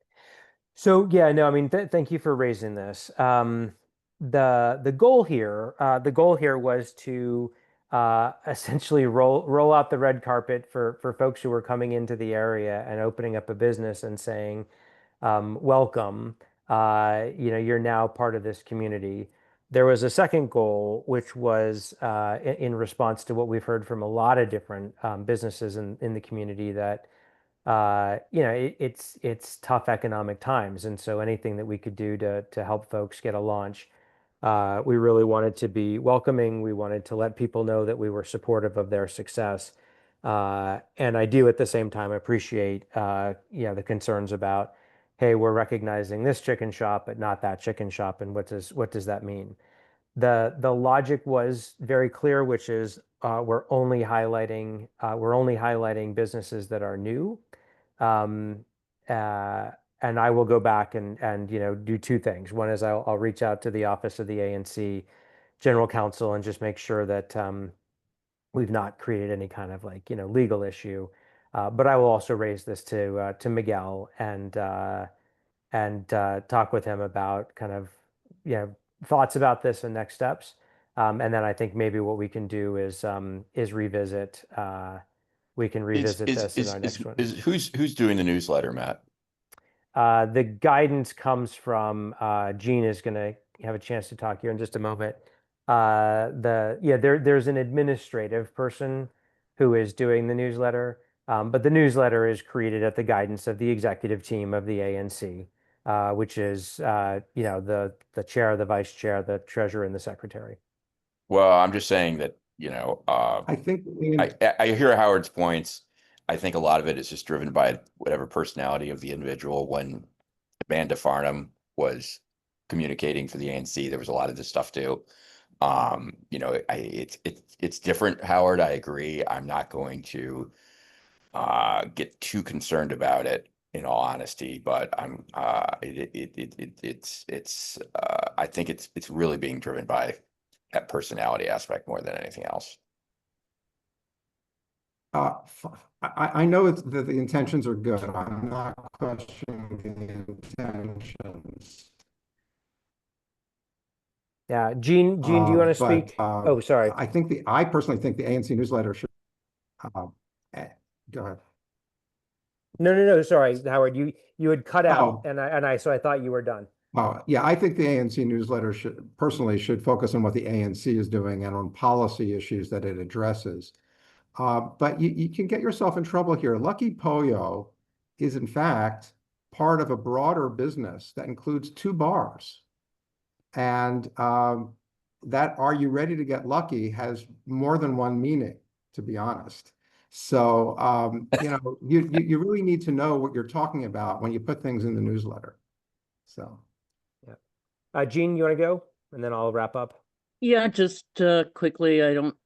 So yeah, no, I mean, thank you for raising this. The goal here was to essentially roll out the red carpet for folks who were coming into the area and opening up a business and saying, welcome, you're now part of this community. There was a second goal, which was in response to what we've heard from a lot of different businesses in the community that it's tough economic times, and so anything that we could do to help folks get a launch, we really wanted to be welcoming. We wanted to let people know that we were supportive of their success, and I do at the same time appreciate the concerns about hey, we're recognizing this chicken shop, but not that chicken shop. And what does that mean? The logic was very clear, which is we're only highlighting businesses that are new. Um, and I will go back and do two things. One is I'll reach out to the office of the ANC general counsel and just make sure that we've not created any kind of legal issue. But I will also raise this to Miguel and talk with him about kind of thoughts about this and next steps. And then I think maybe what we can do is revisit. We can revisit this in our next one. Who's doing the newsletter, Matt? The guidance comes from Gene is going to have a chance to talk here in just a moment. There's an administrative person who is doing the newsletter, but the newsletter is created at the guidance of the executive team of the ANC, which is the chair, the vice chair, the treasurer, and the secretary. Well, I'm just saying that I think I hear Howard's points. I think a lot of it is just driven by whatever personality of the individual. When Amanda Farnham was communicating for the ANC, there was a lot of this stuff too. It's different, Howard. I agree. I'm not going to get too concerned about it, in all honesty, but I think it's really being driven by that personality aspect more than anything else. I know that the intentions are good. I'm not questioning the intentions. Yeah, Gene, do you want to speak? Oh, sorry. I personally think the ANC newsletter should. Go ahead. No. Sorry, Howard. You had cut out, so I thought you were done. Yeah, I think the ANC newsletter should focus on what the ANC is doing and on policy issues that it addresses. But you can get yourself in trouble here. Lucky Pollo is, in fact, part of a broader business that includes 2 bars. And that "Are you ready to get lucky?" has more than one meaning, to be honest. So, you really need to know what you're talking about when you put things in the newsletter. So, yeah. Gene, you want to go? And then I'll wrap up. Yeah, just quickly, I don't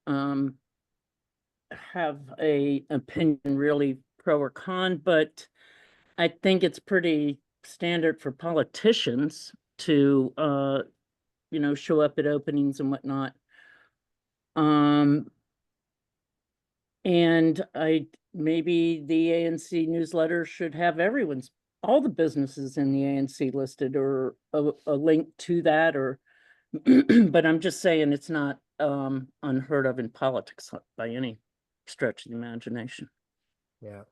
have a opinion really pro or con, but I think it's pretty standard for politicians to show up at openings and whatnot. And maybe the ANC newsletter should have all the businesses in the ANC listed, or a link to that, or but I'm just saying it's not unheard of in politics by any stretch of the imagination. Yeah.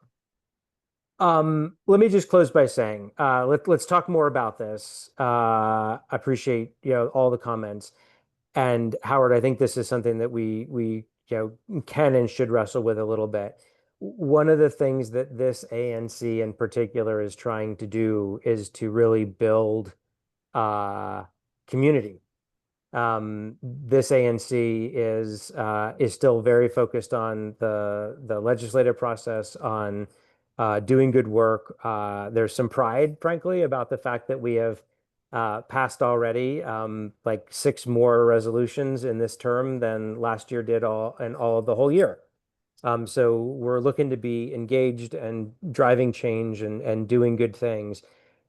Let me just close by saying, let's talk more about this. I appreciate all the comments, and Howard, I think this is something that we can and should wrestle with a little bit. One of the things that this ANC in particular is trying to do is to really build community. This ANC is still very focused on the legislative process, on doing good work. There's some pride, frankly, about the fact that we have passed already like 6 more resolutions in this term than last year did all of the whole year. So we're looking to be engaged and driving change and doing good things.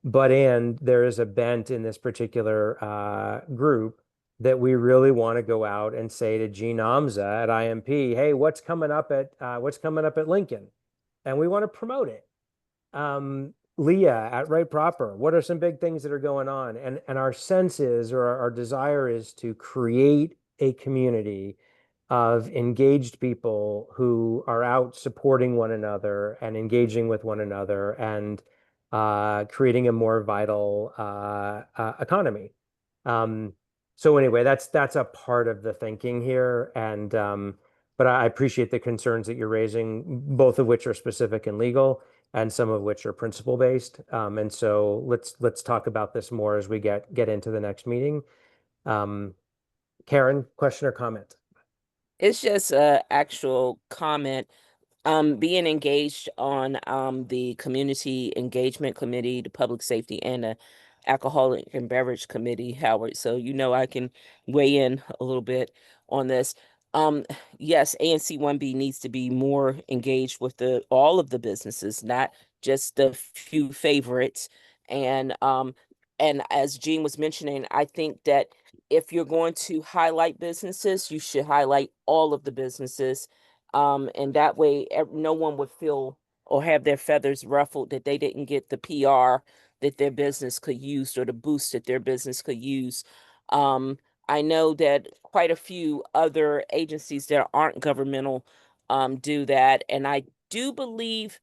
And there is a bent in this particular group that we really want to go out and say to Gene Amza at IMP, hey, what's coming up at Lincoln? And we want to promote it. Leah at Right Proper, what are some big things that are going on? And our sense is, or our desire is, to create a community of engaged people who are out supporting one another and engaging with one another and creating a more vital economy. So anyway, that's a part of the thinking here, and but I appreciate the concerns that you're raising, both of which are specific and legal, and some of which are principle based. And so let's talk about this more as we get into the next meeting. Karen, question or comment? It's just a actual comment. being engaged on the community engagement committee, the public safety, and the alcoholic and beverage committee, Howard. So I can weigh in a little bit on this. Yes, ANC1B needs to be more engaged with all of the businesses, not just the few favorites. And as Jean was mentioning, I think that if you're going to highlight businesses, you should highlight all of the businesses. And that way no one would feel or have their feathers ruffled that they didn't get the PR that their business could use or the boost that their business could use. I know that quite a few other agencies that aren't governmental do that. And I do believe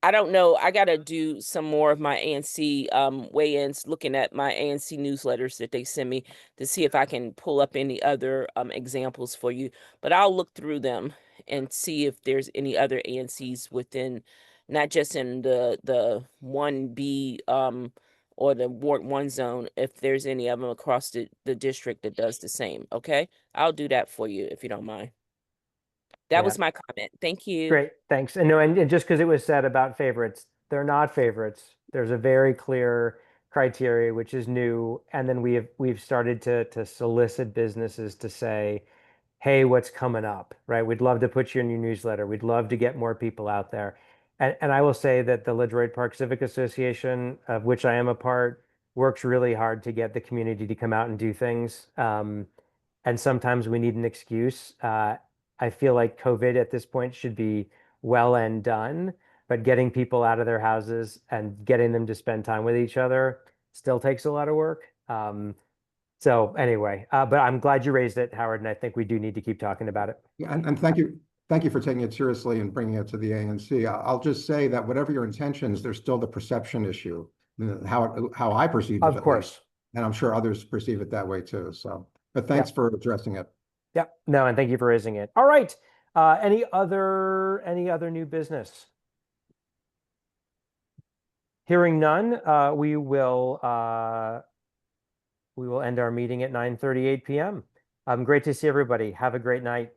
I don't know. I got to do some more of my ANC weigh-ins, looking at my ANC newsletters that they send me to see if I can pull up any other examples for you. But I'll look through them and see if there's any other ANCs within, not just in the 1B or the Ward 1 zone, if there's any of them across the district that does the same. Okay? I'll do that for you if you don't mind. That Yeah. was my comment. Thank you. Great, thanks. And no, and just because it was said about favorites, they're not favorites. There's a very clear criteria, which is new. And then we've started to solicit businesses to say, hey, what's coming up, right? We'd love to put you in your newsletter. We'd love to get more people out there. And I will say that the Ledroit Park Civic Association, of which I am a part, works really hard to get the community to come out and do things. And sometimes we need an excuse. I feel like COVID at this point should be well and done, but getting people out of their houses and getting them to spend time with each other still takes a lot of work. So anyway, but I'm glad you raised it, Howard, and I think we do need to keep talking about it. Yeah, and thank you for taking it seriously and bringing it to the ANC. I'll just say that whatever your intentions, there's still the perception issue, how I perceive it Of at course. least, and I'm sure others perceive it that way too. So, but thanks for addressing it. Yep. No, and thank you for raising it. All right. Any other new business? Hearing none, we will end our meeting at 9:38 p.m. Great to see everybody. Have a great night.